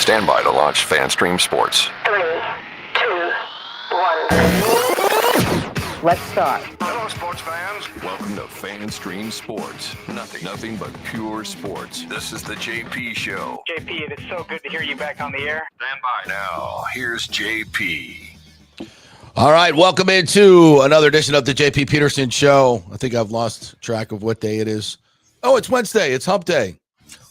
Stand by to launch FanStream Sports. 3, 2, 1. Let's start. Hello, sports fans. Welcome to FanStream Sports. Nothing but pure sports. This is the JP Show. JP, it is so good to hear you back on the air. Stand by. Now, here's JP. All right, welcome into another edition of the JP Peterson Show. I think I've lost track of what day it is. Oh, it's Wednesday. It's Hump Day.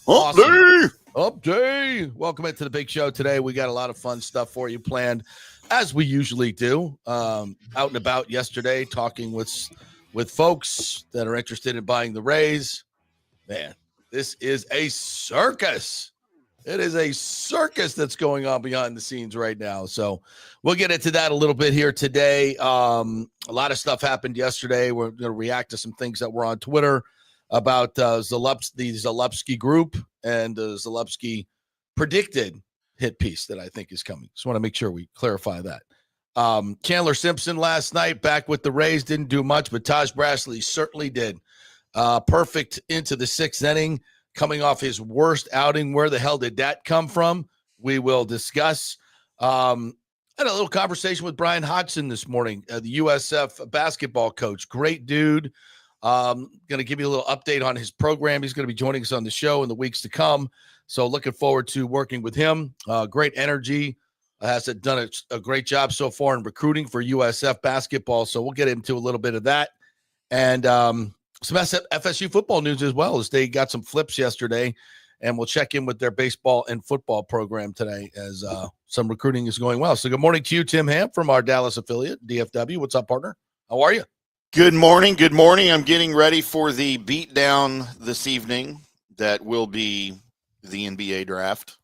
Hump Day. Hump Day. Welcome into the big show today. We got a lot of fun stuff for you planned, as we usually do. Out and about yesterday, talking with folks that are interested in buying the Rays. Man, this is a circus. It is a circus that's going on behind the scenes right now. So we'll get into that a little bit here today. A lot of stuff happened yesterday. We're going to react to some things that were on Twitter about the Zalupski group and the Zalupski predicted hit piece that I think is coming. Just want to make sure we clarify that. Chandler Simpson last night back with the Rays, didn't do much, but Taj Brashley certainly did. Perfect into the sixth inning, coming off his worst outing. Where the hell did that come from? We will discuss. Had a little conversation with Brian Hodgson this morning, the USF basketball coach. Great dude. Going to give you a little update on his program. He's going to be joining us on the show in the weeks to come. So looking forward to working with him. Great energy. Has done a great job so far in recruiting for USF basketball. So we'll get into a little bit of that. And some FSU football news as well, as they got some flips yesterday. And we'll check in with their baseball and football program today as some recruiting is going well. So good morning to you, Tim Ham, from our Dallas affiliate, DFW. What's up, partner? How are you? Good morning. Good morning. I'm getting ready for the beatdown this evening that will be the NBA draft.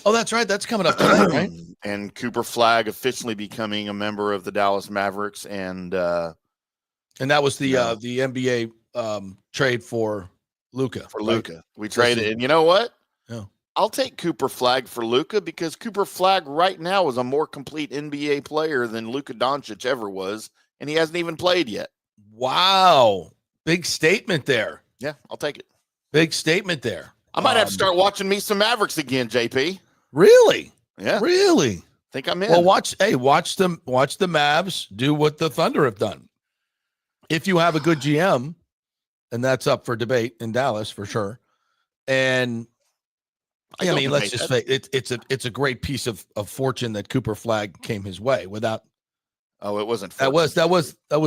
Oh, that's right. That's coming up tonight, right? And Cooper Flagg officially becoming a member of the Dallas Mavericks. And that was the NBA trade for Luka. For Luka. Right? We traded. And you know what? Yeah. I'll take Cooper Flagg for Luka because Cooper Flagg right now is a more complete NBA player than Luka Doncic ever was. And he hasn't even played yet. Wow. Big statement there. Yeah, I'll take it. Big statement there. I might have to start watching me some Mavericks again, JP. Really? Yeah. Really? Think I'm in. Well, watch the Mavs do what the Thunder have done. If you have a good GM, and that's up for debate in Dallas for sure. And I mean, let's just say it's a great piece of fortune that Cooper Flagg came his way without. Oh, it wasn't. That was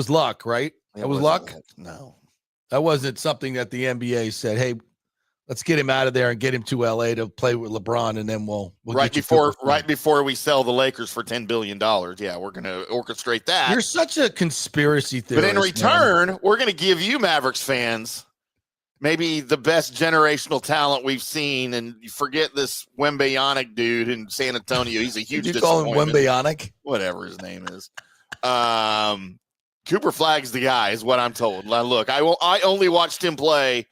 luck, right? That was luck. No, that wasn't something that the NBA said. Hey, let's get him out of there and get him to LA to play with LeBron, and then we'll right before we sell the Lakers for $10 billion. Yeah, we're gonna orchestrate that. You're such a conspiracy theorist. But in return, we're gonna give you Mavericks fans maybe the best generational talent we've seen, and you forget this Wembanyama dude in San Antonio. He's a huge. Did you call him Wembanyama? Whatever his name is. Cooper Flagg's the guy, is what I'm told. Now, look, I only watched him play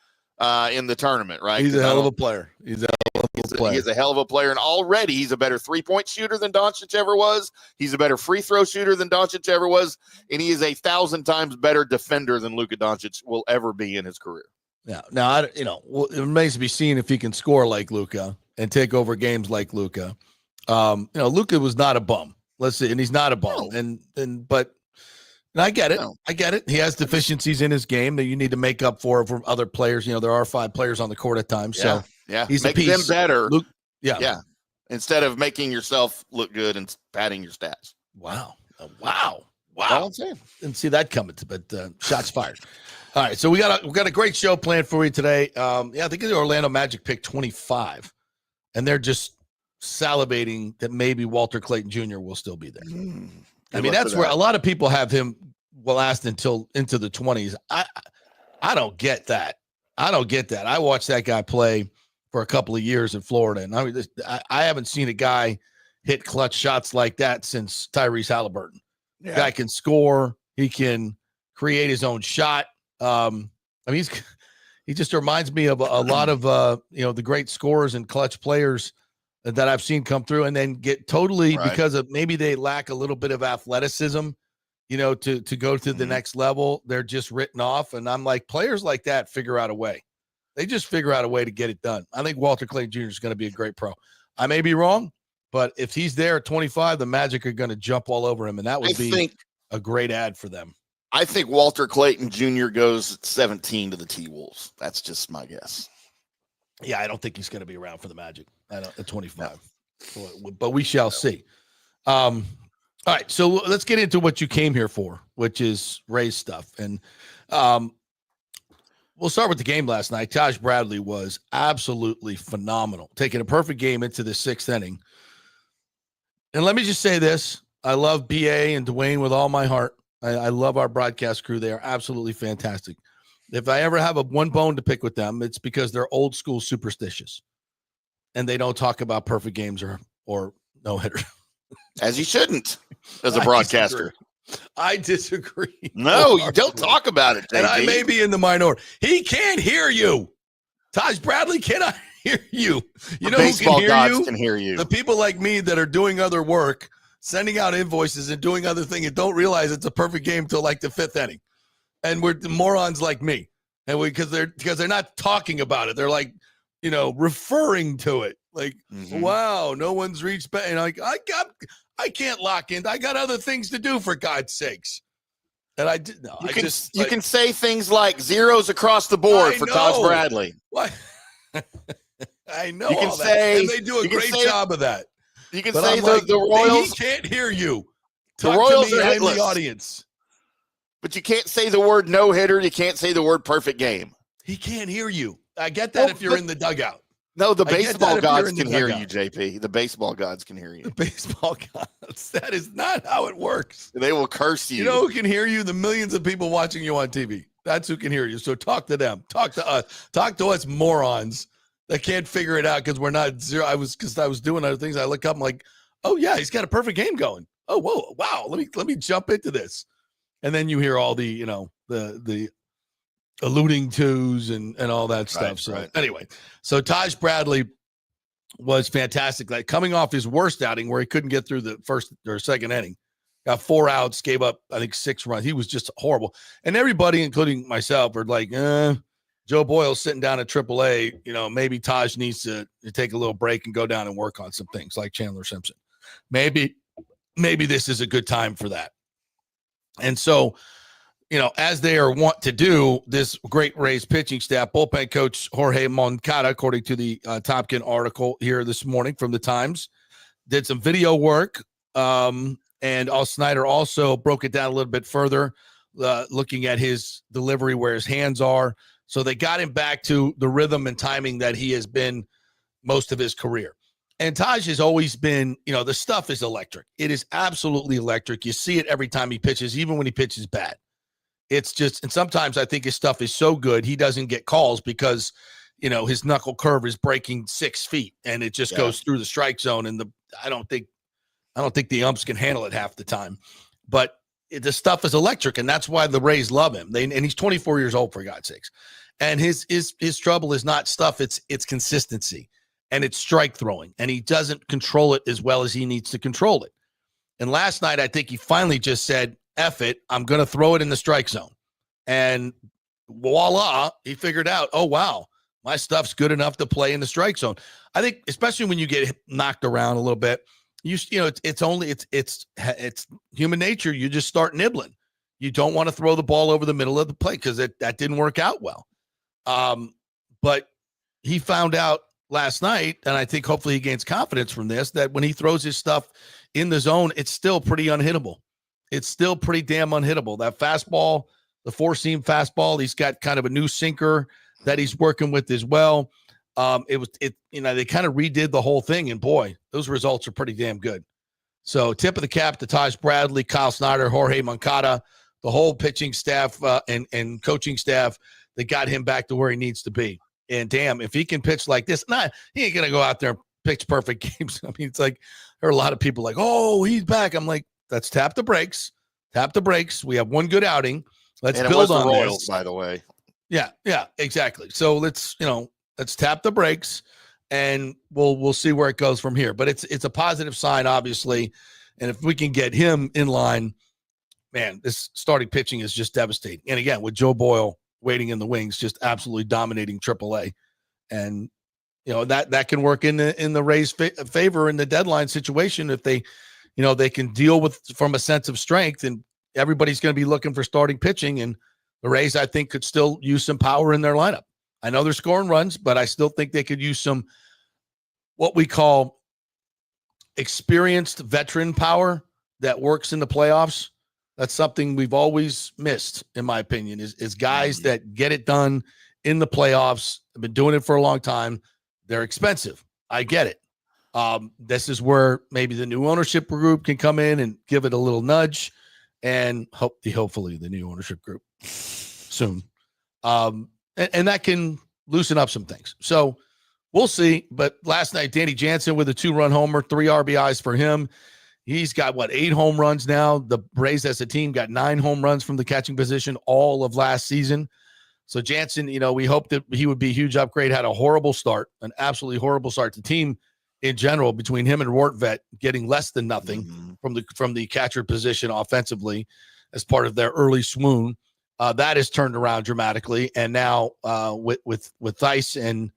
in the tournament, right? He's a hell of a player. He's a hell of a player, and already he's a better three-point shooter than Doncic ever was. He's a better free throw shooter than Doncic ever was, and he is 1,000 times better defender than Luka Doncic will ever be in his career. Yeah. Now, it remains to be seen if he can score like Luka and take over games like Luka. Luka was not a bum. Let's see, and he's not a bum. No. But I get it. No. I get it. He has deficiencies in his game that you need to make up for from other players. There are 5 players on the court at times. Yeah. So he's make them better. Yeah. Instead of making yourself look good and padding your stats. Wow. I'm saying. Didn't see that coming, but shots fired. All right, so we got a great show planned for you today. I think the Orlando Magic picked 25, and they're just salivating that maybe Walter Clayton Jr. will still be there. I mean, that's where a lot of people have him last until into the 20s. I don't get that. I watched that guy play for a couple of years in Florida, and I haven't seen a guy hit clutch shots like that since Tyrese Halliburton. Yeah. Guy can score. He can create his own shot. He just reminds me of a lot of the great scorers and clutch players that I've seen come through and then get totally because of maybe they lack a little bit of athleticism, to go to the next level. They're just written off. And I'm like, players like that figure out a way. They just figure out a way to get it done. I think Walter Clayton Jr. is going to be a great pro. I may be wrong, but if he's there at 25, the Magic are going to jump all over him, and that would be a great ad for them. I think Walter Clayton Jr. goes at 17 to the T-Wolves. That's just my guess. Yeah, I don't think he's going to be around for the Magic at 25, but we shall see. All right, so let's get into what you came here for, which is Rays stuff. And we'll start with the game last night. Taj Bradley was absolutely phenomenal, taking a perfect game into the 6th inning. And let me just say this. I love BA and Dwayne with all my heart. I love our broadcast crew. They are absolutely fantastic. If I ever have one bone to pick with them, it's because they're old school superstitious. And they don't talk about perfect games or no-hitter. As you shouldn't, as a broadcaster. I disagree. No, you don't talk about it, JP. And I may be in the minority. He can't hear you. Taj Bradley cannot hear you. You know who baseball can hear gods you? Can hear you. The people like me that are doing other work, sending out invoices and doing other things and don't realize it's a perfect game till like the 5th inning. And we're morons like me. And because they're not talking about it. They're like, referring to it. Like, wow, no one's reached back. And I can't lock in. I got other things to do, for God's sakes. And I did. No, you can say things like zeros across the board for Taj Bradley. What? I know. You can all say, that. And they do a great job of that. You can say the Royals. He can't hear you. The Royals are in the audience. But you can't say the word no hitter. You can't say the word perfect game. He can't hear you. I get that if you're in the dugout. No, the baseball gods can hear you, JP. The baseball gods can hear you. The baseball gods. That is not how it works. They will curse you. You know who can hear you? The millions of people watching you on TV. That's who can hear you. So talk to them. Talk to us. Talk to us morons that can't figure it out because we're not zero. Because I was doing other things. I look up. I'm like, oh yeah, he's got a perfect game going. Oh whoa, wow. Let me jump into this, and then you hear all the the alluding tos and all that stuff. Anyway, so Taj Bradley was fantastic. Like coming off his worst outing where he couldn't get through the 1st or 2nd inning, got 4 outs, gave up, I think 6 runs. He was just horrible. And everybody, including myself, are like, Joe Boyle's sitting down at AAA. Maybe Taj needs to take a little break and go down and work on some things like Chandler Simpson. Maybe this is a good time for that. And so, as they are wont to do, this great Rays pitching staff, bullpen coach Jorge Moncada, according to the Topkin article here this morning from the Times, did some video work. And Snyder also broke it down a little bit further, looking at his delivery, where his hands are. So they got him back to the rhythm and timing that he has been most of his career. And Taj has always been, the stuff is electric. It is absolutely electric. You see it every time he pitches, even when he pitches bad. It's just, and sometimes I think his stuff is so good, he doesn't get calls because, his knuckle curve is breaking 6 feet and it just goes through the strike zone. And I don't think the umps can handle it half the time, but the stuff is electric. And that's why the Rays love him. And he's 24 years old, for God's sakes. And his trouble is not stuff. It's consistency and it's strike throwing. And he doesn't control it as well as he needs to control it. And last night, I think he finally just said, F it, I'm going to throw it in the strike zone. And voila, he figured out, oh, wow, my stuff's good enough to play in the strike zone. I think, especially when you get knocked around a little bit, it's human nature. You just start nibbling. You don't want to throw the ball over the middle of the plate because that didn't work out well. But he found out last night, and I think hopefully he gains confidence from this, that when he throws his stuff in the zone, it's still pretty unhittable. It's still pretty damn unhittable. That fastball, the 4-seam fastball, he's got kind of a new sinker that he's working with as well. They kind of redid the whole thing, and boy, those results are pretty damn good. So tip of the cap to Taj Bradley, Kyle Snyder, Jorge Moncada, the whole pitching staff and coaching staff that got him back to where he needs to be. And damn, if he can pitch like this, he ain't going to go out there and pitch perfect games. I mean, it's like there are a lot of people like, oh, he's back. I'm like, let's tap the brakes. Tap the brakes. We have one good outing. Let's build on the Royals, this. By the way. Yeah, exactly. So let's tap the brakes and we'll see where it goes from here. But it's a positive sign, obviously. And if we can get him in line, man, this starting pitching is just devastating. And again, with Joe Boyle waiting in the wings, just absolutely dominating AAA. And that can work in the Rays' favor in the deadline situation if they, they can deal with from a sense of strength, and everybody's going to be looking for starting pitching, and the Rays, I think, could still use some power in their lineup. I know they're scoring runs, but I still think they could use some what we call experienced veteran power that works in the playoffs. That's something we've always missed, in my opinion, is guys that get it done in the playoffs. Have been doing it for a long time. They're expensive. I get it. This is where maybe the new ownership group can come in and give it a little nudge, and hopefully the new ownership group soon. And that can loosen up some things. So we'll see. But last night, Danny Jansen with a 2-run homer, 3 RBIs for him. He's got 8 home runs now. The Rays as a team got 9 home runs from the catching position all of last season. So Jansen, we hoped that he would be a huge upgrade. Had a horrible start, an absolutely horrible start. The team in general, between him and Rortvet, getting less than nothing from the catcher position offensively as part of their early swoon. That has turned around dramatically, and now with Theis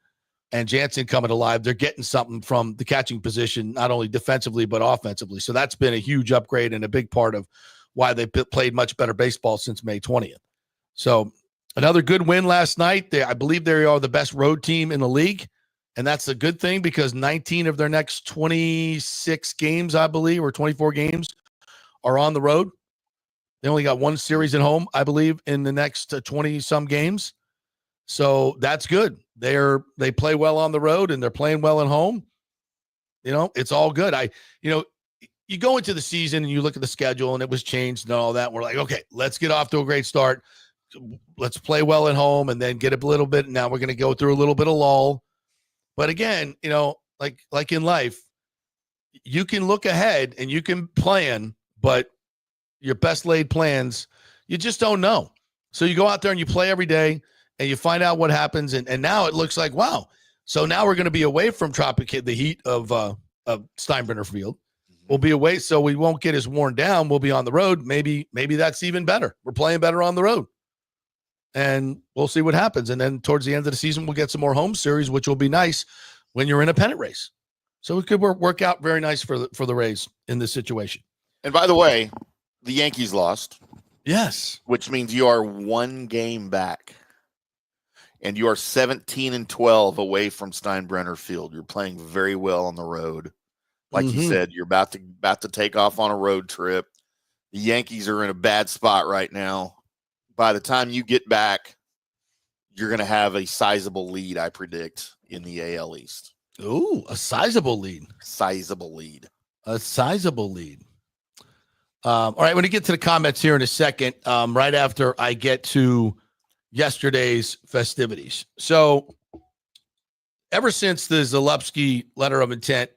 and Jansen coming alive, they're getting something from the catching position, not only defensively but offensively. So that's been a huge upgrade and a big part of why they played much better baseball since May 20th. So another good win last night. I believe they are the best road team in the league, and that's a good thing because 19 of their next 26 games, I believe, or 24 games are on the road. They only got 1 series at home, I believe, in the next 20-some games. So that's good. They play well on the road, and they're playing well at home. It's all good. You go into the season and you look at the schedule, and it was changed and all that. We're like, okay, let's get off to a great start. Let's play well at home and then get a little bit. Now we're going to go through a little bit of lull. But again, like in life, you can look ahead and you can plan, but your best laid plans, you just don't know. So you go out there and you play every day and you find out what happens. And now it looks like, wow. So now we're going to be away from the heat of Steinbrenner Field. We'll be away, so we won't get as worn down. We'll be on the road. Maybe that's even better. We're playing better on the road. And we'll see what happens. And then towards the end of the season, we'll get some more home series, which will be nice when you're in a pennant race. So it could work out very nice for the Rays in this situation. And by the way, the Yankees lost. Yes. Which means you are 1 game back. And you are 17-12 away from Steinbrenner Field. You're playing very well on the road. Like you said, you're about to take off on a road trip. The Yankees are in a bad spot right now. By the time you get back, you're going to have a sizable lead, I predict, in the AL East. Ooh, a sizable lead. Sizable lead. A sizable lead. All right, when we get to the comments here in a second, right after I get to yesterday's festivities. So ever since the Zalewski letter of intent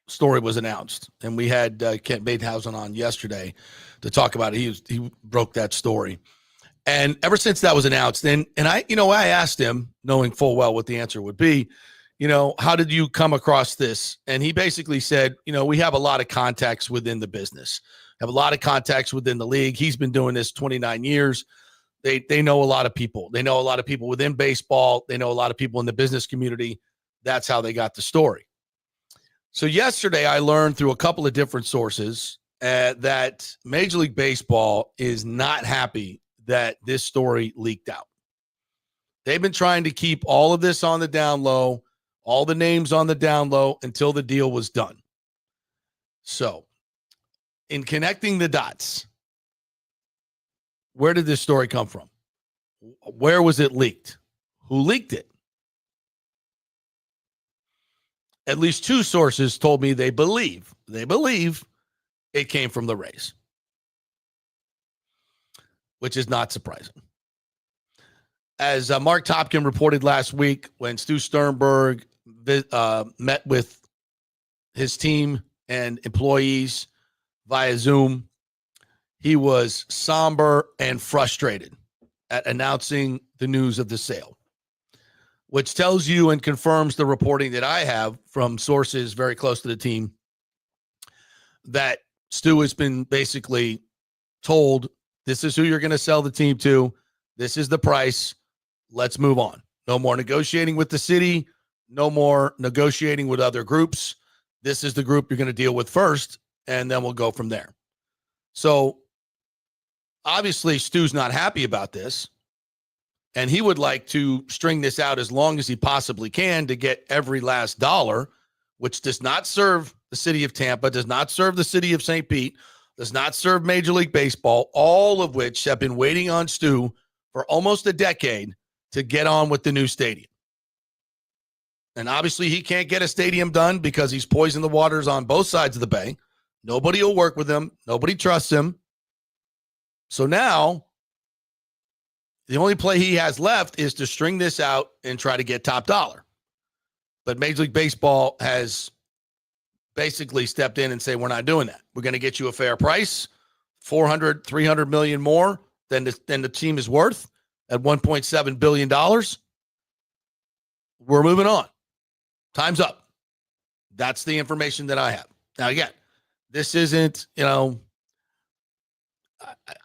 story was announced, and we had Kent Bathausen on yesterday to talk about it. He broke that story. And ever since that was announced, and I asked him, knowing full well what the answer would be, how did you come across this? And he basically said, we have a lot of contacts within the business, have a lot of contacts within the league. He's been doing this 29 years. They know a lot of people. They know a lot of people within baseball. They know a lot of people in the business community. That's how they got the story. So yesterday I learned through a couple of different sources that Major League Baseball is not happy that this story leaked out. They've been trying to keep all of this on the down low, all the names on the down low until the deal was done. So in connecting the dots, where did this story come from? Where was it leaked? Who leaked it? At least 2 sources told me they believe it came from the Rays, which is not surprising. As Mark Topkin reported last week, when Stu Sternberg met with his team and employees via Zoom, he was somber and frustrated at announcing the news of the sale, which tells you and confirms the reporting that I have from sources very close to the team that Stu has been basically told, this is who you're going to sell the team to. This is the price. Let's move on. No more negotiating with the city. No more negotiating with other groups. This is the group you're going to deal with first, and then we'll go from there. So obviously Stu's not happy about this, and he would like to string this out as long as he possibly can to get every last dollar, which does not serve the city of Tampa, does not serve the city of St. Pete, does not serve Major League Baseball, all of which have been waiting on Stu for almost a decade to get on with the new stadium. And obviously he can't get a stadium done because he's poisoned the waters on both sides of the bay. Nobody will work with him. Nobody trusts him. So now the only play he has left is to string this out and try to get top dollar. But Major League Baseball has basically stepped in and say, we're not doing that. We're going to get you a fair price, 400, 300 million more than the team is worth at $1.7 billion. We're moving on. Time's up. That's the information that I have. Now, again, this isn't,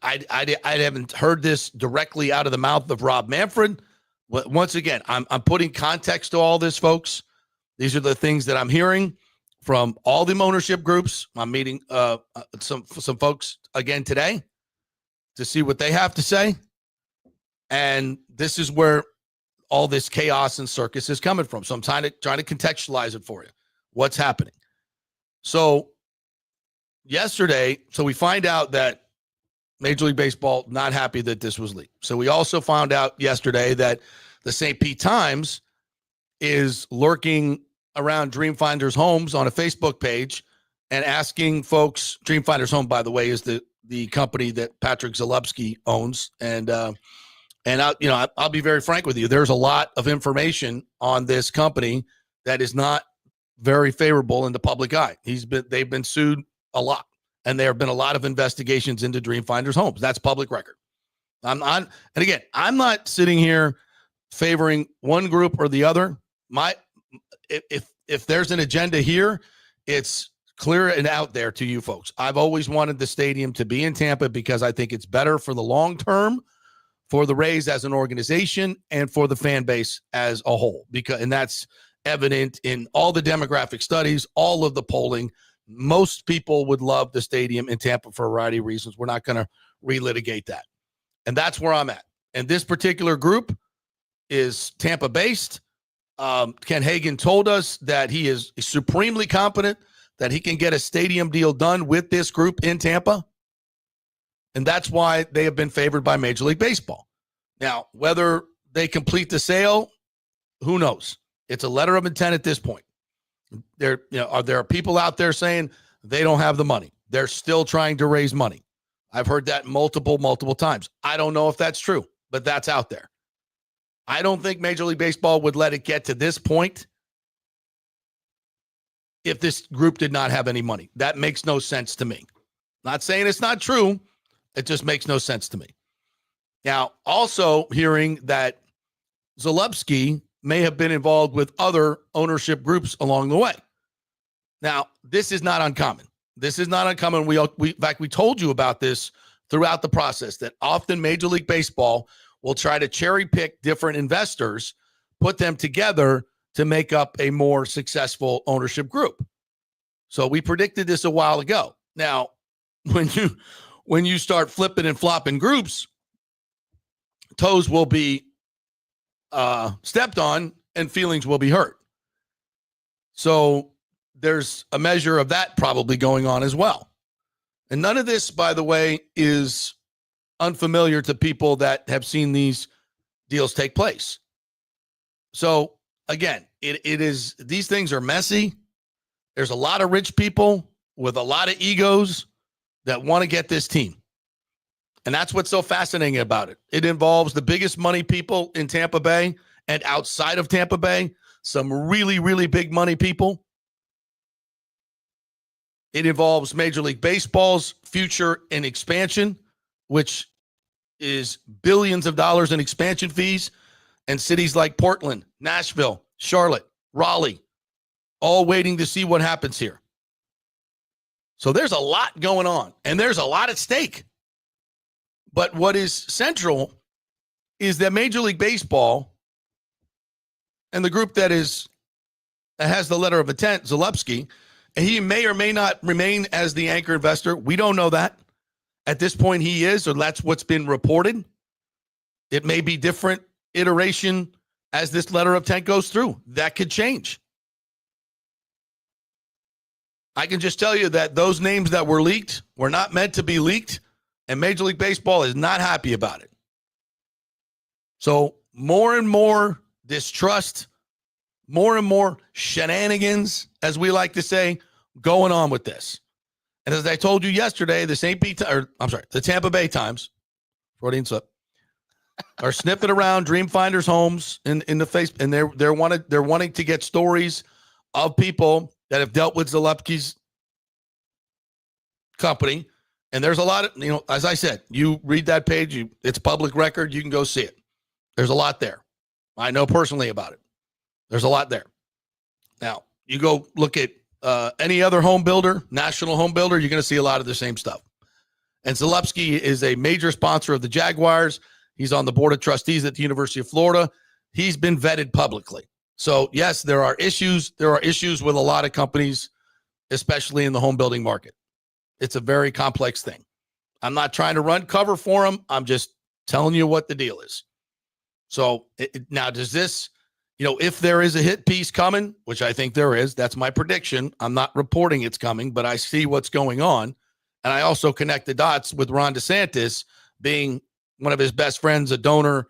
I haven't heard this directly out of the mouth of Rob Manfred. But once again, I'm putting context to all this, folks. These are the things that I'm hearing from all the ownership groups. I'm meeting some folks again today to see what they have to say. And this is where all this chaos and circus is coming from. So I'm trying to contextualize it for you. What's happening? So yesterday, we find out that Major League Baseball not happy that this was leaked. So we also found out yesterday that the St. Pete Times is lurking around Dreamfinders Homes on a Facebook page and asking folks. Dreamfinders Home, by the way, is the company that Patrick Zalewski owns. And I'll be very frank with you. There's a lot of information on this company that is not very favorable in the public eye. They've been sued a lot, and there have been a lot of investigations into Dreamfinders Homes. That's public record. And again, I'm not sitting here favoring one group or the other. If there's an agenda here, it's clear and out there to you folks. I've always wanted the stadium to be in Tampa because I think it's better for the long term, for the Rays as an organization, and for the fan base as a whole. And that's evident in all the demographic studies, all of the polling. Most people would love the stadium in Tampa for a variety of reasons. We're not going to relitigate that. And that's where I'm at. And this particular group is Tampa-based. Ken Hagan told us that he is supremely confident that he can get a stadium deal done with this group in Tampa. And that's why they have been favored by Major League Baseball. Now, whether they complete the sale, who knows? It's a letter of intent at this point. There are people out there saying they don't have the money. They're still trying to raise money. I've heard that multiple times. I don't know if that's true, but that's out there. I don't think Major League Baseball would let it get to this point if this group did not have any money. That makes no sense to me. Not saying it's not true. It just makes no sense to me. Now, also hearing that Zalewski may have been involved with other ownership groups along the way. Now, this is not uncommon. This is not uncommon. In fact, we told you about this throughout the process, that often Major League Baseball will try to cherry pick different investors, put them together to make up a more successful ownership group. So we predicted this a while ago. Now, when you start flipping and flopping groups, toes will be stepped on and feelings will be hurt. So there's a measure of that probably going on as well. And none of this, by the way, is unfamiliar to people that have seen these deals take place. So again, it is, these things are messy. There's a lot of rich people with a lot of egos that want to get this team. And that's what's so fascinating about it. It involves the biggest money people in Tampa Bay and outside of Tampa Bay, some really, really big money people. It involves Major League Baseball's future and expansion, which is billions of dollars in expansion fees, and cities like Portland, Nashville, Charlotte, Raleigh, all waiting to see what happens here. So there's a lot going on, and there's a lot at stake. But what is central is that Major League Baseball and the group that has the letter of intent, Zalewski, and he may or may not remain as the anchor investor. We don't know that. At this point, he is, or that's what's been reported. It may be different iteration as this letter of intent goes through. That could change. I can just tell you that those names that were leaked were not meant to be leaked, and Major League Baseball is not happy about it. So more and more distrust, more and more shenanigans, as we like to say, going on with this. And as I told you yesterday, the Tampa Bay Times, Freudian slip, are sniffing around Dreamfinders homes in the face, and they're wanting to get stories of people that have dealt with Zalewski's company. And there's a lot of, as I said, you read that page, it's public record, you can go see it. There's a lot there. I know personally about it. There's a lot there. Now, you go look at any other home builder, national home builder, you're going to see a lot of the same stuff. And Zalewski is a major sponsor of the Jaguars. He's on the board of trustees at the University of Florida. He's been vetted publicly. So, yes, there are issues. There are issues with a lot of companies, especially in the home building market. It's a very complex thing. I'm not trying to run cover for him. I'm just telling you what the deal is. So, now does this, if there is a hit piece coming, which I think there is, that's my prediction. I'm not reporting it's coming, but I see what's going on. And I also connect the dots with Ron DeSantis being one of his best friends, a donor,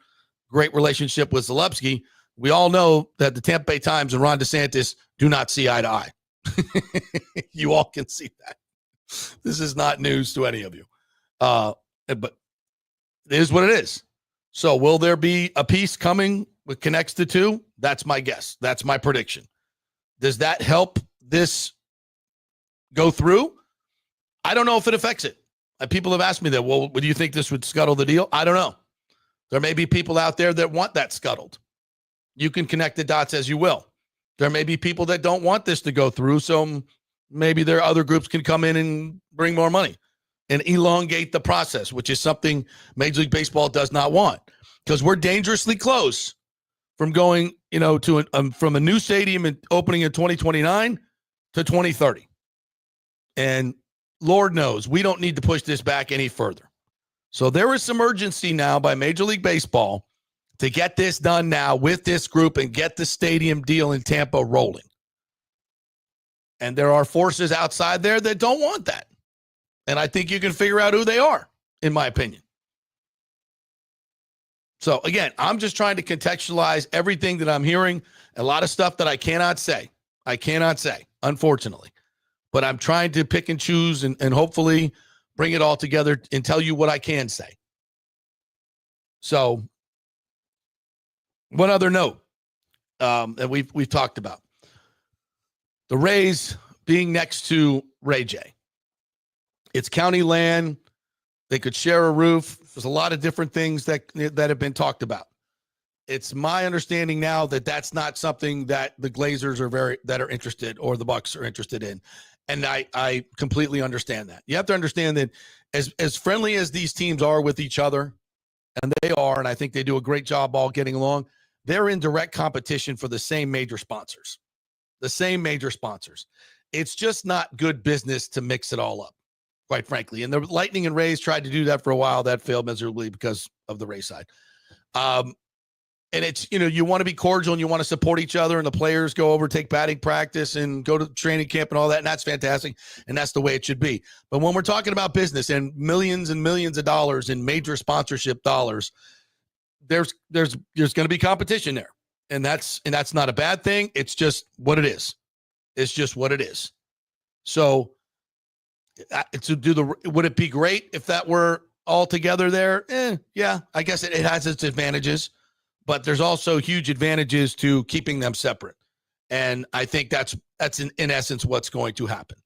great relationship with Zalewski. We all know that the Tampa Bay Times and Ron DeSantis do not see eye to eye. You all can see that. This is not news to any of you. But it is what it is. So will there be a piece coming with connects the two? That's my guess. That's my prediction. Does that help this go through? I don't know if it affects it. People have asked me that. Well, do you think this would scuttle the deal? I don't know. There may be people out there that want that scuttled. You can connect the dots as you will. There may be people that don't want this to go through, so maybe there are other groups can come in and bring more money and elongate the process, which is something Major League Baseball does not want, because we're dangerously close from going, to from a new stadium and opening in 2029 to 2030. And Lord knows we don't need to push this back any further. So there is some urgency now by Major League Baseball to get this done now with this group and get the stadium deal in Tampa rolling. And there are forces outside there that don't want that. And I think you can figure out who they are, in my opinion. So, again, I'm just trying to contextualize everything that I'm hearing. A lot of stuff that I cannot say. Unfortunately. But I'm trying to pick and choose and hopefully bring it all together and tell you what I can say. So, one other note that we've talked about. The Rays being next to Ray J. It's county land. They could share a roof. There's a lot of different things that have been talked about. It's my understanding now that that's not something that the Glazers are interested, or the Bucs are interested in. And I completely understand that. You have to understand that as friendly as these teams are with each other, and they are, and I think they do a great job all getting along, they're in direct competition for the same major sponsors. It's just not good business to mix it all up, quite frankly. And the Lightning and Rays tried to do that for a while. That failed miserably because of the Rays side. And it's, you want to be cordial and you want to support each other, and the players go over, take batting practice and go to training camp and all that. And that's fantastic. And that's the way it should be. But when we're talking about business and millions of dollars in major sponsorship dollars, there's going to be competition there. And that's not a bad thing. It's just what it is. So would it be great if that were all together there? Yeah, I guess it has its advantages, but there's also huge advantages to keeping them separate. And I think that's in essence what's going to happen.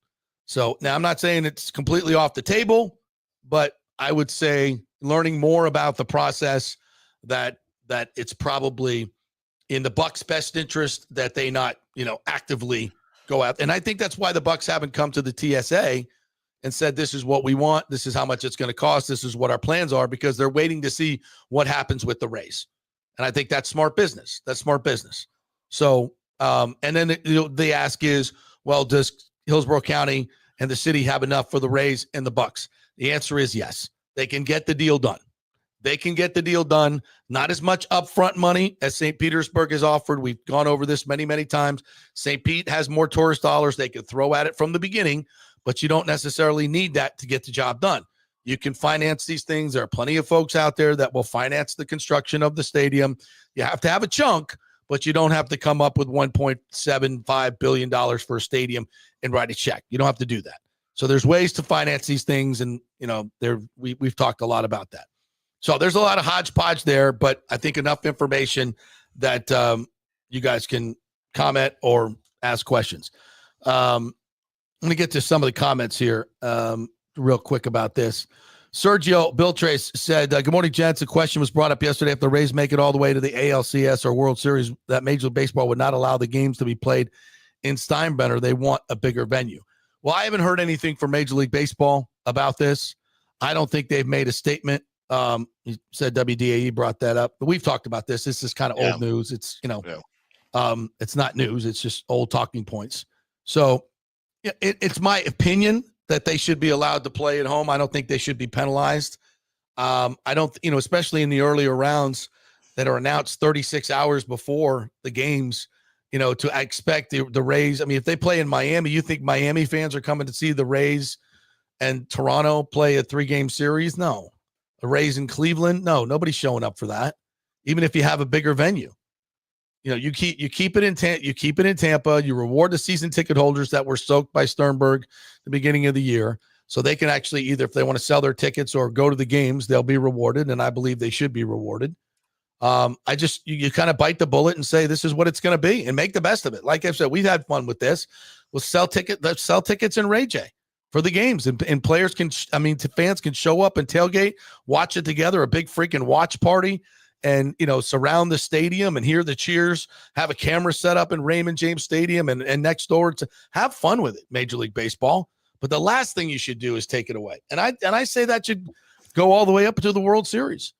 So now I'm not saying it's completely off the table, but I would say learning more about the process, that it's probably in the Bucs' best interest that they not, actively go out. And I think that's why the Bucs haven't come to the TSA and said, this is what we want. This is how much it's going to cost. This is what our plans are, because they're waiting to see what happens with the Rays. And I think that's smart business. So, and then the ask is, well, does Hillsborough County and the city have enough for the Rays and the Bucs? The answer is yes. They can get the deal done. They can get the deal done. Not as much upfront money as St. Petersburg has offered. We've gone over this many, many times. St. Pete has more tourist dollars they could throw at it from the beginning, but you don't necessarily need that to get the job done. You can finance these things. There are plenty of folks out there that will finance the construction of the stadium. You have to have a chunk, but you don't have to come up with $1.75 billion for a stadium and write a check. You don't have to do that. So there's ways to finance these things, and we've talked a lot about that. So there's a lot of hodgepodge there, but I think enough information that you guys can comment or ask questions. I'm going to get to some of the comments here real quick about this. Sergio Biltrace said, good morning, gents. A question was brought up yesterday. If the Rays make it all the way to the ALCS or World Series, that Major League Baseball would not allow the games to be played in Steinbrenner. They want a bigger venue. Well, I haven't heard anything from Major League Baseball about this. I don't think they've made a statement. He said WDAE brought that up. But we've talked about this. This is kind of old news. It's, it's not news. It's just old talking points. So it's my opinion that they should be allowed to play at home. I don't think they should be penalized. I don't, especially in the earlier rounds that are announced 36 hours before the games, to expect the Rays. I mean, if they play in Miami, you think Miami fans are coming to see the Rays and Toronto play a 3-game series? No. The Rays in Cleveland? No, nobody's showing up for that. Even if you have a bigger venue, you keep it in Tampa. You reward the season ticket holders that were soaked by Sternberg at the beginning of the year, so they can actually either, if they want to sell their tickets or go to the games, they'll be rewarded, and I believe they should be rewarded. You kind of bite the bullet and say this is what it's going to be and make the best of it. Like I said, we've had fun with this. We'll sell tickets in Ray J for the games, and players fans can show up and tailgate, watch it together, a big freaking watch party, and surround the stadium and hear the cheers, have a camera set up in Raymond James Stadium and next door to have fun with it, Major League Baseball. But the last thing you should do is take it away. And I say that should go all the way up to the World Series.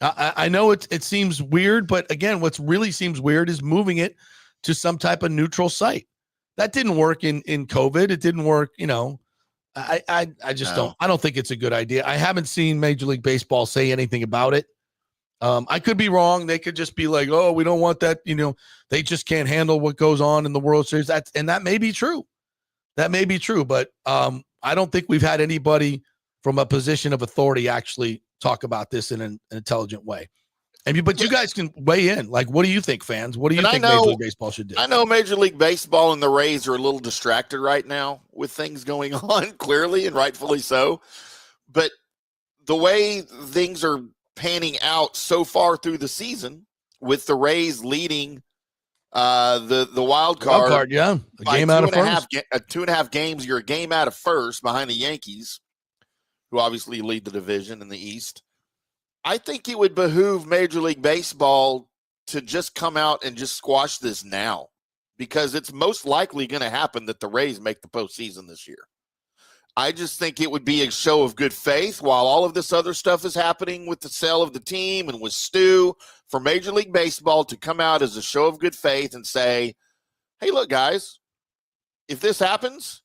I know it seems weird, but again, what really seems weird is moving it to some type of neutral site. That didn't work in COVID. It didn't work, I just don't. I don't think it's a good idea. I haven't seen Major League Baseball say anything about it. I could be wrong. They could just be like, "Oh, we don't want that." They just can't handle what goes on in the World Series. That may be true. That may be true, but I don't think we've had anybody from a position of authority actually talk about this in an intelligent way. But you guys can weigh in. Like, what do you think, fans? What do you think Major League Baseball should do? I know Major League Baseball and the Rays are a little distracted right now with things going on, clearly, and rightfully so. But the way things are panning out so far through the season, with the Rays leading the wild card, a game out of first. 2.5 games, you're a game out of first behind the Yankees, who obviously lead the division in the East. I think it would behoove Major League Baseball to just come out and just squash this now, because it's most likely going to happen that the Rays make the postseason this year. I just think it would be a show of good faith while all of this other stuff is happening with the sale of the team and with Stu, for Major League Baseball to come out as a show of good faith and say, hey, look, guys, if this happens,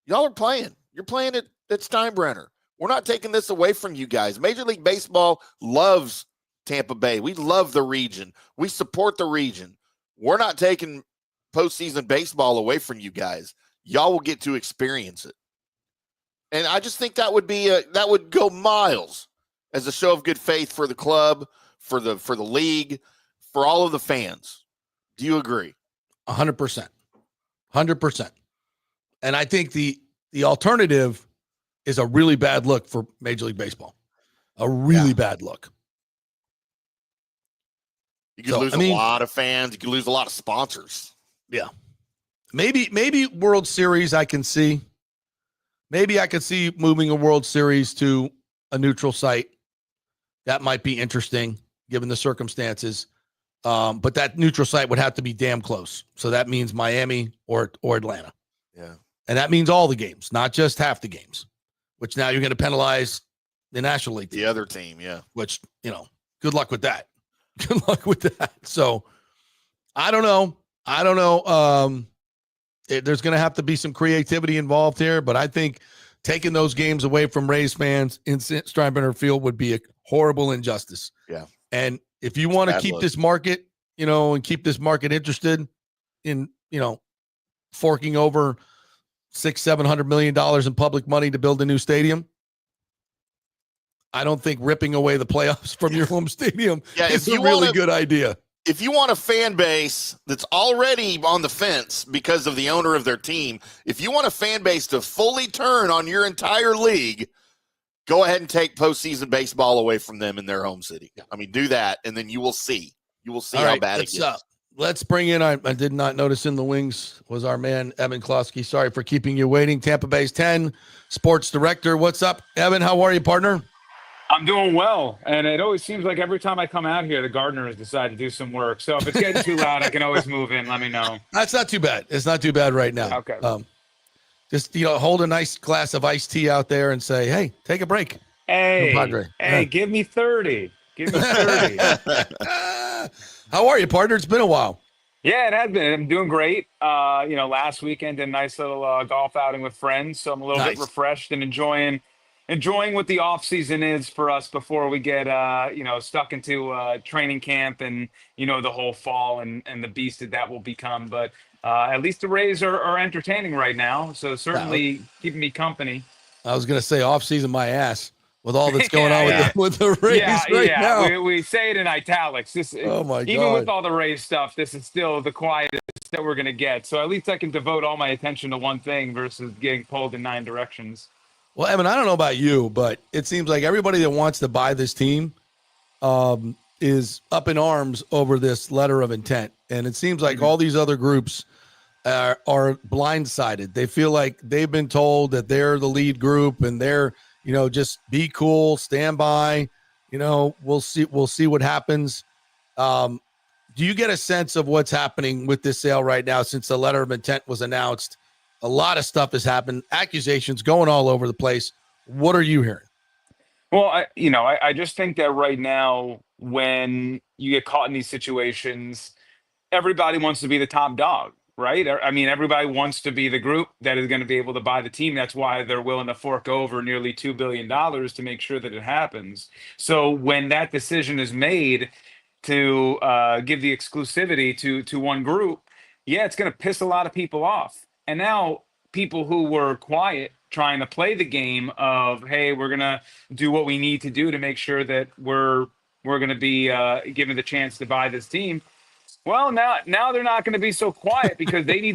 y'all are playing. You're playing at Steinbrenner. We're not taking this away from you guys. Major League Baseball loves Tampa Bay. We love the region. We support the region. We're not taking postseason baseball away from you guys. Y'all will get to experience it. And I just think that would go miles as a show of good faith for the club, for the league, for all of the fans. Do you agree? 100%. 100%. And I think the alternative is a really bad look for Major League Baseball. A really bad look. You could lose a lot of fans. You could lose a lot of sponsors. Yeah. Maybe World Series I can see. Maybe I could see moving a World Series to a neutral site. That might be interesting given the circumstances. But that neutral site would have to be damn close. So that means Miami or Atlanta. Yeah. And that means all the games, not just half the games, which now you're going to penalize the National League team. The other team, yeah. Which, good luck with that. Good luck with that. So I don't know. I don't know. There's going to have to be some creativity involved here, but I think taking those games away from Rays fans in Steinbrenner Field would be a horrible injustice. Yeah. And if you want to keep this market, and keep this market interested in, forking over $600-700 million in public money to build a new stadium, I don't think ripping away the playoffs from your home stadium is a really good idea. If you want a fan base that's already on the fence because of the owner of their team, if you want a fan base to fully turn on your entire league, go ahead and take postseason baseball away from them in their home city. I mean, do that, and then you will see. You will see how bad it gets. Let's bring in, I did not notice in the wings was our man, Evan Closky. Sorry for keeping you waiting. Tampa Bay's 10 sports director. What's up, Evan? How are you, partner? I'm doing well, and it always seems like every time I come out here, the gardeners decide to do some work. So if it's getting too loud, I can always move in. Let me know. That's not too bad. It's not too bad right now. Okay. Just, hold a nice glass of iced tea out there and say, hey, take a break. Hey, give me 30. Give me 30. How are you, partner? It's been a while. Yeah, it has been. I'm doing great. Last weekend, did a nice little golf outing with friends, so I'm a little bit refreshed and enjoying what the off season is for us before we get stuck into training camp and the whole fall and the beast that will become. But at least the Rays are entertaining right now, so certainly keeping me company. I was gonna say off season my ass with all that's going on with the Rays now. We say it in italics. Oh my God! Even with all the Rays stuff, this is still the quietest that we're gonna get. So at least I can devote all my attention to one thing versus getting pulled in 9 directions. Well, Evan, I don't know about you, but it seems like everybody that wants to buy this team is up in arms over this letter of intent. And it seems like all these other groups are blindsided. They feel like they've been told that they're the lead group and they're, just be cool, stand by, we'll see what happens. Do you get a sense of what's happening with this sale right now since the letter of intent was announced? A lot of stuff has happened, accusations going all over the place. What are you hearing? Well, I just think that right now, when you get caught in these situations, everybody wants to be the top dog, right? I mean, everybody wants to be the group that is going to be able to buy the team. That's why they're willing to fork over nearly $2 billion to make sure that it happens. So when that decision is made to give the exclusivity to one group, it's going to piss a lot of people off. And now people who were quiet trying to play the game of, hey, we're going to do what we need to do to make sure that we're going to be given the chance to buy this team. Well, now they're not going to be so quiet because they need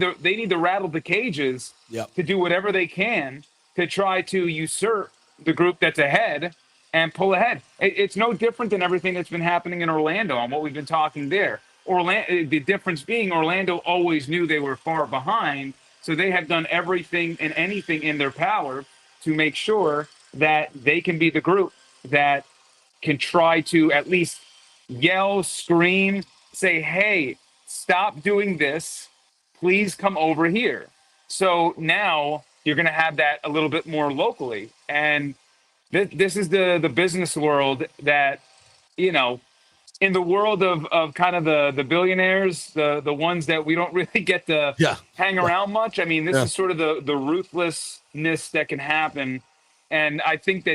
to rattle the cages to do whatever they can to try to usurp the group that's ahead and pull ahead. It's no different than everything that's been happening in Orlando and what we've been talking there. The difference being Orlando always knew they were far behind. So they have done everything and anything in their power to make sure that they can be the group that can try to at least yell, scream, say, hey, stop doing this. Please come over here. So now you're going to have that a little bit more locally. And this is the business world that, in the world of kind of the billionaires, the ones that we don't really get to hang around much. I mean, this is sort of the ruthlessness that can happen. And I think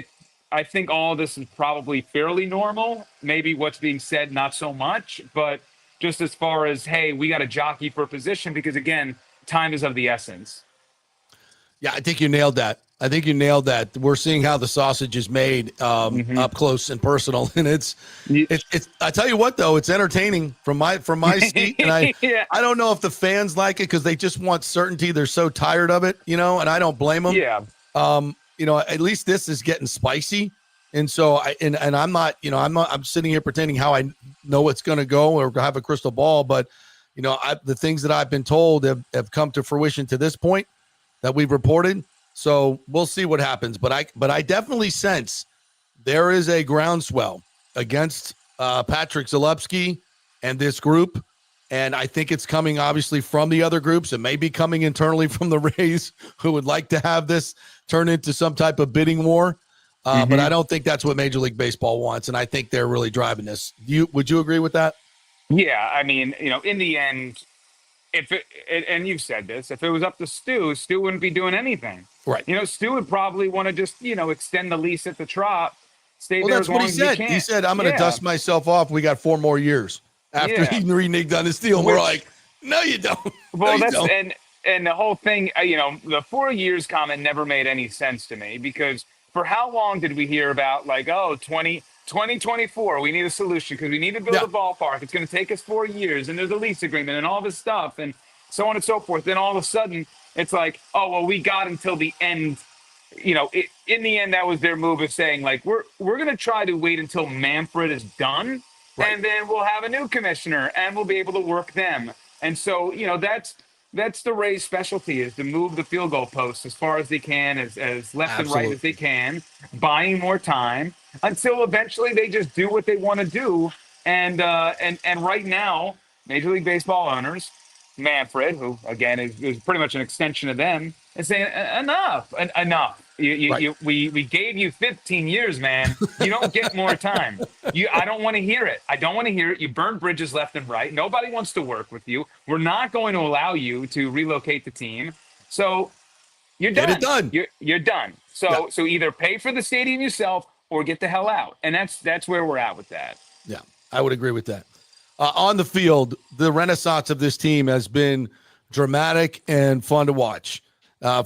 all of this is probably fairly normal. Maybe what's being said, not so much. But just as far as, hey, we got to jockey for position because, again, time is of the essence. Yeah, I think you nailed that. We're seeing how the sausage is made up close and personal, and it's. I tell you what, though, it's entertaining from my seat, and I don't know if the fans like it because they just want certainty. They're so tired of it, and I don't blame them. Yeah. At least this is getting spicy, and so I'm not, I'm sitting here pretending how I know it's going to go or have a crystal ball, but the things that I've been told have come to fruition to this point that we've reported. So we'll see what happens, but I definitely sense there is a groundswell against Patrick Zalewski and this group, and I think it's coming obviously from the other groups. It may be coming internally from the Rays, who would like to have this turn into some type of bidding war, but I don't think that's what Major League Baseball wants, and I think they're really driving this. Would you agree with that? Yeah, I mean, in the end, and you've said this, if it was up to Stu wouldn't be doing anything. Right. Stu would probably want to just, extend the lease at the Trop, stay Well, there that's as what long he as said. he can. He said, I'm going to Yeah. dust myself off. We got 4 more years after Yeah. he reneged on his deal. And we're Which- like, no, you don't. Well, no, you that's don't. and the whole thing, the 4 years comment never made any sense to me, because for how long did we hear about, like, 2024, we need a solution because we need to build Yeah. a ballpark. It's going to take us 4 years, and there's a lease agreement and all this stuff and so on and so forth. Then all of a sudden, it's like, oh, well, we got until the end. In the end, that was their move of saying, like, we're going to try to wait until Manfred is done, Right. and then we'll have a new commissioner and we'll be able to work them. And so, that's the Rays' specialty, is to move the field goal posts as far as they can, as left and right as they can, buying more time until eventually they just do what they want to do. And right now, Major League Baseball owners, Manfred, who again is pretty much an extension of them, is saying enough. We gave you 15 years, man. You don't get more time. I don't want to hear it. I don't want to hear it. You burned bridges left and right. Nobody wants to work with you. We're not going to allow you to relocate the team. So you're done. Get it done. You're done. So either pay for the stadium yourself or get the hell out. And that's where we're at with that. Yeah, I would agree with that. On the field, the renaissance of this team has been dramatic and fun to watch.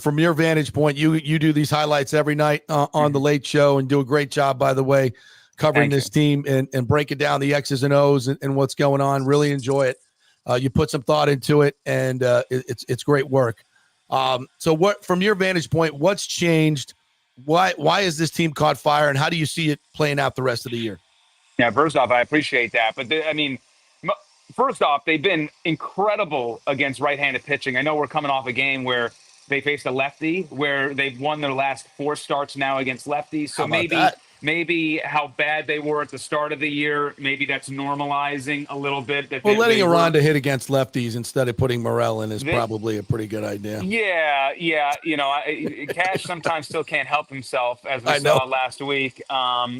From your vantage point, you do these highlights every night on the Late Show and do a great job, by the way, covering this team and breaking down the X's and O's and what's going on. Really enjoy it. You put some thought into it, and it's great work. So what, from your vantage point, what's changed? Why has this team caught fire, and how do you see it playing out the rest of the year? Yeah, first off, I appreciate that. But first off, they've been incredible against right-handed pitching. I know we're coming off a game where they faced a lefty, where they've won their last 4 starts now against lefties. So maybe how bad they were at the start of the year, maybe that's normalizing a little bit. Well, letting Aranda hit against lefties instead of putting Morel in is probably a pretty good idea. Yeah. Cash sometimes still can't help himself, as we saw last week,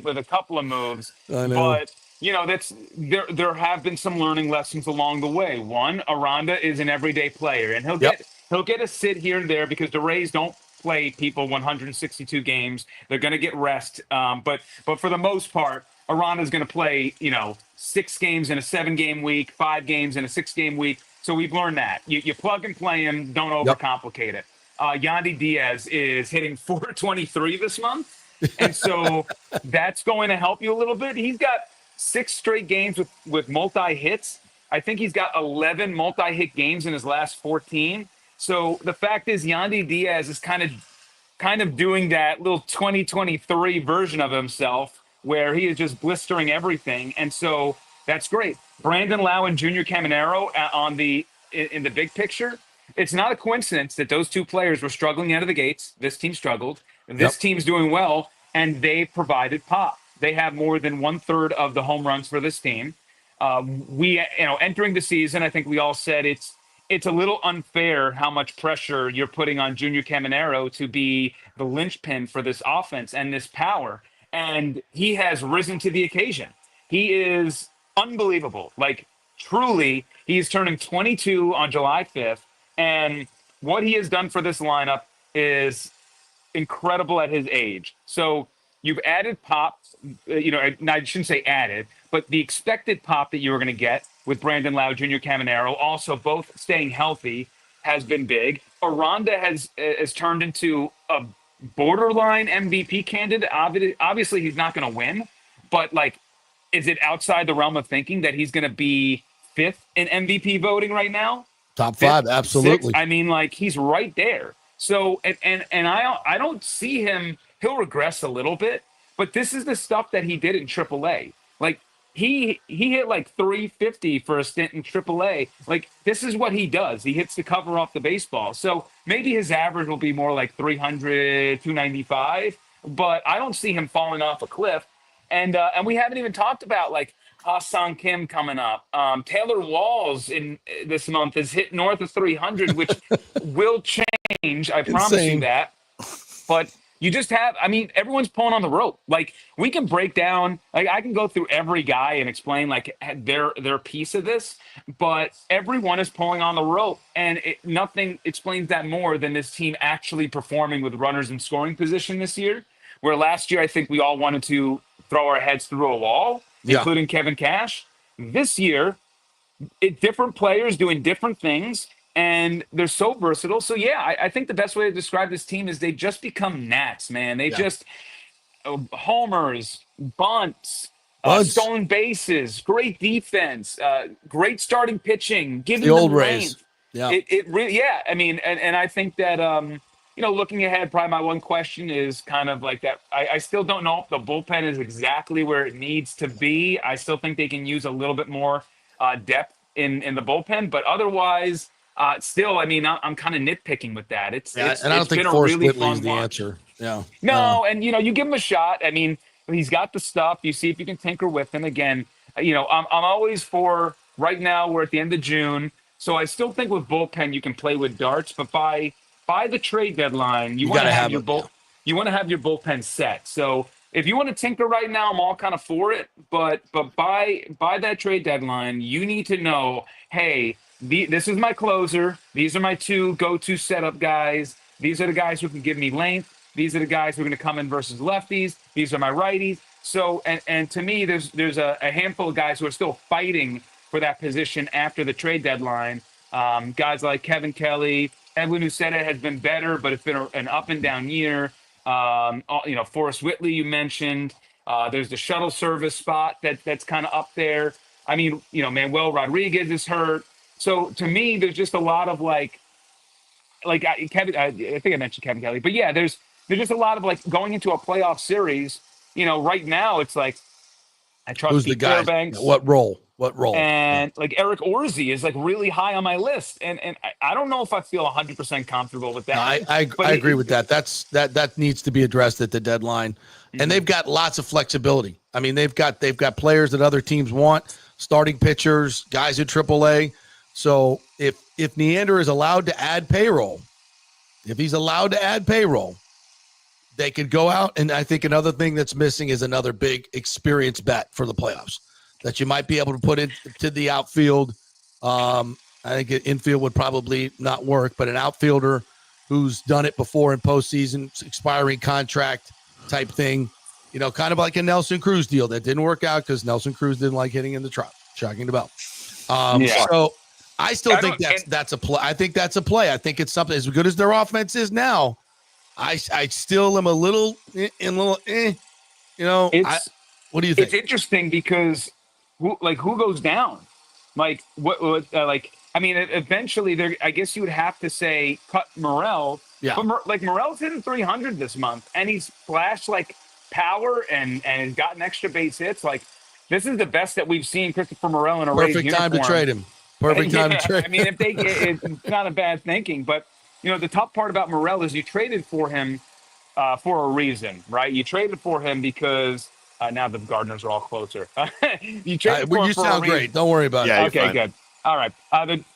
with a couple of moves. I know. But there have been some learning lessons along the way. One, Aranda is an everyday player, and he'll get a sit here and there because the Rays don't play people 162 games. They're going to get rest. But for the most part, Aranda's going to play, 6 games in a 7-game week, 5 games in a 6-game week. So we've learned that. You plug and play him, don't overcomplicate it. Yandy Diaz is hitting 423 this month. And so that's going to help you a little bit. He's got 6 straight games with multi-hits. I think he's got 11 multi-hit games in his last 14. So the fact is, Yandy Diaz is kind of doing that little 2023 version of himself where he is just blistering everything. And so that's great. Brandon Lau and Junior Caminero in the big picture. It's not a coincidence that those 2 players were struggling out of the gates. This team struggled. This team's doing well, and they provided pop. They have more than 1/3 of the home runs for this team. Entering the season, I think we all said it's a little unfair how much pressure you're putting on Junior Caminero to be the linchpin for this offense and this power. And he has risen to the occasion. He is unbelievable. Like, truly, he's turning 22 on July 5th. And what he has done for this lineup is incredible at his age. So you've added pop, I shouldn't say added, but the expected pop that you were going to get with Brandon Lau, Junior Caminero, also both staying healthy, has been big. Aranda has turned into a borderline MVP candidate. Obviously, he's not going to win, but is it outside the realm of thinking that he's going to be 5th in MVP voting right now? Top 5, absolutely. 6th? He's right there. So, and I don't see him. He'll regress a little bit, but this is the stuff that he did in AAA. He hit 350 for a stint in AAA. This is what he does. He hits the cover off the baseball. So maybe his average will be more like 300, 295, but I don't see him falling off a cliff. And we haven't even talked about Ha-Sung Kim coming up. Taylor Walls in this month is hit north of 300, which will change. I promise you that. But You just have, I mean, everyone's pulling on the rope. Like, we can break down, like, I can go through every guy and explain like their piece of this, but everyone is pulling on the rope, and nothing explains that more than this team actually performing with runners in scoring position this year. Where last year I think we all wanted to throw our heads through a wall, Yeah. including Kevin Cash. This year, different players doing different things, and they're so versatile. So yeah, I think the best way to describe this team is they just become gnats, man. They just homers, bunts, Bunts. stolen bases, great defense, great starting pitching, giving The old them Rays. length. Yeah. It really, yeah. I mean, and I think that looking ahead, probably my one question is kind of like that. I still don't know if the bullpen is exactly where it needs to be. I still think they can use a little bit more depth in the bullpen, but otherwise, still, I mean, I'm kind of nitpicking with that. And I don't it's think been a Forrest really Whitley fun is the watch. answer. Yeah. No, and you give him a shot. I mean, he's got the stuff. You see if you can tinker with him again. I'm always for right now. We're at the end of June, so I still think with bullpen you can play with darts, but by the trade deadline, you want gotta to have have your it, yeah. you want to have your bullpen set. So if you want to tinker right now, I'm all kind of for it. But by that trade deadline, you need to know, hey, this is my closer. These are my two go-to setup guys. These are the guys who can give me length. These are the guys who are going to come in versus lefties. These are my righties. So, and to me, there's a handful of guys who are still fighting for that position after the trade deadline. Guys like Kevin Kelly, Edwin Uceta has been better, but it's been an up and down year. Forrest Whitley, you mentioned. There's the shuttle service spot that's kind of up there. I mean, Manuel Rodriguez is hurt. So to me, there's just a lot of Kevin. I think I mentioned Kevin Kelly, but yeah, there's just a lot of like going into a playoff series. Right now it's like I trust Who's the Pete guy? Fairbanks. What role? And like Eric Orsi is like really high on my list, and I don't know if I feel 100% comfortable with that. No, I agree with that. That needs to be addressed at the deadline, and they've got lots of flexibility. I mean, they've got players that other teams want, starting pitchers, guys at AAA. So if Neander is allowed to add payroll, if he's allowed to add payroll, they could go out, and I think another thing that's missing is another big experience bat for the playoffs that you might be able to put into the outfield. I think an infield would probably not work, but an outfielder who's done it before in postseason, expiring contract type thing, kind of like a Nelson Cruz deal that didn't work out because Nelson Cruz didn't like hitting in the trap, shocking the bell. So I still think that's a play. I think that's a play. I think it's something as good as their offense is now. I still am a little. What do you think? It's interesting because who goes down? Like what I mean, eventually I guess you would have to say cut Morel. Yeah. But Morel's hitting 300 this month, and he's flashed like power and has gotten extra base hits. Like this is the best that we've seen Christopher Morel in a Rays perfect time uniform. to trade him. Perfect time to trade. I mean, it's not a bad thinking, but the tough part about Morel is you traded for him for a reason, right? You traded for him because now the Gardeners are all closer. You traded for him. You sound great. Don't worry about it. Okay, good. All right.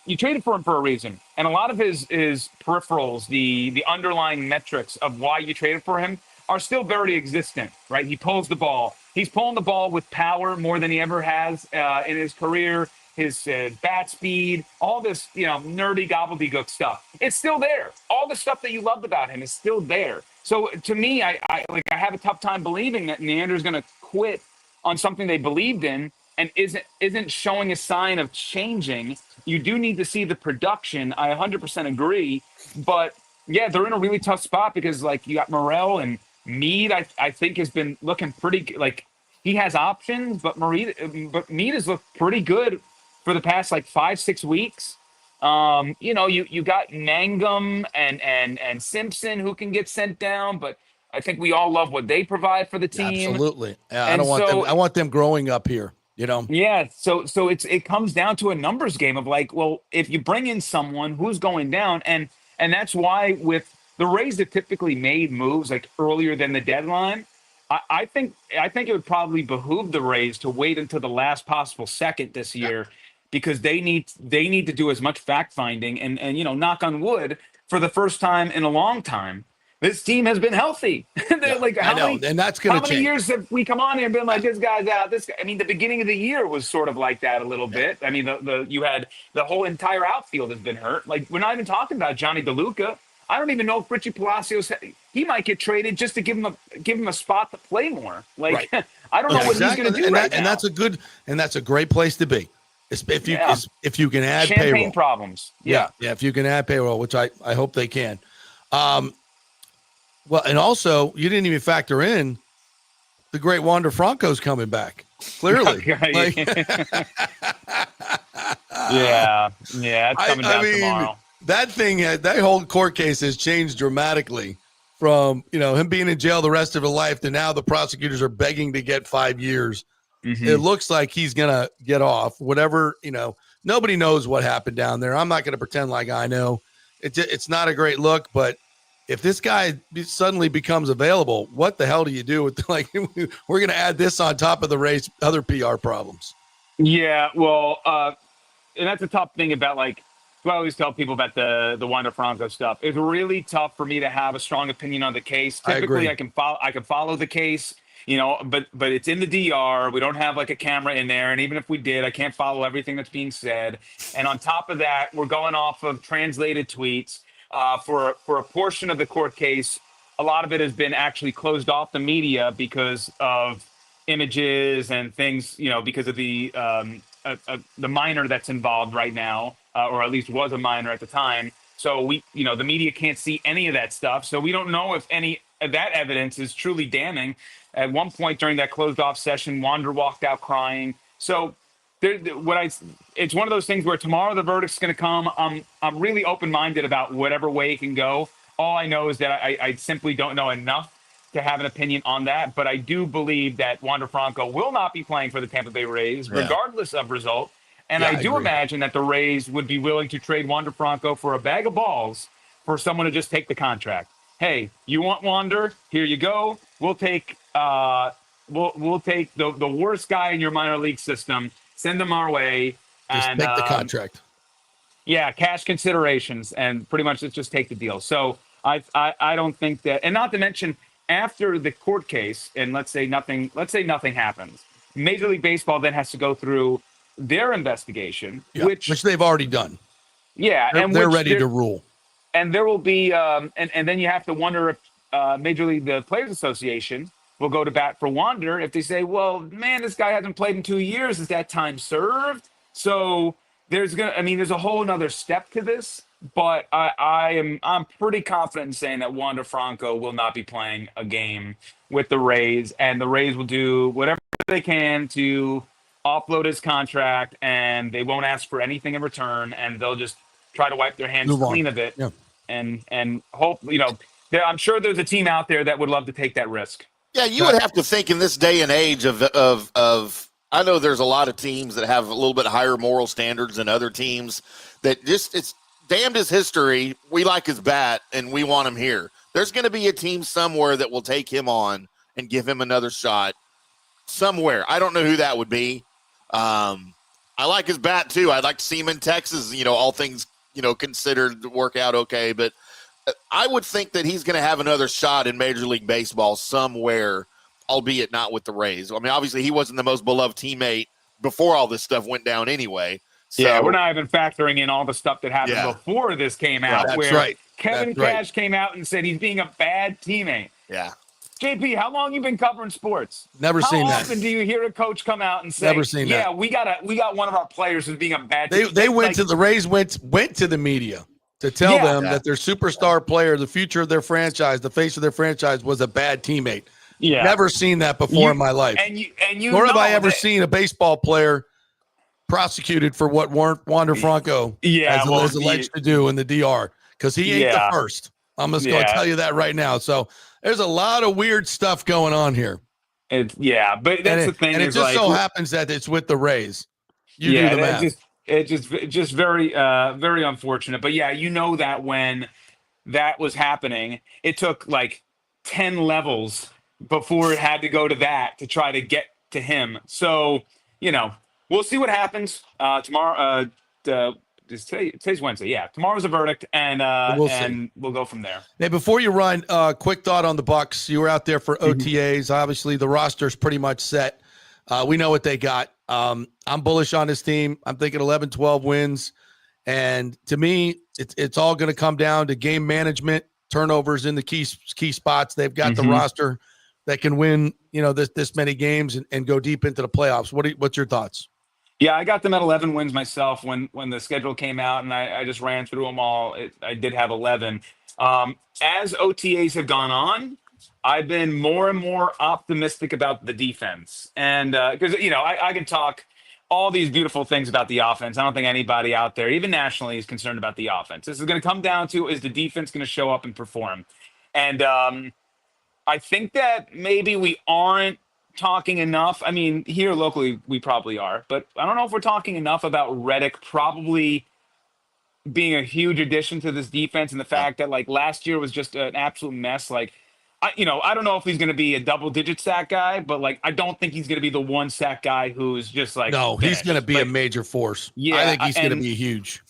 You traded for him for a reason, and a lot of his peripherals, the underlying metrics of why you traded for him, are still very existent, right? He pulls the ball. He's pulling the ball with power more than he ever has in his career. His bat speed, all this, nerdy gobbledygook stuff. It's still there. All the stuff that you loved about him is still there. So to me, I have a tough time believing that Neander's going to quit on something they believed in and isn't showing a sign of changing. You do need to see the production. I 100% agree. But yeah, they're in a really tough spot because you got Morel and Meade. I think has been looking pretty he has options, but Meade has looked pretty good for the past 5-6 weeks. You got Mangum and Simpson who can get sent down, but I think we all love what they provide for the team. Absolutely. Yeah, I don't want them. I want them growing up here. Yeah. So it comes down to a numbers game of if you bring in someone who's going down, and that's why with the Rays that typically made moves earlier than the deadline, I think it would probably behoove the Rays to wait until the last possible second this year. Because they need to do as much fact finding and knock on wood for the first time in a long time. this team has been healthy. Like, I know, and that's going to change. How many years have we come on here and been like, this guy's out? This guy. I mean, the beginning of the year was sort of like that a little bit. I mean, you had the whole entire outfield has been hurt. Like, we're not even talking about Johnny DeLuca. I don't even know if Richie Palacios, he might get traded just to give him a spot to play more. Like, right. I don't know what he's going to do right now. And that's a great place to be. If you can add champagne payroll problems. Yeah. If you can add payroll, which I hope they can. Well, and also you didn't even factor in the great Wander Franco's coming back. Clearly. Yeah, it's coming down tomorrow. That thing, that whole court case has changed dramatically from, him being in jail the rest of his life to now the prosecutors are begging to get 5 years. Mm-hmm. It looks like he's going to get off whatever, nobody knows what happened down there. I'm not going to pretend like I know. It's not a great look, but if this guy suddenly becomes available, what the hell do you do with, like, we're going to add this on top of the race, other PR problems. Yeah. Well, and that's a tough thing about, like, I always tell people about the Wander Franco stuff. It's really tough for me to have a strong opinion on the case. Typically, I can follow the case, but it's in the DR. We don't have like a camera in there, and even if we did, I can't follow everything that's being said. And on top of that, we're going off of translated tweets. For a portion of the court case, a lot of it has been actually closed off the media because of images and things, because of the minor that's involved right now. Or at least was a minor at the time. So the media can't see any of that stuff. So we don't know if any of that evidence is truly damning. At one point during that closed off session, Wander walked out crying. So it's one of those things where tomorrow the verdict's going to come. I'm really open-minded about whatever way it can go. All I know is that I simply don't know enough to have an opinion on that. But I do believe that Wander Franco will not be playing for the Tampa Bay Rays, regardless of result. And I do imagine that the Rays would be willing to trade Wander Franco for a bag of balls for someone to just take the contract. Hey, you want Wander? Here you go. We'll take we'll take the worst guy in your minor league system, send them our way, and take the contract. Yeah, cash considerations, and pretty much let's just take the deal. So I don't think that, and not to mention after the court case, and let's say nothing happens. Major League Baseball then has to go through their investigation, which they've already done. Yeah, they're ready to rule. And there will be, and then you have to wonder if Major League the Players Association will go to bat for Wander if they say, well, man, this guy hasn't played in 2 years. Is that time served? So there's a whole another step to this. But I'm pretty confident in saying that Wander Franco will not be playing a game with the Rays, and the Rays will do whatever they can to offload his contract, and they won't ask for anything in return, and they'll just try to wipe their hands clean of it. Yeah. And hope, I'm sure there's a team out there that would love to take that risk. Yeah, you would have to think in this day and age of I know there's a lot of teams that have a little bit higher moral standards than other teams that just, it's damned his history. We like his bat and we want him here. There's going to be a team somewhere that will take him on and give him another shot somewhere. I don't know who that would be. I like his bat too. I'd like to see him in Texas, all things, considered to work out okay. But I would think that he's going to have another shot in Major League Baseball somewhere, albeit not with the Rays. I mean, obviously he wasn't the most beloved teammate before all this stuff went down anyway. So, yeah, we're not even factoring in all the stuff that happened before this came out, Kevin Cash came out and said he's being a bad teammate. Yeah. JP, how long you been covering sports? Never seen that. How often do you hear a coach come out and say, Never seen that. Yeah, we got one of our players who's being a bad teammate. The Rays went to the media to tell them that their superstar player, the future of their franchise, the face of their franchise, was a bad teammate. Yeah. Never seen that before in my life. Nor have I ever seen a baseball player prosecuted for what Wander Franco is alleged to do in the DR, because he ain't the first. I'm just going to tell you that right now. So there's a lot of weird stuff going on here. But that's the thing. And it just so happens that it's with the Rays. You do the math. It's just very, very unfortunate. But that when that was happening, it took like 10 levels before it had to go to that to try to get to him. So, we'll see what happens tomorrow. today's Wednesday. Yeah, tomorrow's a verdict, and we'll go from there. Hey, before you run, quick thought on the Bucs. You were out there for OTAs. Obviously, the roster's pretty much set. We know what they got. I'm bullish on this team. I'm thinking 11, 12 wins. And to me, it's all going to come down to game management, turnovers in the key spots. They've got the roster that can win, this many games and go deep into the playoffs. What's your thoughts? Yeah, I got them at 11 wins myself when the schedule came out, and I just ran through them all. I did have 11. As OTAs have gone on, I've been more and more optimistic about the defense. And because, I can talk all these beautiful things about the offense. I don't think anybody out there, even nationally, is concerned about the offense. This is going to come down to, is the defense going to show up and perform? And I think that maybe we aren't talking enough. I mean, here locally, we probably are. But I don't know if we're talking enough about Reddick probably being a huge addition to this defense, and the fact that, last year was just an absolute mess. I don't know if he's going to be a double-digit sack guy, but I don't think he's going to be the one sack guy who's just no, finished. He's going to be a major force. Yeah, I think he's going to be huge.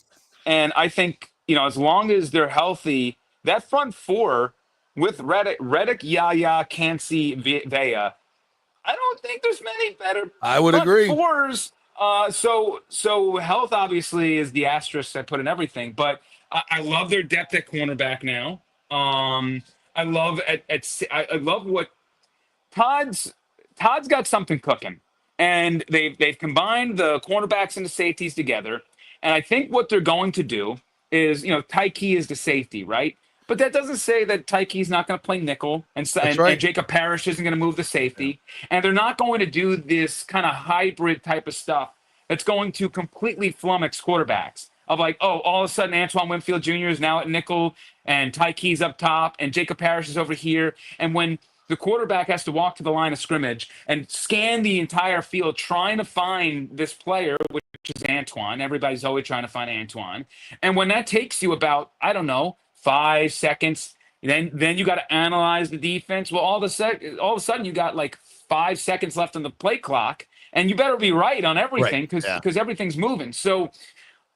And I think as long as they're healthy, that front four with Reddick, Yaya, Cansey, Vea, I don't think there's many better. I would agree. Fours. So health obviously is the asterisk I put in everything, but I love their depth at cornerback now. I love I love what Todd's got something cooking, and they've combined the cornerbacks and the safeties together. And I think what they're going to do is, Tyke is the safety, right? But that doesn't say that Tyke's not going to play nickel, and Jacob Parrish isn't going to move the safety. Yeah. And they're not going to do this kind of hybrid type of stuff that's going to completely flummox quarterbacks. Of all of a sudden Antoine Winfield Jr. is now at nickel, and Tyke's up top, and Jacob Parrish is over here. And when the quarterback has to walk to the line of scrimmage and scan the entire field trying to find this player, which is Antoine. Everybody's always trying to find Antoine. And when that takes you about, 5 seconds, then you got to analyze the defense. Well, all of a sudden you got 5 seconds left on the play clock, and you better be right on everything because everything's moving. So,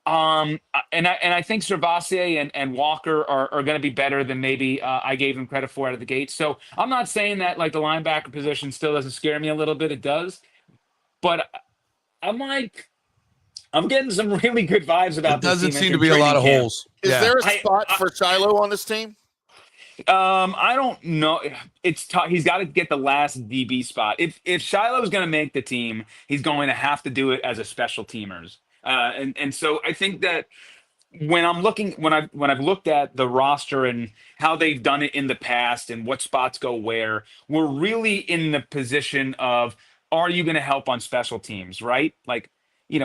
and I think Servassier and Walker are going to be better than maybe I gave them credit for out of the gate. So I'm not saying that the linebacker position still doesn't scare me a little bit. It does, but I'm getting some really good vibes about this team. Doesn't seem to be a lot of holes. Is there a spot for Shiloh on this team? I don't know. It's tough. He's got to get the last DB spot. If Shiloh's going to make the team, he's going to have to do it as a special teamers. And so I think that when I've looked at the roster and how they've done it in the past and what spots go where, we're really in the position of, are you going to help on special teams, right?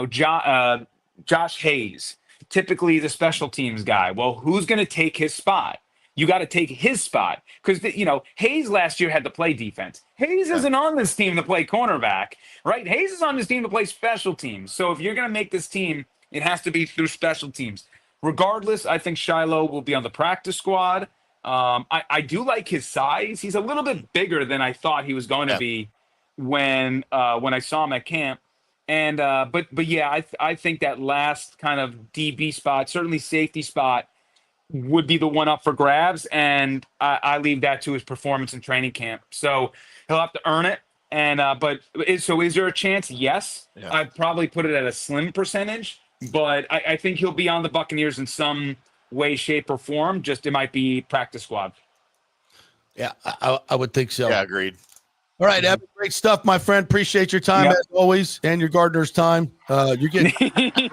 Josh Hayes, typically the special teams guy. Well, who's going to take his spot? You got to take his spot because, Hayes last year had to play defense. Hayes isn't on this team to play cornerback, right? Hayes is on this team to play special teams. So if you're going to make this team, it has to be through special teams. Regardless, I think Shiloh will be on the practice squad. I do like his size. He's a little bit bigger than I thought he was going to be when I saw him at camp. And but yeah, I think that last kind of DB spot, certainly safety spot, would be the one up for grabs, and I leave that to his performance in training camp. So he'll have to earn it. And is there a chance? Yes. Yeah. I'd probably put it at a slim percentage, but I think he'll be on the Buccaneers in some way, shape, or form. Just it might be practice squad. Yeah, I would think so. Yeah, agreed. All right, Evan, great stuff, my friend. Appreciate your time as always, and your gardener's time. You're getting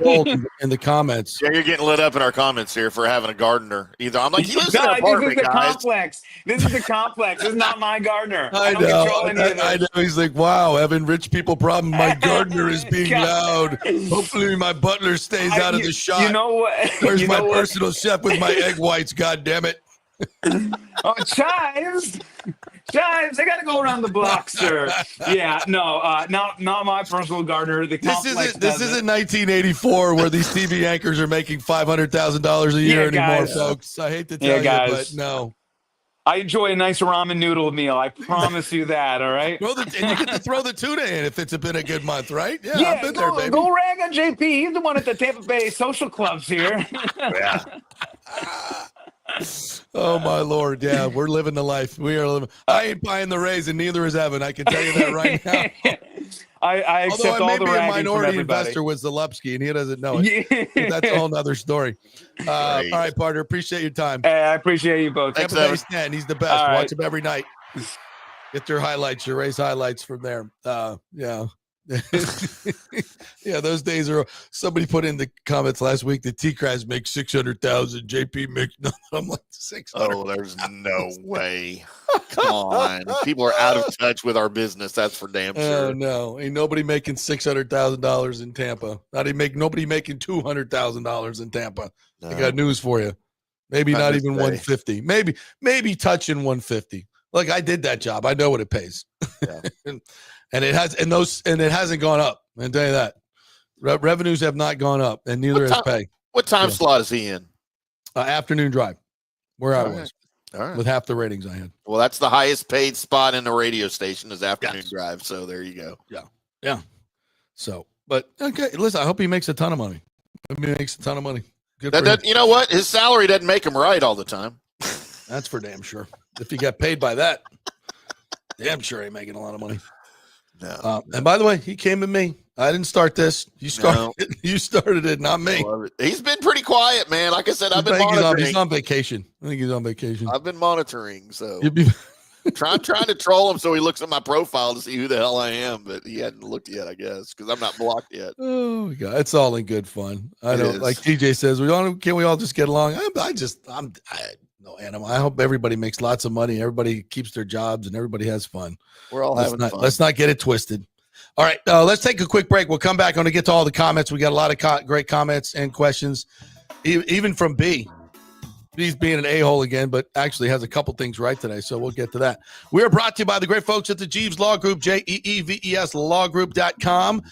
old in the comments. Yeah, you're getting lit up in our comments here for having a gardener. Either I'm like, he lives in an apartment, this is the guys. complex. This is the complex. This is not my gardener. I know. He's like, wow, Evan, rich people problem. My gardener is being loud. Hopefully, my butler stays out of the shot. You know what? Where's my personal chef with my egg whites? God damn it! Oh, Chives, I gotta go around the block, sir. Yeah, no, not my personal gardener. This isn't 1984 where these TV anchors are making $500,000 a year anymore, folks. I hate to tell you, but no. I enjoy a nice ramen noodle meal. I promise you that. All right. And you get to throw the tuna in if it's been a good month, right? Yeah, Yeah, I've been there, baby. go rag on JP. He's the one at the Tampa Bay social clubs here. Yeah. Oh my Lord, yeah, we're living the life. We are living. I ain't buying the Rays, and neither is Evan. I can tell you that right now. I accept Although all I the may be a ragging minority from everybody. investor with Zalupski, and he doesn't know it. Yeah. That's a whole nother story. All right, partner, appreciate your time. Hey, I appreciate you both. Thanks, Tampa Bay Evan. Stan, he's the best. All right. Watch him every night. Get your highlights, your Rays highlights from there. Yeah. Yeah, those days are. Somebody put in the comments last week that T-Craz makes 600,000. JP makes nothing. I'm like 600. Oh, there's no way. Come on. People are out of touch with our business. That's for damn Oh sure. no, ain't nobody making $600,000 in Tampa. Nobody making $200,000 in Tampa. I No. got news for you. Maybe Not not this even day. 150. Maybe touching 150. Look, I did that job. I know what it pays. Yeah. and it has, and it hasn't gone up. I can tell you that. Revenues have not gone up, and neither has pay. What time Yeah. slot is he in? Afternoon drive, where I All right. was All right. with half the ratings I had. Well, that's the highest paid spot in the radio station is afternoon Yes. drive. So there you go. Yeah. So, but okay, listen. I hope he makes a ton of money. I hope he makes a ton of money. Good for him. You know what? His salary doesn't make him right all the time. That's for damn sure. If he got paid by that, damn sure he ain't making a lot of money. No. And by the way, he came to me. I didn't start this. You started it. You started it, not me. He's been pretty quiet, man. Like I said, I've been I think monitoring. he's on vacation. I think he's on vacation. I've been monitoring. So You'd be- trying to troll him so he looks at my profile to see who the hell I am, but he hadn't looked yet, I guess, because I'm not blocked yet. Oh my God, it's all in good fun. I It know, is. like TJ says, can we all just get along? I'm no animal. I hope everybody makes lots of money. Everybody keeps their jobs and everybody has fun. We're all having fun. Let's not get it twisted. All right, let's take a quick break. We'll come back. I'm going to get to all the comments. We got a lot of great comments and questions, even from B. B's being an a-hole again, but actually has a couple things right today, so we'll get to that. We are brought to you by the great folks at the Jeeves Law Group, JEEVES lawgroup.com.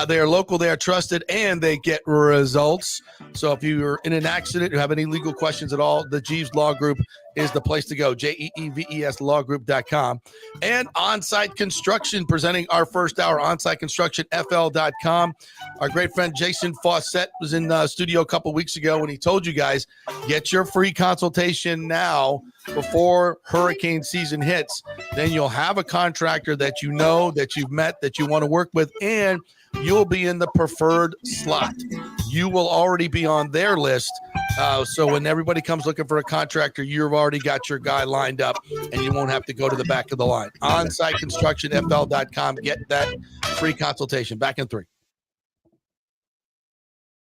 They are local, they are trusted, and they get results. So if you're in an accident, you have any legal questions at all, the Jeeves Law Group is the place to go, JEEVES lawgroup.com. And On-Site Construction, presenting our first hour, onsiteconstructionfl.com. Our great friend Jason Fawcett was in the studio a couple weeks ago when he told you guys, get your free consultation now before hurricane season hits. Then you'll have a contractor that you know, that you've met, that you want to work with, and you'll be in the preferred slot. You will already be on their list. So when everybody comes looking for a contractor, you've already got your guy lined up and you won't have to go to the back of the line. OnSiteConstructionFL.com. Get that free consultation. Back in 3.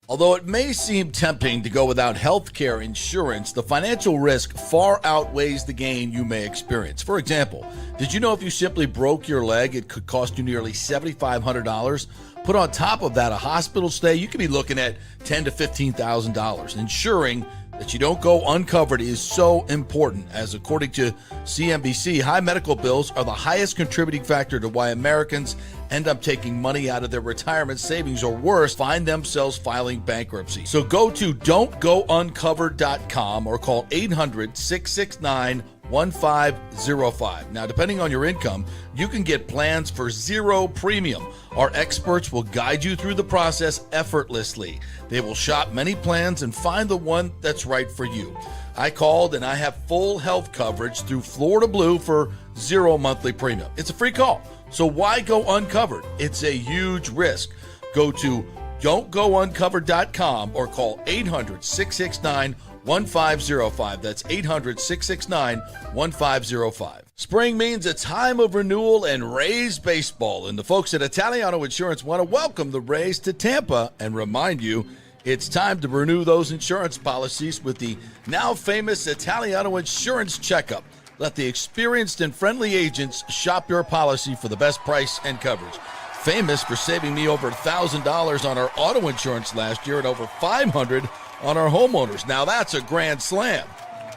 Although it may seem tempting to go without healthcare insurance, the financial risk far outweighs the gain you may experience. For example, did you know if you simply broke your leg, it could cost you nearly $7,500? Put on top of that a hospital stay, you could be looking at $10,000 to $15,000. Ensuring that you don't go uncovered is so important, as according to CNBC, high medical bills are the highest contributing factor to why Americans end up taking money out of their retirement savings, or worse, find themselves filing bankruptcy. So go to don'tgouncovered.com or call 800-669-1505. Now, depending on your income, you can get plans for zero premium. Our experts will guide you through the process effortlessly. They will shop many plans and find the one that's right for you. I called and I have full health coverage through Florida Blue for zero monthly premium. It's a free call. So why go uncovered? It's a huge risk. Go to don'tgouncovered.com or call 800-669-1505. That's 800-669-1505. Spring means a time of renewal and Rays baseball, and the folks at Italiano Insurance want to welcome the Rays to Tampa and remind you it's time to renew those insurance policies with the now famous Italiano Insurance Checkup. Let the experienced and friendly agents shop your policy for the best price and coverage. Famous for saving me over $1,000 on our auto insurance last year and over $500 on our homeowners. Now that's a grand slam.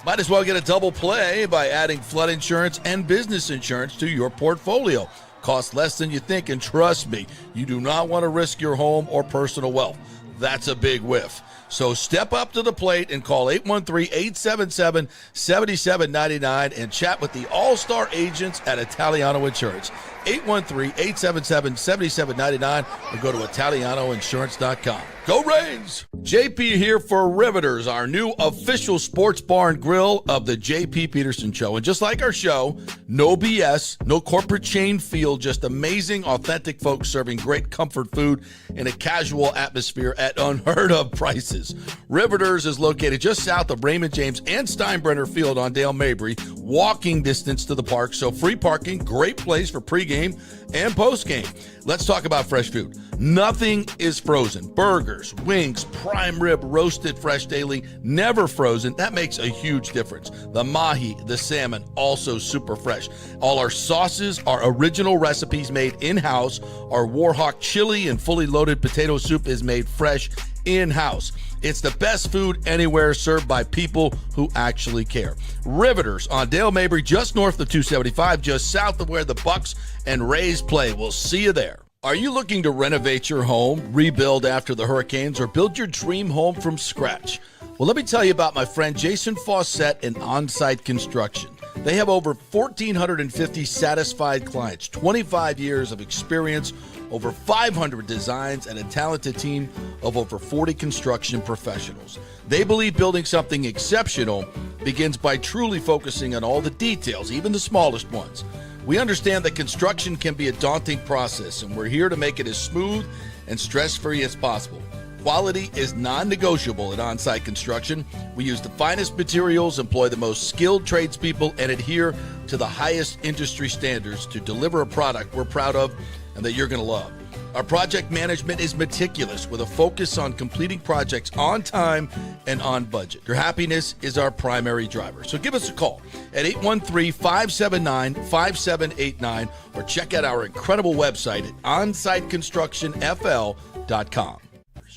Might as well get a double play by adding flood insurance and business insurance to your portfolio. Costs less than you think, and trust me, you do not want to risk your home or personal wealth. That's a big whiff. So step up to the plate and call 813-877-7799 and chat with the all-star agents at Italiano Insurance. 813-877-7799 or go to italianoinsurance.com. Go Rays! JP here for Riveters, our new official sports bar and grill of the JP Peterson Show. And just like our show, no BS, no corporate chain feel, just amazing, authentic folks serving great comfort food in a casual atmosphere at unheard of prices. Riveters is located just south of Raymond James and Steinbrenner Field on Dale Mabry, walking distance to the park, so free parking, great place for pregame and postgame. Let's talk about fresh food. Nothing is frozen. Burgers, wings, prime rib, roasted fresh daily, never frozen. That makes a huge difference. The mahi, the salmon, also super fresh. All our sauces are original recipes made in-house. Our Warhawk chili and fully loaded potato soup is made fresh in-house. It's the best food anywhere, served by people who actually care. Riveters on Dale Mabry, just north of 275, just south of where the Bucs and Rays play. We'll see you there. Are you looking to renovate your home, rebuild after the hurricanes, or build your dream home from scratch? Well, let me tell you about my friend Jason Fawcett and On-Site Construction. They have over 1,450 satisfied clients, 25 years of experience, over 500 designs, and a talented team of over 40 construction professionals. They believe building something exceptional begins by truly focusing on all the details, even the smallest ones. We understand that construction can be a daunting process, and we're here to make it as smooth and stress-free as possible. Quality is non-negotiable at On-Site Construction. We use the finest materials, employ the most skilled tradespeople, and adhere to the highest industry standards to deliver a product we're proud of and that you're going to love. Our project management is meticulous with a focus on completing projects on time and on budget. Your happiness is our primary driver. So give us a call at 813-579-5789 or check out our incredible website at onsiteconstructionfl.com.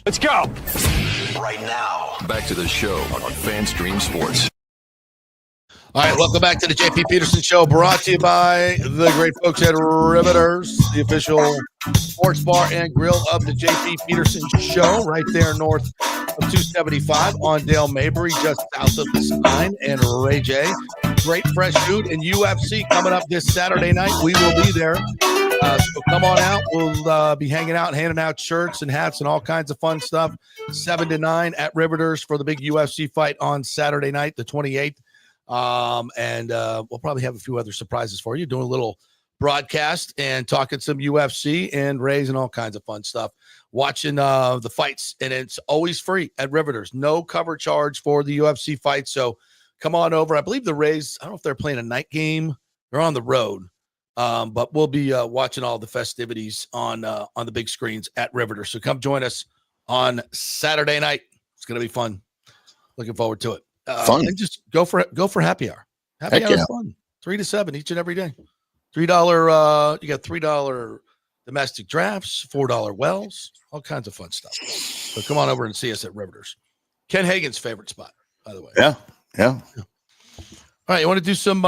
Let's go. Right now, back to the show on FanStream Sports. All right, welcome back to the JP Peterson Show, brought to you by the great folks at Riveters, the official sports bar and grill of the JP Peterson Show, right there north of 275 on Dale Mabry, just south of the Stein and Ray J. Great fresh food and UFC coming up this Saturday night. We will be there. So come on out. We'll be hanging out and handing out shirts and hats and all kinds of fun stuff. 7 to 9 at Riveters for the big UFC fight on Saturday night, the 28th. And we'll probably have a few other surprises for you, doing a little broadcast and talking some UFC and Rays and all kinds of fun stuff, watching the fights. And it's always free at Riveters, no cover charge for the UFC fight. So come on over. I believe the Rays, I don't know if they're playing a night game. They're on the road. But we'll be watching all the festivities on the big screens at Riveters. So come join us on Saturday night. It's going to be fun. Looking forward to it. Fun. And just go for happy hour. Happy hour is fun. 3 to 7 each and every day. $3. You got $3 domestic drafts, $4 wells, all kinds of fun stuff. So come on over and see us at Riveters. Ken Hagan's favorite spot, by the way. Yeah. All right, you want to do some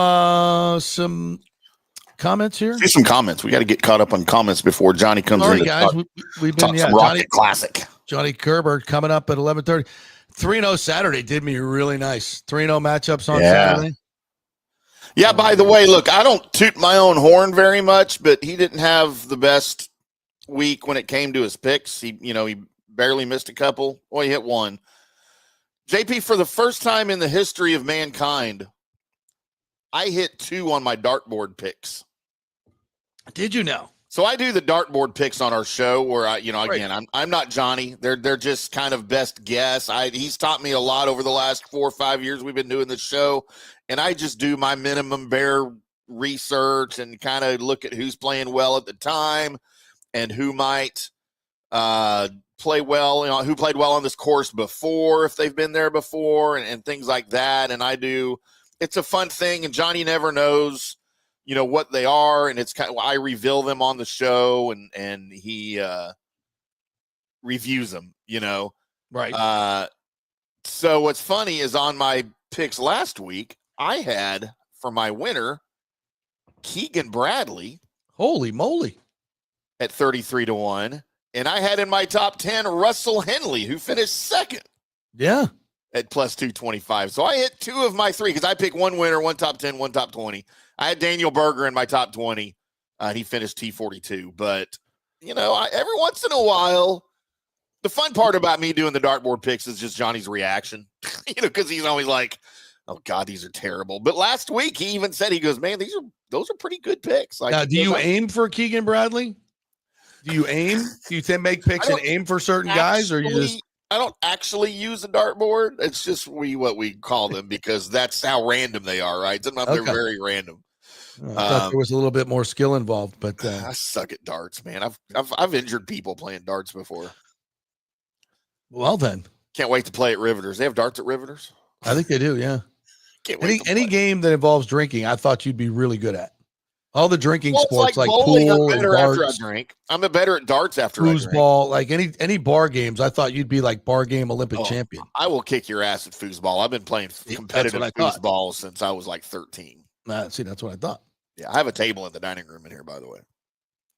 comments here? Do some comments. We got to get caught up on comments before Johnny comes in. All right, guys. We've been some Rocket Classic. Johnny Gerber coming up at 11:30. 3-0 Saturday did me really nice. 3-0 matchups on Saturday. Yeah, by the way, look, I don't toot my own horn very much, but he didn't have the best week when it came to his picks. He barely missed a couple. Well, he hit one. JP, for the first time in the history of mankind, I hit 2 on my dartboard picks. Did you know? So I do the dartboard picks on our show where again, I'm not Johnny. They're just kind of best guess. He's taught me a lot over the last 4 or 5 years we've been doing this show, and I just do my minimum bare research and kind of look at who's playing well at the time and who might play well, who played well on this course before, if they've been there before, and things like that. And it's a fun thing, and Johnny never knows what they are, and it's kind of, I reveal them on the show, and he reviews them, Right. So what's funny is on my picks last week, I had for my winner Keegan Bradley. Holy moly. At 33 to 1. And I had in my top 10 Russell Henley, who finished second Yeah. At plus 225. So I hit 2 of my 3 because I picked one winner, one top 10, one top 20. I had Daniel Berger in my top 20. He finished T42. But, every once in a while, the fun part about me doing the dartboard picks is just Johnny's reaction, because he's always like, oh, God, these are terrible. But last week, he even said, he goes, man, those are pretty good picks. Like, now, do you aim for Keegan Bradley? Do you aim? Do you make picks and aim for certain guys, or you just? I don't actually use a dartboard. It's just what we call them because that's how random they are, right? Sometimes they're very random. I thought there was a little bit more skill involved, but I suck at darts, man. I've injured people playing darts before. Well, then can't wait to play at Riveters. They have darts at Riveters. I think they do. Yeah. Can't wait. Any game that involves drinking, I thought you'd be really good at. All the drinking sports like bowling, pool I'm better and after I darts, drink. I'm better at darts after I drink. foosball, like any bar games. I thought you'd be like bar game Olympic champion. I will kick your ass at foosball. I've been playing competitive foosball since I was like 13. See, that's what I thought. Yeah, I have a table in the dining room in here, by the way.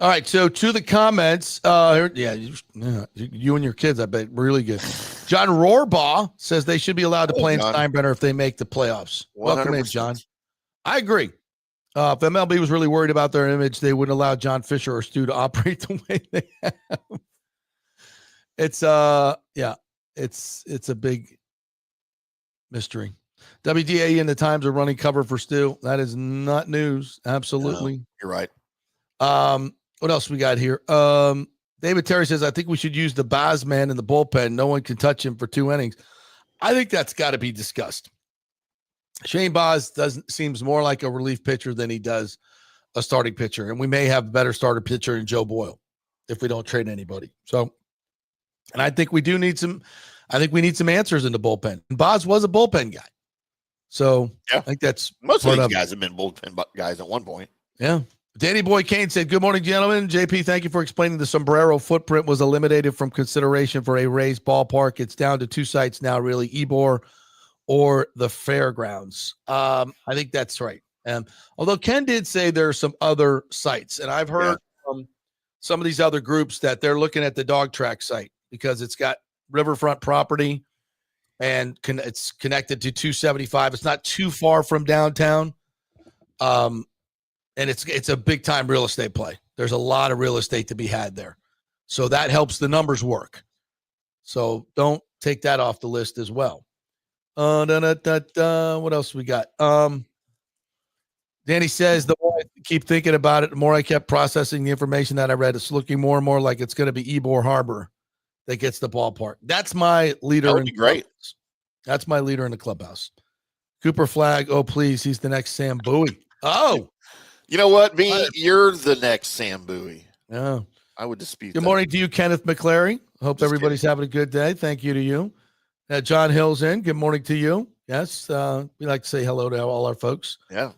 All right, so to the comments, you and your kids, I bet, really good. John Rohrbaugh says they should be allowed to play in Steinbrenner if they make the playoffs. 100%. Welcome in, John. I agree. If MLB was really worried about their image, they wouldn't allow John Fisher or Stu to operate the way they have. It's a big mystery. WDAE and the Times are running cover for Stu. That is not news. Absolutely. No, you're right. What else we got here? David Terry says, I think we should use the Baz man in the bullpen. No one can touch him for 2 innings. I think that's got to be discussed. Shane Baz seems more like a relief pitcher than he does a starting pitcher. And we may have a better starter pitcher in Joe Boyle if we don't trade anybody. So, and I think we need some answers in the bullpen. And Baz was a bullpen guy. So I think that's most of these guys have been bullpen guys at one point. Yeah. Danny Boy Kane said, good morning, gentlemen. JP, thank you for explaining the sombrero footprint was eliminated from consideration for a raised ballpark. It's down to 2 sites now, really, Ybor or the fairgrounds. I think that's right. Although Ken did say there are some other sites, and I've heard from some of these other groups that they're looking at the dog track site because it's got riverfront property and it's connected to 275. It's not too far from downtown. And it's a big time real estate play. There's a lot of real estate to be had there. So that helps the numbers work. So don't take that off the list as well. What else we got? Danny says, the more I keep thinking about it, the more I kept processing the information that I read. It's looking more and more like it's going to be Ybor Harbor that gets the ballpark. That's my leader. That would be great. That's my leader in the clubhouse. Cooper Flagg. Oh, please. He's the next Sam Bowie. Oh, you know what, B? You're the next Sam Bowie. Yeah. I would dispute Good morning to you, Kenneth McClary. Hope everybody's having a good day. Thank you to you. John Hill's in. Good morning to you. Yes. We like to say hello to all our folks. Yeah.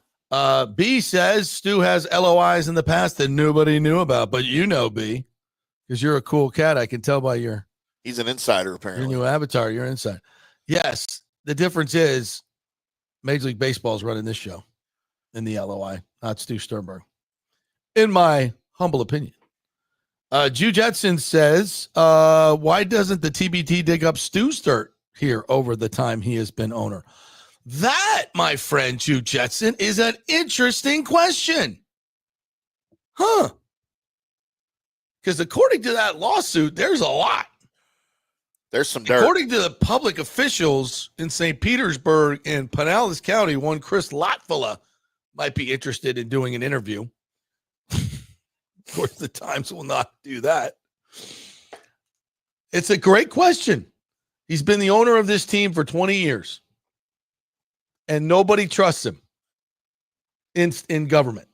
B says Stu has LOIs in the past that nobody knew about, but you know, B, because you're a cool cat. I can tell by he's an insider, apparently. Your new avatar. You're inside. Yes. The difference is Major League Baseball is running this show in the LOI, not Stu Sternberg, in my humble opinion. Jew Jetson says, why doesn't the TBT dig up Stu's dirt here over the time he has been owner? That, my friend Jew Jetson, is an interesting question. Huh. Because according to that lawsuit, there's a lot. There's some dirt. According to the public officials in St. Petersburg and Pinellas County, one Chris Latvala might be interested in doing an interview. Of course, the Times will not do that. It's a great question. He's been the owner of this team for 20 years, and nobody trusts him in government.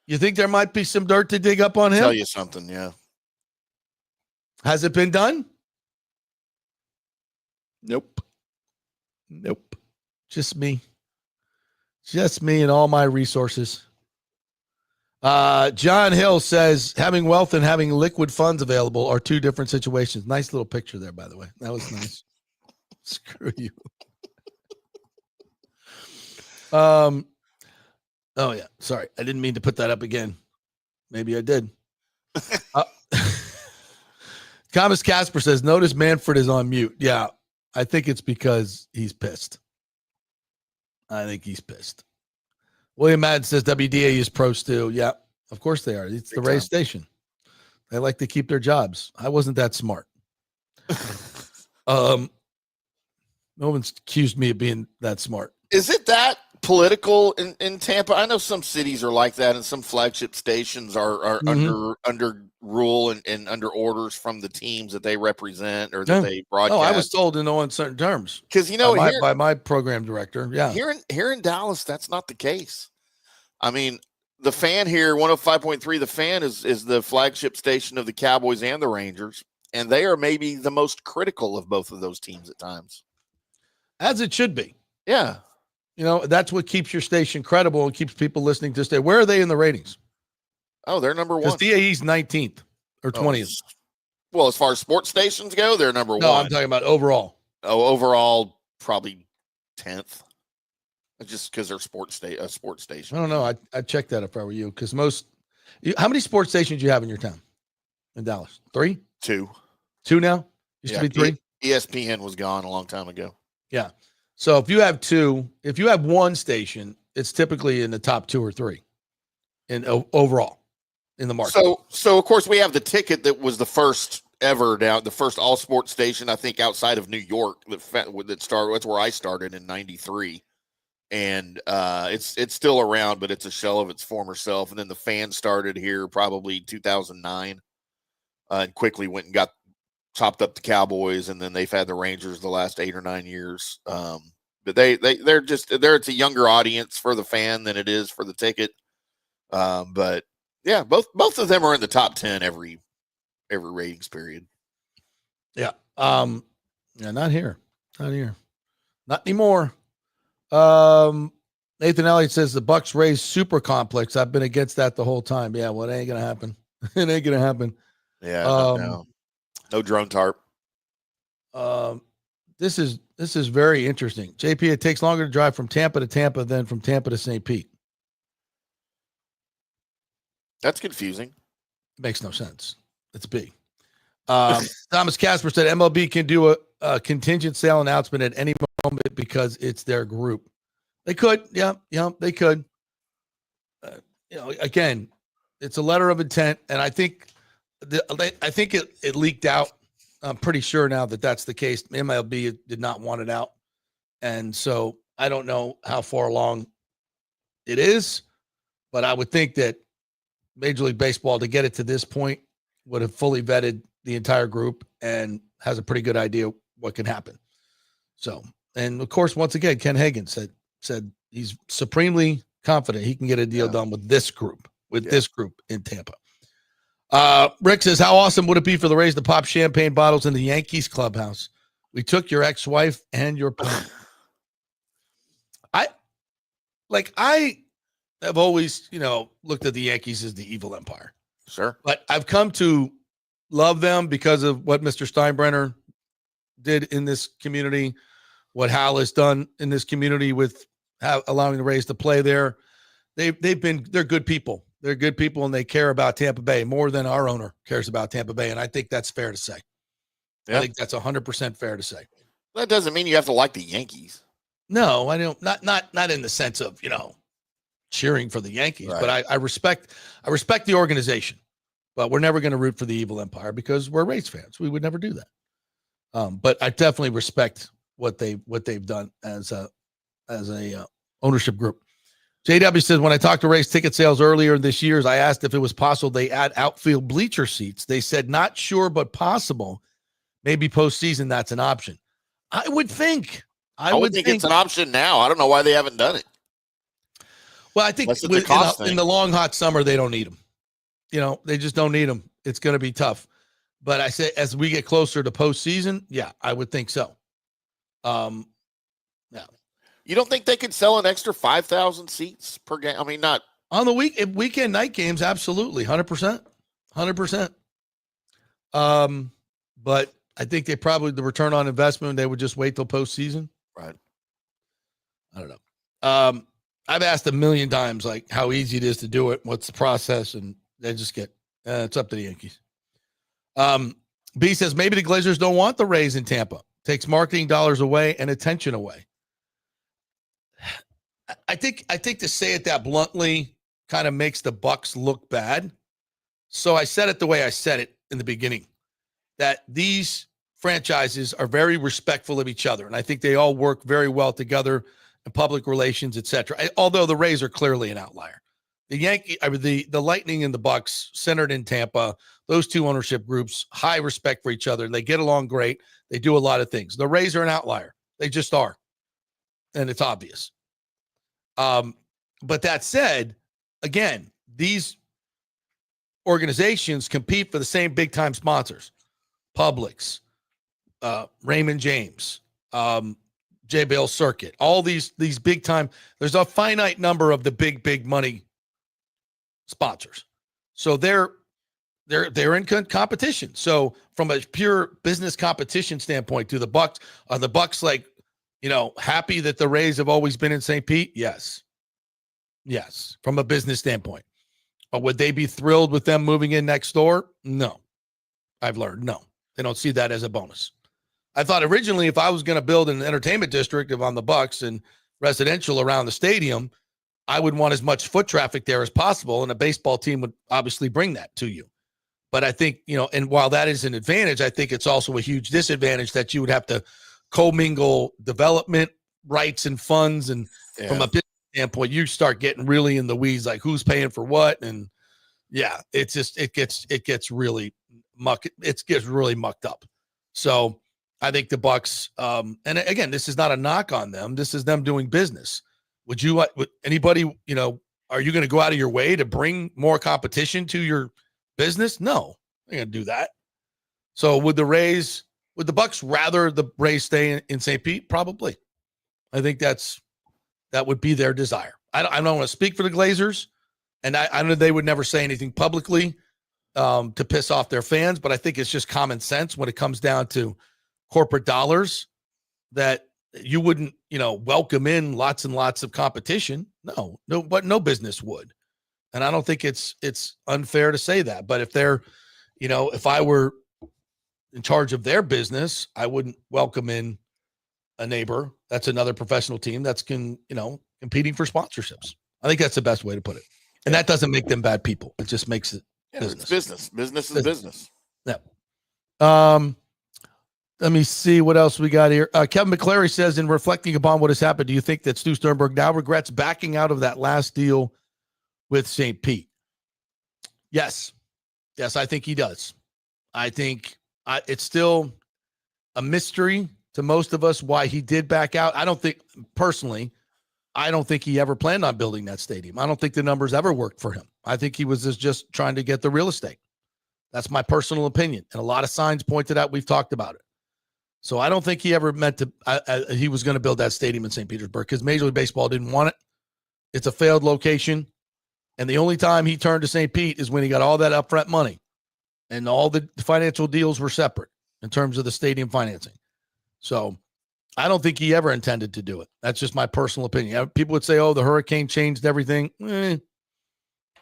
You think there might be some dirt to dig up on him? Tell you something, yeah. Has it been done? Nope. Just me and all my resources. John Hill says having wealth and having liquid funds available are two different situations. Nice little picture there, by the way. That was nice. Screw you. Oh yeah. Sorry. I didn't mean to put that up again. Maybe I did. Thomas Casper says, notice Manfred is on mute. Yeah, I think it's because he's pissed. I think he's pissed. William Madden says WDA is pro still. Yeah, of course they are. It's the Rays station. They like to keep their jobs. I wasn't that smart. No one's accused me of being that smart. Is it that political in Tampa? I know some cities are like that, and some flagship stations are under rule and under orders from the teams that they represent or that they broadcast. Oh, I was told in no uncertain terms because by my program director. Yeah, here in Dallas, that's not the case. I mean, the Fan here, 105.3. The Fan is the flagship station of the Cowboys and the Rangers, and they are maybe the most critical of both of those teams at times, as it should be. Yeah. You know, that's what keeps your station credible and keeps people listening to stay. Where are they in the ratings? Oh, they're number one. Because DAE's 19th or 20th. Well, as far as sports stations go, they're number one. No, I'm talking about overall. Oh, overall, probably 10th. Just because they're a sports station. I don't know. I'd check that if I were you. Because how many sports stations do you have in your town? In Dallas? 3? 2. 2 now? Used to be 3? ESPN was gone a long time ago. Yeah. So if you have 2, if you have one station, it's typically in the top 2 or 3 in overall in the market. So of course we have the Ticket that was the first ever the first all sports station, I think, outside of New York that started. That's where I started in '93, and it's still around, but it's a shell of its former self. And then the Fan started here probably 2009, and quickly went and got chopped up the Cowboys, and then they've had the Rangers the last 8 or 9 years. But it's a younger audience for the Fan than it is for the Ticket. But yeah, both of them are in the top 10 every ratings period. Yeah. Yeah, not here. Not anymore. Nathan Elliott says the Bucs Rays super complex. I've been against that the whole time. Yeah, well, it ain't gonna happen. It ain't gonna happen. Yeah, no drone tarp. This is very interesting. JP, it takes longer to drive from Tampa to Tampa than from Tampa to St. Pete. That's confusing. Makes no sense. It's B. Thomas Casper said MLB can do a contingent sale announcement at any moment because it's their group. They could. Yeah, they could. Again, it's a letter of intent, and I think it leaked out. I'm pretty sure now that that's the case. MLB did not want it out, and so I don't know how far along it is, but I would think that Major League Baseball, to get it to this point, would have fully vetted the entire group and has a pretty good idea what can happen. So, and of course, once again, Ken Hagan said he's supremely confident he can get a deal done with this group in Tampa. Rick says, how awesome would it be for the Rays to pop champagne bottles in the Yankees clubhouse? We took your ex-wife and your pony. I have always, looked at the Yankees as the evil empire. Sure. But I've come to love them because of what Mr. Steinbrenner did in this community, what Hal has done in this community with allowing the Rays to play there. They're good people. They're good people, and they care about Tampa Bay more than our owner cares about Tampa Bay. And I think that's fair to say. Yeah. I think that's 100% fair to say. That doesn't mean you have to like the Yankees. No, I don't. Not in the sense of, cheering for the Yankees, right. But I respect the organization, but we're never going to root for the evil empire because we're Rays fans. We would never do that. But I definitely respect what they've done as a ownership group. JW says, when I talked to Rays ticket sales earlier this year, I asked if it was possible they add outfield bleacher seats. They said, not sure, but possible. Maybe postseason, that's an option. I would think it's an option now. I don't know why they haven't done it. Well, I think in the long, hot summer, they don't need them. They just don't need them. It's going to be tough. But I say as we get closer to postseason, yeah, I would think so. Yeah. You don't think they could sell an extra 5,000 seats per game? I mean, not on the weekend night games. Absolutely. 100%. But I think the return on investment, they would just wait till postseason. Right. I don't know. I've asked a million times, like, how easy it is to do it. What's the process? And they just get, it's up to the Yankees. B says maybe the Glazers don't want the Rays in Tampa. Takes marketing dollars away and attention away. I think to say it that bluntly kind of makes the Bucs look bad. So I said it the way I said it in the beginning, that these franchises are very respectful of each other, and I think they all work very well together in public relations, etc. Although the Rays are clearly an outlier. The Lightning and the Bucs, centered in Tampa, those two ownership groups, high respect for each other. They get along great. They do a lot of things. The Rays are an outlier. They just are, and it's obvious. But that said, again, these organizations compete for the same big-time sponsors: Publix, Raymond James, J-Bill Circuit, all these big-time. There's a finite number of the big money sponsors. So they're in competition. So from a pure business competition standpoint, are the Bucs like, happy that the Rays have always been in St. Pete? Yes. From a business standpoint. But would they be thrilled with them moving in next door? No. I've learned no. They don't see that as a bonus. I thought originally if I was going to build an entertainment district on the Bucs and residential around the stadium, I would want as much foot traffic there as possible, and a baseball team would obviously bring that to you. But I think, and while that is an advantage, I think it's also a huge disadvantage that you would have to commingle development rights and funds. And from a business standpoint, you start getting really in the weeds, like who's paying for what. And it gets really mucked up. So I think the Bucs, and again, this is not a knock on them. This is them doing business. Would anybody, are you going to go out of your way to bring more competition to your business? No, they're going to do that. So would the Bucs rather the Rays stay in St. Pete? Probably. I think that would be their desire. I don't want to speak for the Glazers, and I know they would never say anything publicly to piss off their fans, but I think it's just common sense when it comes down to corporate dollars that you wouldn't, welcome in lots and lots of competition. No, but no business would. And I don't think it's unfair to say that. But if they're, if I were in charge of their business, I wouldn't welcome in a neighbor that's another professional team that's competing for sponsorships. I think that's the best way to put it. And that doesn't make them bad people. It just makes it business. It's business. Business is business. Yeah. Let me see what else we got here. Kevin McClary says, in reflecting upon what has happened, do you think that Stu Sternberg now regrets backing out of that last deal with St. Pete? Yes, I think he does. I think it's still a mystery to most of us why he did back out. I don't think he ever planned on building that stadium. I don't think the numbers ever worked for him. I think he was just trying to get the real estate. That's my personal opinion. And a lot of signs pointed out, we've talked about it. So I don't think he ever meant to, he was going to build that stadium in St. Petersburg because Major League Baseball didn't want it. It's a failed location. And the only time he turned to St. Pete is when he got all that upfront money. And all the financial deals were separate in terms of the stadium financing. So I don't think he ever intended to do it. That's just my personal opinion. People would say, oh, the hurricane changed everything.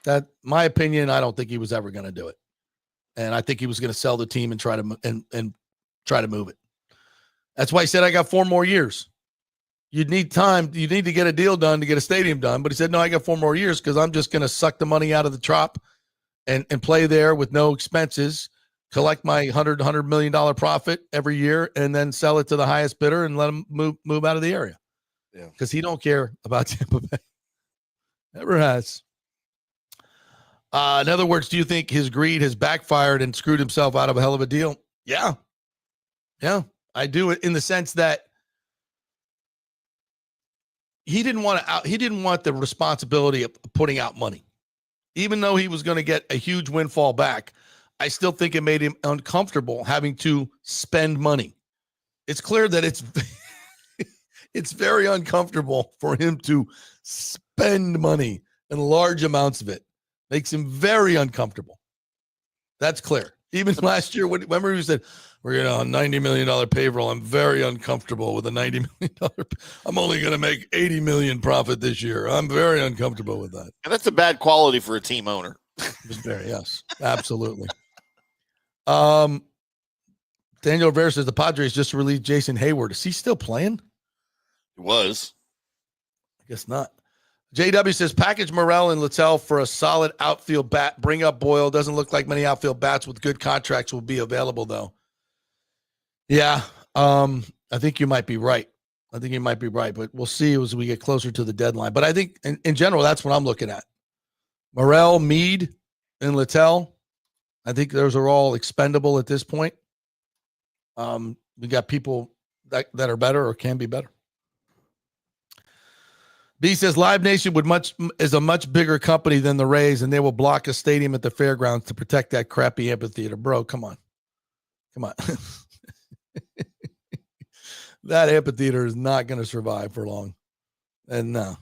That, my opinion, I don't think he was ever going to do it. And I think he was going to sell the team and try to move it. That's why he said, I got 4 more years. You'd need time. You need to get a deal done to get a stadium done. But he said, no, I got 4 more years because I'm just going to suck the money out of the trop and play there with no expenses, collect my $100 million profit every year, and then sell it to the highest bidder and let him move out of the area. Yeah, because he don't care about Tampa Bay. Never has. In other words, do you think his greed has backfired and screwed himself out of a hell of a deal? Yeah, I do, it in the sense that he didn't want the responsibility of putting out money. Even though he was going to get a huge windfall back, I still think it made him uncomfortable having to spend money. It's clear that it's very uncomfortable for him to spend money in large amounts of it. Makes him very uncomfortable. That's clear. Even last year, remember he said, we're a $90 million payroll. I'm very uncomfortable with a $90 million. I'm only going to make $80 million profit this year. I'm very uncomfortable with that. And that's a bad quality for a team owner. Yes, absolutely. Daniel Rivera says the Padres just released Jason Hayward. Is he still playing? It was. I guess not. JW says package Morel and Littell for a solid outfield bat. Bring up Boyle. Doesn't look like many outfield bats with good contracts will be available, though. Yeah, I think you might be right. But we'll see as we get closer to the deadline. But I think, in general, that's what I'm looking at. Morel, Meade, and Littell, I think those are all expendable at this point. We got people that are better or can be better. B says Live Nation is a much bigger company than the Rays, and they will block a stadium at the fairgrounds to protect that crappy amphitheater. Bro, come on. That amphitheater is not going to survive for long. And no.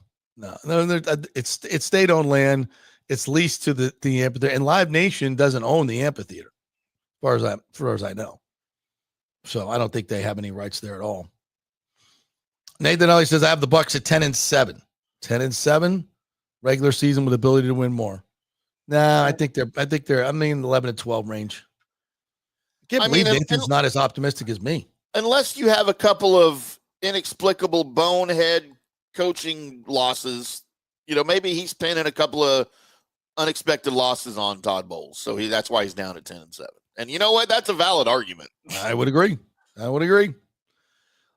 It's state-owned land. It's leased to the amphitheater, and Live Nation doesn't own the amphitheater, as far as I know. So I don't think they have any rights there at all. Nathan Ellie says I have the Bucs at 10-7. 10-7, regular season with ability to win more. Nah, I think they're 11-12 range. I can't believe Nathan's not as optimistic as me. Unless you have a couple of inexplicable bonehead coaching losses, maybe he's pinning a couple of unexpected losses on Todd Bowles. So that's why he's down at 10-7. And you know what? That's a valid argument. I would agree.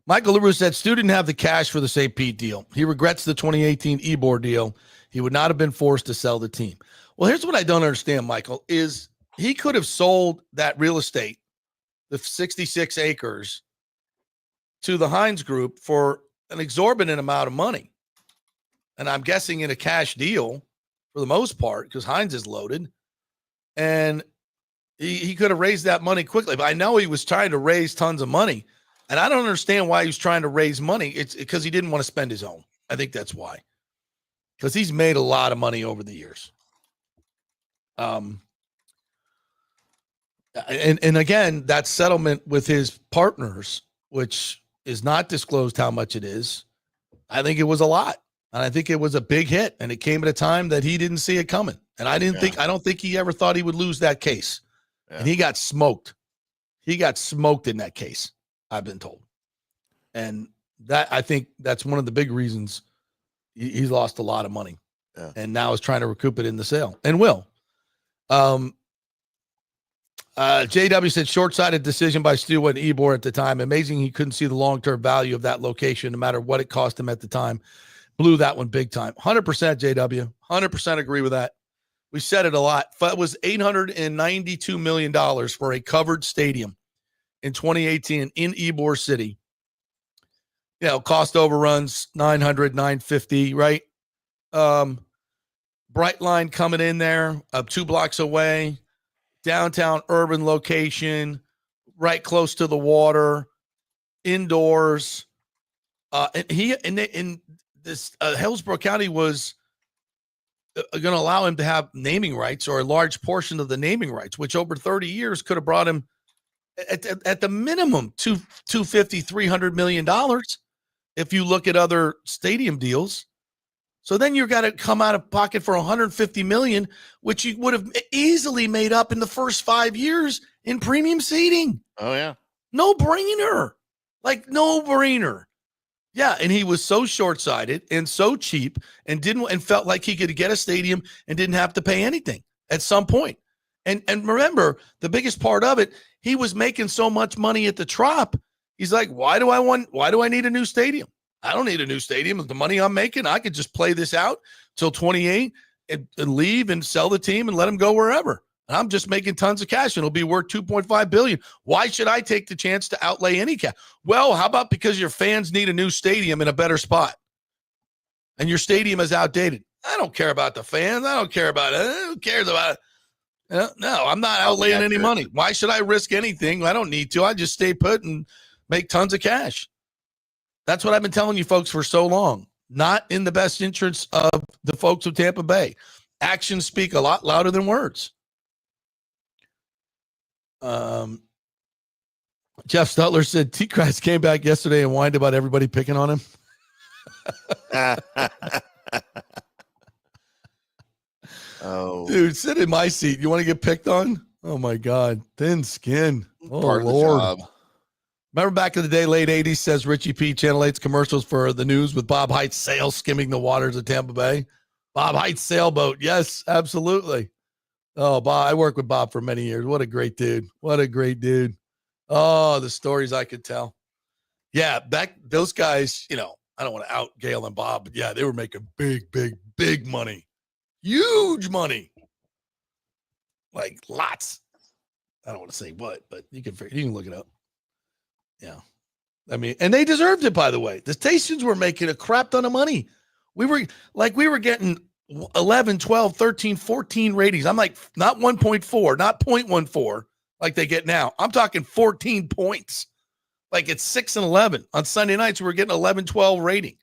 Michael LaRue said Stu didn't have the cash for the St. Pete deal. He regrets the 2018 Ebor deal. He would not have been forced to sell the team. Well, here's what I don't understand, Michael, is he could have sold that real estate, the 66 acres, to the Hines Group for an exorbitant amount of money. And I'm guessing in a cash deal for the most part, because Hines is loaded. And he could have raised that money quickly. But I know he was trying to raise tons of money. And I don't understand why he was trying to raise money. It's because he didn't want to spend his own. I think that's why. Because he's made a lot of money over the years. And again, that settlement with his partners, which is not disclosed how much it is, I think it was a lot. And I think it was a big hit. And it came at a time that he didn't see it coming. And I don't think he ever thought he would lose that case. Yeah. And he got smoked. He got smoked in that case, I've been told. And I think that's one of the big reasons he's lost a lot of money. Yeah. And now is trying to recoup it in the sale and will. JW said short-sighted decision by Stu and Ebor at the time. Amazing he couldn't see the long-term value of that location no matter what it cost him at the time. Blew that one big time. 100% JW. 100% agree with that. We said it a lot. It was $892 million for a covered stadium in 2018 in Ybor City. Cost overruns, 900, 950, right? Brightline coming in there, 2 blocks away, downtown urban location, right close to the water, indoors. Hillsborough County was going to allow him to have naming rights, or a large portion of the naming rights, which over 30 years could have brought him at the minimum $250, $300 million. If you look at other stadium deals. So then you've got to come out of pocket for $150 million, which you would have easily made up in the first 5 years in premium seating. Oh yeah. No brainer. No brainer. Yeah, and he was so short-sighted and so cheap and felt like he could get a stadium and didn't have to pay anything at some point. And remember, the biggest part of it, he was making so much money at the Trop. He's like, why do I need a new stadium? I don't need a new stadium. With the money I'm making, I could just play this out till 28 and leave and sell the team and let him go wherever. And I'm just making tons of cash, and it'll be worth $2.5 billion. Why should I take the chance to outlay any cash? Well, how about because your fans need a new stadium in a better spot, and your stadium is outdated? I don't care about the fans. I don't care about it. Who cares about it? No, I'm not outlaying any money. Why should I risk anything? I don't need to. I just stay put and make tons of cash. That's what I've been telling you folks for so long. Not in the best interest of the folks of Tampa Bay. Actions speak a lot louder than words. Jeff Stutler said T-Christ came back yesterday and whined about everybody picking on him. Oh, dude, sit in my seat. You want to get picked on? Oh my God, thin skin. Oh part Lord. of the job. Remember back in the day, late 80s, says Richie P. Channel 8's commercials for the news with Bob Height's sail skimming the waters of Tampa Bay. Bob Height's sailboat. Yes, absolutely. Oh, Bob, I worked with Bob for many years. What a great dude. What a great dude. Oh, the stories I could tell. Yeah, those guys, I don't want to out Gail and Bob, but yeah, they were making big money. Huge money. Like lots. I don't want to say what, but you can look it up. Yeah. I mean, and they deserved it, by the way. The stations were making a crap ton of money. We were getting 11, 12, 13, 14 ratings. I'm like, not 1.4, not 0.14 like they get now. I'm talking 14 points. Like it's 6 and 11. On Sunday nights, we were getting 11, 12 rating.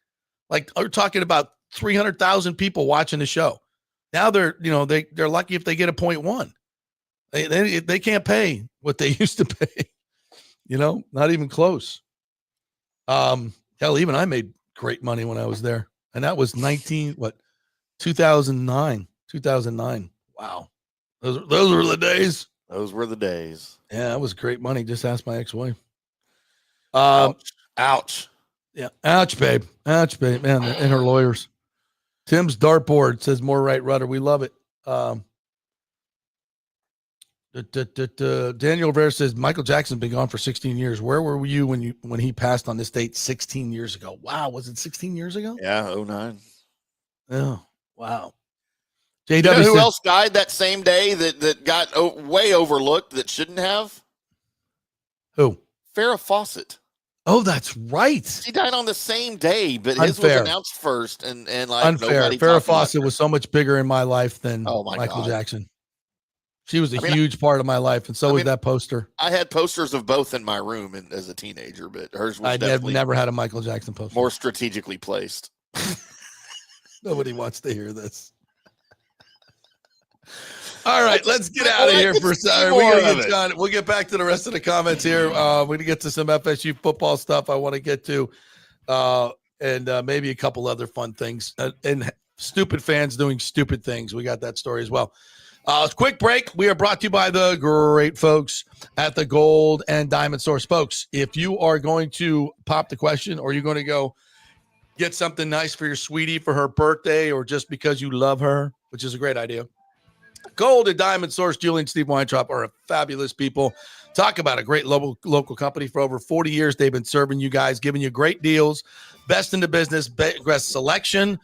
Like we're talking about 300,000 people watching the show. Now they're lucky if they get a 0.1. They can't pay what they used to pay. Not even close. Hell, even I made great money when I was there. And that was 2009. 2009. Wow. Those were the days. Those were the days. Yeah, that was great money. Just ask my ex-wife. Ouch. Yeah. Ouch, babe. Man, and her lawyers. Tim's dartboard says more right rudder. We love it. Daniel Rivera says Michael Jackson's been gone for 16 years. Where were you when he passed on this date 16 years ago? Wow, was it 16 years ago? Yeah, 09. Oh, wow. JW, you know who else died that same day that got way overlooked that shouldn't have? Who? Farrah Fawcett. Oh, that's right. She died on the same day, but Unfair. his was announced first, and like unfair. Farrah Fawcett was so much bigger in my life than Michael God. Jackson. She was a huge part of my life, and so was that poster. I had posters of both in my room as a teenager, but hers was definitely never had a Michael Jackson poster. More strategically placed. Nobody wants to hear this. All right, let's get out of here for a second. We'll get back to the rest of the comments here. We're going to get to some FSU football stuff I want to get to, and maybe a couple other fun things. And stupid fans doing stupid things. We got that story as well. Quick break. We are brought to you by the great folks at the Gold and Diamond Source. Folks, if you are going to pop the question or you're going to go get something nice for your sweetie for her birthday or just because you love her, which is a great idea, Gold and Diamond Source, Julie and Steve Weintraub are fabulous people. Talk about a great local company. For over 40 years, they've been serving you guys, giving you great deals, best in the business, best selection.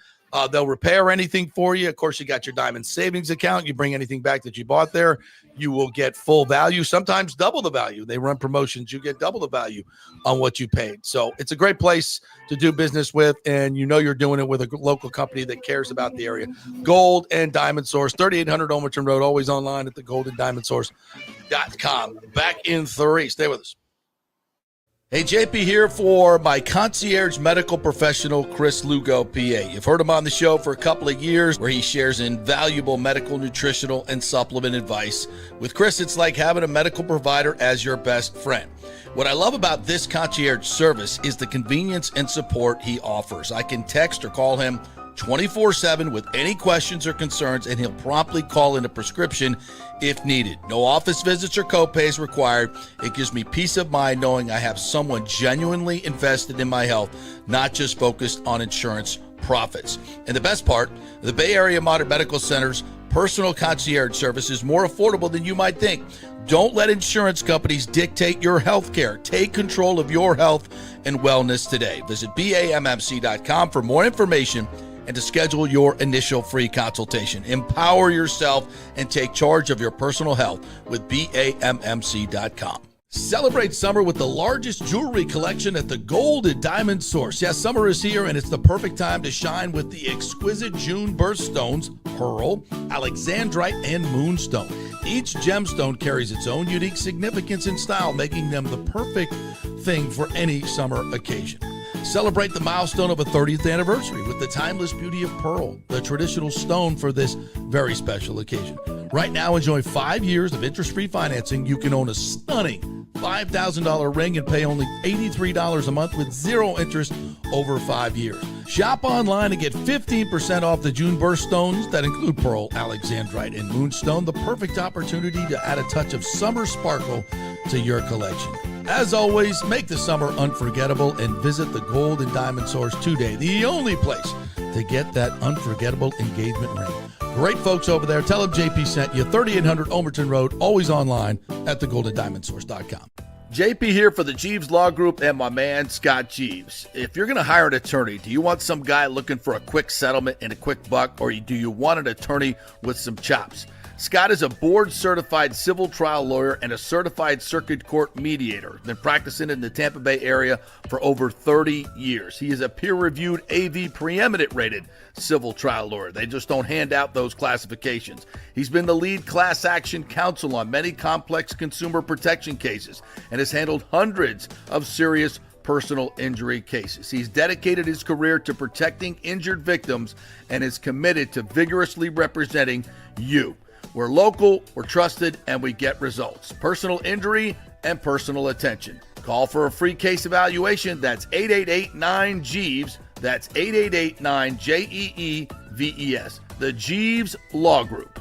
They'll repair anything for you. Of course, you got your Diamond Savings account. You bring anything back that you bought there, you will get full value, sometimes double the value. They run promotions. You get double the value on what you paid. So it's a great place to do business with, and you're doing it with a local company that cares about the area. Gold and Diamond Source, 3800 Olmerton Road, always online at the goldendiamondsource.com. Back in 3. Stay with us. Hey, JP here for my concierge medical professional, Chris Lugo, PA. You've heard him on the show for a couple of years where he shares invaluable medical, nutritional, and supplement advice. With Chris, it's like having a medical provider as your best friend. What I love about this concierge service is the convenience and support he offers. I can text or call him 24/7 with any questions or concerns, and he'll promptly call in a prescription if needed. No office visits or copays required. It gives me peace of mind knowing I have someone genuinely invested in my health, not just focused on insurance profits. And the best part, the Bay Area Modern Medical Center's personal concierge service is more affordable than you might think. Don't let insurance companies dictate your health care. Take control of your health and wellness today. Visit BAMMC.com for more information and to schedule your initial free consultation. Empower yourself and take charge of your personal health with BAMMC.com. Celebrate summer with the largest jewelry collection at the Gold and Diamond Source. Yes, summer is here, and it's the perfect time to shine with the exquisite June birthstones, pearl, alexandrite, and moonstone. Each gemstone carries its own unique significance and style, making them the perfect thing for any summer occasion. Celebrate the milestone of a 30th anniversary with the timeless beauty of pearl, the traditional stone for this very special occasion. Right now, enjoy 5 years of interest-free financing. You can own a stunning $5,000 ring and pay only $83 a month with zero interest over 5 years. Shop online and get 15% off the June birthstones that include pearl, alexandrite, and moonstone. The perfect opportunity to add a touch of summer sparkle to your collection. As always, make the summer unforgettable and visit the Gold and Diamond Source today, the only place to get that unforgettable engagement ring. Great folks over there. Tell them JP sent you. 3800 Omerton Road, always online at thegoldendiamondsource.com. JP here for the Jeeves Law Group and my man, Scott Jeeves. If you're going to hire an attorney, do you want some guy looking for a quick settlement and a quick buck, or do you want an attorney with some chops? Scott is a board-certified civil trial lawyer and a certified circuit court mediator. Been practicing in the Tampa Bay area for over 30 years. He is a peer-reviewed AV preeminent-rated civil trial lawyer. They just don't hand out those classifications. He's been the lead class action counsel on many complex consumer protection cases and has handled hundreds of serious personal injury cases. He's dedicated his career to protecting injured victims and is committed to vigorously representing you. We're local, we're trusted, and we get results. Personal injury and personal attention. Call for a free case evaluation. That's 888-9-JEEVES. That's 888-9-JEEVES. The Jeeves Law Group.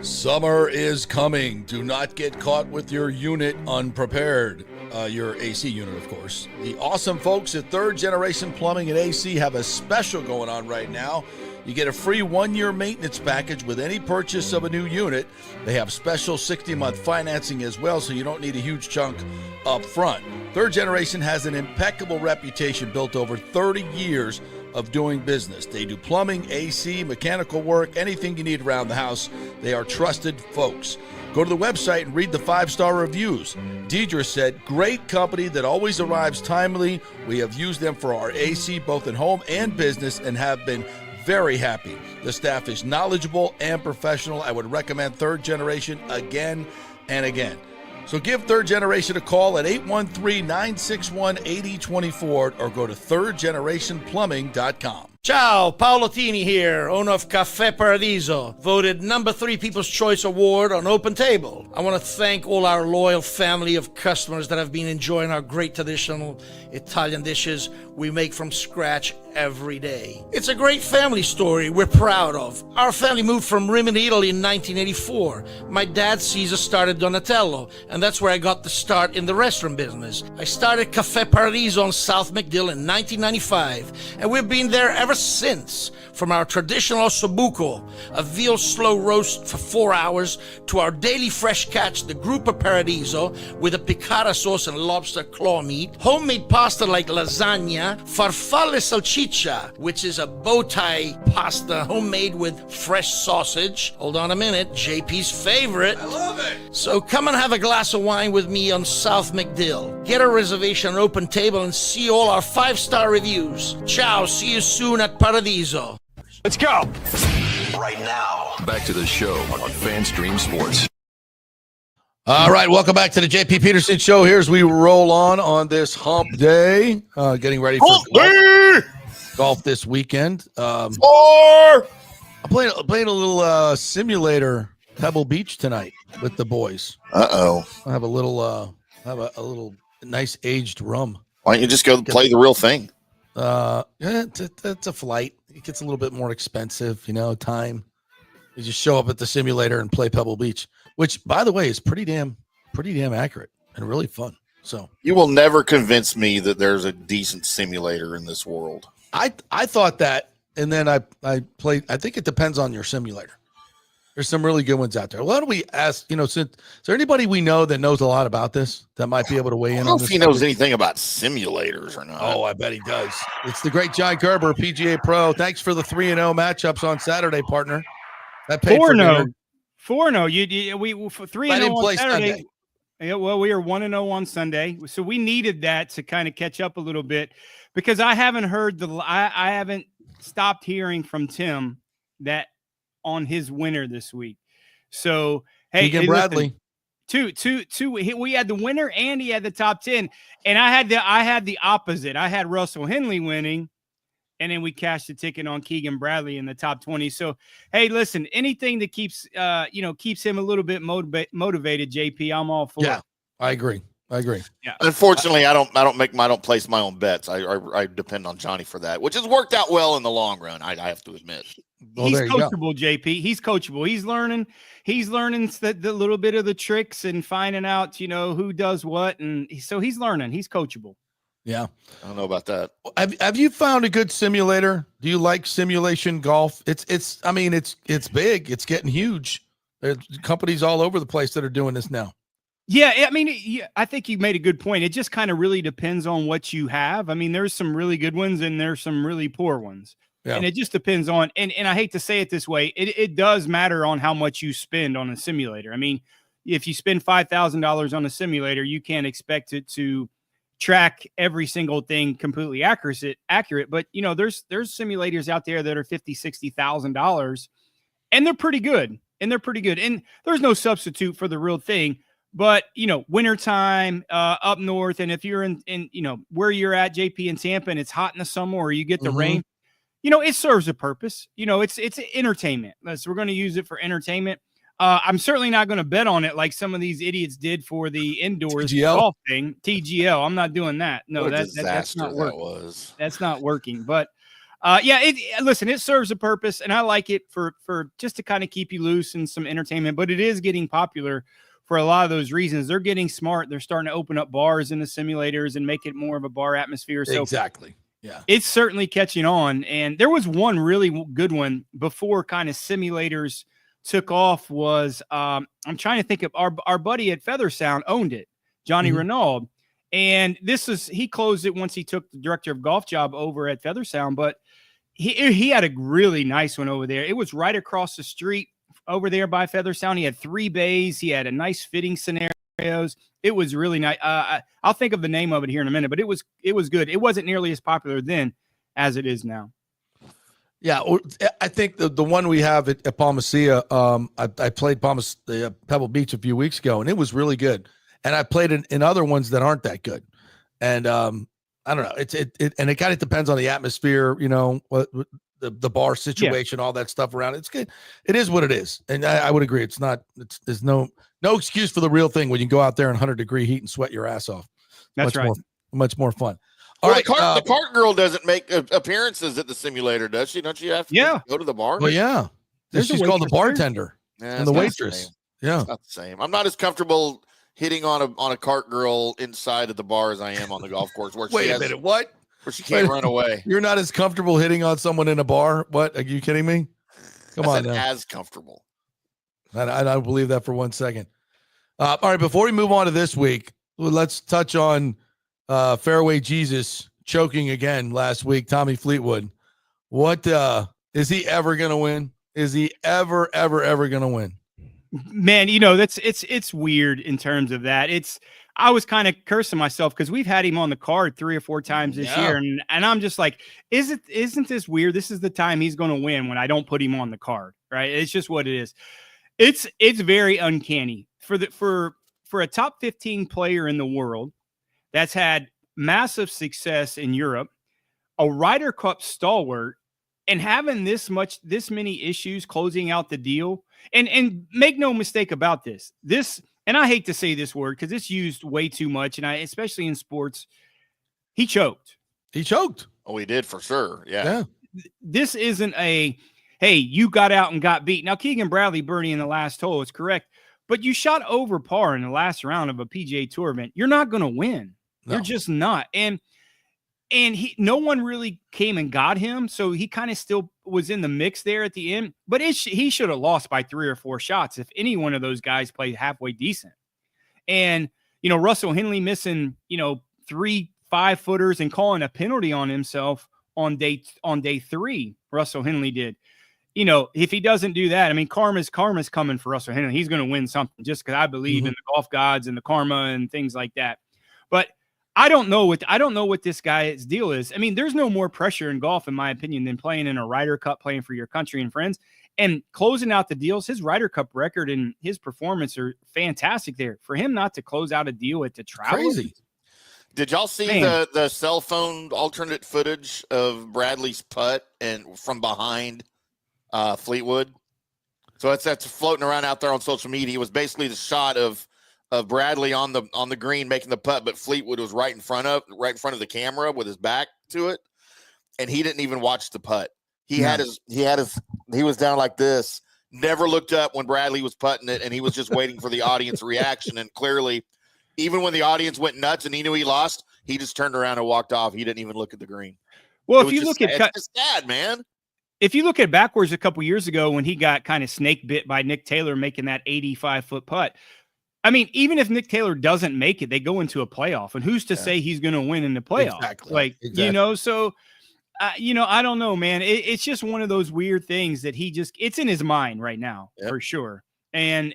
Summer is coming. Do not get caught with your unit unprepared. Your AC unit, of course. The awesome folks at Third Generation Plumbing and AC have a special going on right now. You get a free 1-year maintenance package with any purchase of a new unit. They have special 60-month financing as well, so you don't need a huge chunk up front. Third Generation has an impeccable reputation built over 30 years of doing business. They do plumbing, AC, mechanical work, anything you need around the house. They are trusted folks. Go to the website and read the 5-star reviews. Deidre said, great company that always arrives timely. We have used them for our AC both in home and business and have been very happy. The staff is knowledgeable and professional. I would recommend Third Generation again and again. So give Third Generation a call at 813-961-8024 or go to thirdgenerationplumbing.com. Ciao, Paolo Tini here, owner of Caffè Paradiso, voted number 3 People's Choice Award on Open Table. I want to thank all our loyal family of customers that have been enjoying our great traditional Italian dishes we make from scratch every day. It's a great family story we're proud of. Our family moved from Rimini, Italy in 1984. My dad, Caesar, started Donatello, and that's where I got the start in the restaurant business. I started Caffè Paradiso on South McDill in 1995, and we've been there ever since. From our traditional ossobuco, a veal slow roast for 4 hours, to our daily fresh catch, the Gruppo Paradiso, with a piccata sauce and lobster claw meat, homemade pasta like lasagna, farfalle salchicha, which is a bow tie pasta homemade with fresh sausage. Hold on a minute, JP's favorite. I love it. So come and have a glass of wine with me on South McDill. Get a reservation on Open Table and see all our 5-star reviews. Ciao, see you soon at Paradiso. Let's go. Right now, back to the show on FanStream Sports. All right, welcome back to the JP Peterson Show. Here's we roll on this hump day, getting ready for golf this weekend. I'm playing a little simulator Pebble Beach tonight with the boys. Uh-oh. I have a little nice aged rum. Why don't you just go play the real thing? Yeah, it's a flight. It gets a little bit more expensive, time. You just show up at the simulator and play Pebble Beach, which, by the way, is pretty damn accurate and really fun. So you will never convince me that there's a decent simulator in this world. I thought that, and then I played. I think it depends on your simulator. There's some really good ones out there. Why don't we ask, is there anybody we know that knows a lot about this that might be able to weigh in on this? I don't know if he knows anything about simulators or not. Oh, I bet he does. It's the great John Gerber, PGA Pro. Thanks for the 3-0 matchups on Saturday, partner. That paid 4-0. 4-0. We 3-0 on Saturday. Sunday. Yeah, well, we are 1-0 on Sunday, so we needed that to kind of catch up a little bit because I haven't heard I haven't stopped hearing from Tim that on his winner this week. So hey, Keegan Bradley. Listen, two. We had the winner and he had the top 10, and I had the opposite. I had Russell Henley winning, and then we cashed the ticket on Keegan Bradley in the top 20. So hey, listen, anything that keeps him a little bit motivated, JP, I'm all for. Yeah, I agree. Yeah. Unfortunately, I don't place my own bets. I depend on Johnny for that, which has worked out well in the long run. I have to admit. Well, he's there you go. coachable, JP. He's coachable. He's learning the little bit of the tricks and finding out, who does what. And so he's learning. He's coachable. Yeah. I don't know about that. Have you found a good simulator? Do you like simulation golf? It's big. It's getting huge. There's companies all over the place that are doing this now. Yeah, I mean, I think you made a good point. It just kind of really depends on what you have. I mean, there's some really good ones and there's some really poor ones. Yeah. And it just depends on, and I hate to say it this way, it does matter on how much you spend on a simulator. I mean, if you spend $5,000 on a simulator, you can't expect it to track every single thing completely accurate. But, there's simulators out there that are $50,000, $60,000 and they're pretty good. And there's no substitute for the real thing. But, wintertime up north, and if you're in where you're at, JP, in Tampa, and it's hot in the summer or you get the rain, it serves a purpose. It's entertainment. So we're going to use it for entertainment. I'm certainly not going to bet on it like some of these idiots did for the indoors golf thing. TGL. I'm not doing that. No, that's not working. That's not working. But listen, it serves a purpose, and I like it for just to kind of keep you loose and some entertainment. But it is getting popular for a lot of those reasons. They're getting smart. They're starting to open up bars in the simulators and make it more of a bar atmosphere. So exactly. Yeah. It's certainly catching on. And there was one really good one before kind of simulators took off was I'm trying to think of our buddy at Feather Sound owned it, Johnny Renaud. And he closed it once he took the director of golf job over at Feather Sound, but he had a really nice one over there. It was right across the street over there by Feather Sound. He had 3 bays. He had a nice fitting scenarios. It was really nice. I'll think of the name of it here in a minute, but it was good. It wasn't nearly as popular then as it is now. Yeah, I think the one we have at Palmacia, I played Pebble Beach a few weeks ago, and it was really good. And I played in other ones that aren't that good. And I don't know. And it kind of depends on the atmosphere, what the bar situation, all that stuff around it. It's good. It is what it is. And I would agree. There's no excuse for the real thing when you go out there in 100-degree heat and sweat your ass off. That's right. Much more fun. All right. The cart girl doesn't make appearances at the simulator, does she? Don't you have to go to the bar? Well, yeah. She's called the bartender and the waitress. Yeah. It's not the same. I'm not as comfortable hitting on a cart girl inside of the bar as I am on the golf course. Wait a minute. What? Where she can't run away. You're not as comfortable hitting on someone in a bar? What? Are you kidding me? Come on now. As comfortable. I don't believe that for 1 second. All right, before we move on to this week, let's touch on Fairway Jesus choking again last week, Tommy Fleetwood. What is he ever going to win? Is he ever going to win? Man, it's weird in terms of that. I was kind of cursing myself because we've had him on the card 3 or 4 times this year. And I'm just like, isn't this weird? This is the time he's going to win when I don't put him on the card, right? It's just what it is. It's very uncanny for a top 15 player in the world that's had massive success in Europe, a Ryder Cup stalwart, and having this many issues closing out the deal. And make no mistake about this, and I hate to say this word because it's used way too much, and especially in sports, he choked. Oh, he did for sure. Yeah. This isn't hey, you got out and got beat. Now, Keegan Bradley birdie in the last hole is correct, but you shot over par in the last round of a PGA Tour event. You're not going to win. No. You're just not. And no one really came and got him, so he kind of still was in the mix there at the end. But he should have lost by 3 or 4 shots if any one of those guys played halfway decent. And Russell Henley missing 3 5-footers and calling a penalty on himself on day 3. Russell Henley did. If he doesn't do that, I mean, karma's coming for Russell Henley. He's going to win something just because I believe in the golf gods and the karma and things like that. But I don't know what this guy's deal is. I mean, there's no more pressure in golf, in my opinion, than playing in a Ryder Cup, playing for your country and friends, and closing out the deals. His Ryder Cup record and his performance are fantastic there. For him not to close out a deal at the Travelers. Crazy. Did y'all see the cell phone alternate footage of Bradley's putt and from behind Fleetwood? So that's floating around out there on social media. It was basically the shot of Bradley on the green making the putt, but Fleetwood was right in front of the camera with his back to it, and he didn't even watch the putt. He was down like this, never looked up when Bradley was putting it, and he was just waiting for the audience reaction. And clearly, even when the audience went nuts and he knew he lost, he just turned around and walked off. He didn't even look at the green. Well, if you look at it's just sad, man. If you look at backwards a couple years ago when he got kind of snake bit by Nick Taylor making that 85-foot putt. I mean, even if Nick Taylor doesn't make it, they go into a playoff, and who's to say he's going to win in the playoff? Exactly. So, I don't know, man. It's just one of those weird things that it's in his mind right now for sure. And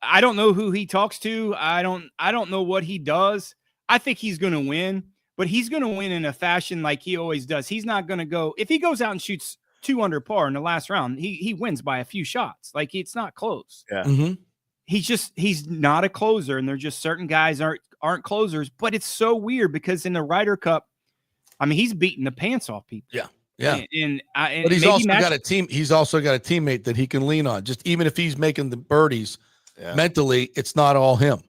I don't know who he talks to. I don't know what he does. I think he's going to win, but he's going to win in a fashion like he always does. He's not going to go, if he goes out and shoots 2 under par in the last round, he wins by a few shots. Like, it's not close. Yeah. Mm-hmm. He's not a closer, and there's just certain guys aren't closers, but it's so weird because in the Ryder Cup, I mean, he's beating the pants off people. Yeah. But he's also got a team. He's also got a teammate that he can lean on. Just even if he's making the birdies mentally, it's not all him.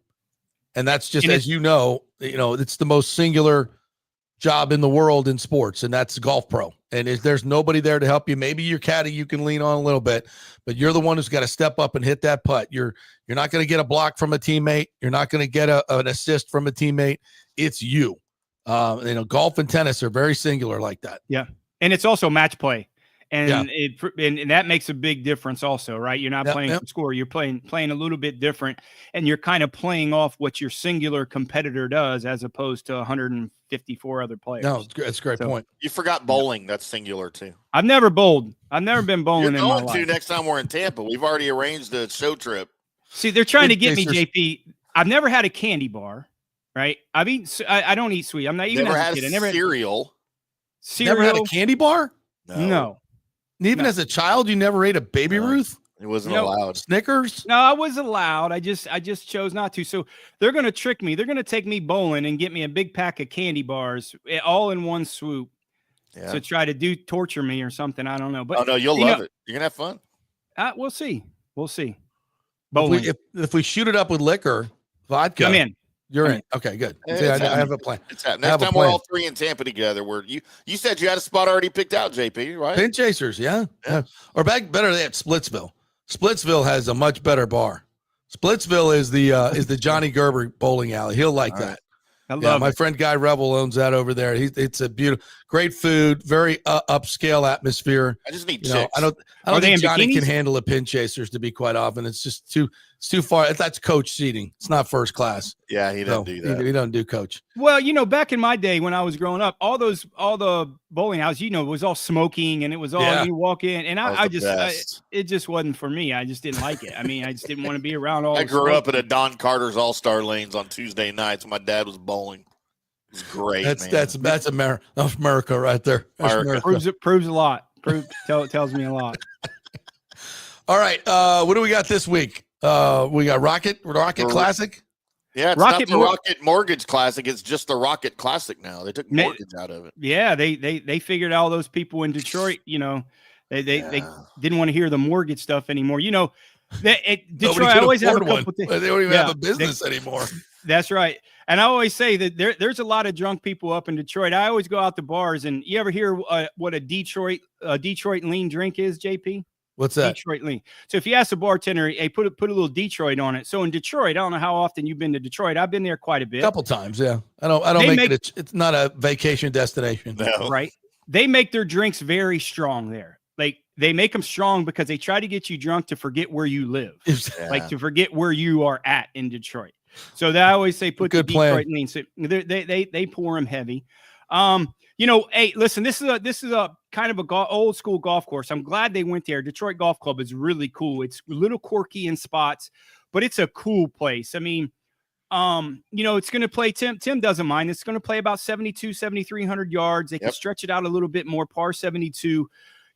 And that's just, as you know, it's the most singular job in the world in sports, and that's golf pro. And there's nobody there to help you. Maybe your caddy you can lean on a little bit, but you're the one who's got to step up and hit that putt. You're not going to get a block from a teammate. You're not going to get an assist from a teammate. It's you. Golf and tennis are very singular like that. Yeah, and it's also match play, and and that makes a big difference also, right? You're not playing for score. You're playing a little bit different, and you're kind of playing off what your singular competitor does as opposed to 154 other players. No, that's a great point. You forgot bowling. That's singular too. I've never bowled. I've never been bowling in my life. You're going to next time we're in Tampa. We've already arranged a show trip. See, they're trying to get me, JP. I've never had a candy bar. Right, I don't eat sweet. I'm not even never as had a kid. a I never cereal. Never had a candy bar? No. Even as a child, you never ate a Baby Ruth? It wasn't allowed. Snickers? No, I was allowed. I just chose not to. So they're going to trick me. They're going to take me bowling and get me a big pack of candy bars all in one swoop to try to torture me or something. I don't know. But no, you'll love it. You're going to have fun. We'll see. Bowling. If we shoot it up with liquor, vodka. I'm in. You're in. Okay, good. I have a plan. It's happening. Next time we're all 3 in Tampa together, you said you had a spot already picked out, JP, right? Pin Chasers, yeah. Or better than Splitsville. Splitsville has a much better bar. Splitsville is the Johnny Gerber bowling alley. He'll like that. Right. I love my friend Guy Rebel owns that over there. It's a beautiful, great food, very upscale atmosphere. I just need chicks. I don't think Johnny can handle a Pin Chasers, to be quite often. It's just it's too far. That's coach seating. It's not first class. Yeah, he doesn't do that. He doesn't do coach. Well, back in my day when I was growing up, all the bowling houses, it was all smoking and it was all you walk in, and it just wasn't for me. I just didn't like it. I mean, I just didn't want to be around all. I grew up at a Don Carter's All-Star Lanes on Tuesday nights. My dad was bowling. It's great. That's America right there. America. Proves a lot. Tells me a lot. All right, what do we got this week? We got Rocket Classic. Yeah, it's not the Rocket Mortgage Classic. It's just the Rocket Classic now. They took mortgage out of it. Yeah, they figured all those people in Detroit. They didn't want to hear the mortgage stuff anymore. Detroit I always have a couple things. They don't even have a business anymore. That's right. And I always say that there's a lot of drunk people up in Detroit. I always go out to bars, and you ever hear what a Detroit lean drink is, JP? What's that? Detroit lean. So if you ask the bartender, hey, put a little Detroit on it. So in Detroit, I don't know how often you've been to Detroit. I've been there quite a bit. A couple times, yeah. I don't make it. It's not a vacation destination. No. Right. They make their drinks very strong there. Like, they make them strong because they try to get you drunk to forget where you live, like to forget where you are at in Detroit. So they always say put the Detroit lean. So they pour them heavy. Hey, listen, this is a kind of old school golf course. I'm glad they went there. Detroit Golf Club is really cool. It's a little quirky in spots, but it's a cool place. I mean, it's going to play. Tim doesn't mind. It's going to play about 7,300 yards. They can stretch it out a little bit more. Par 72.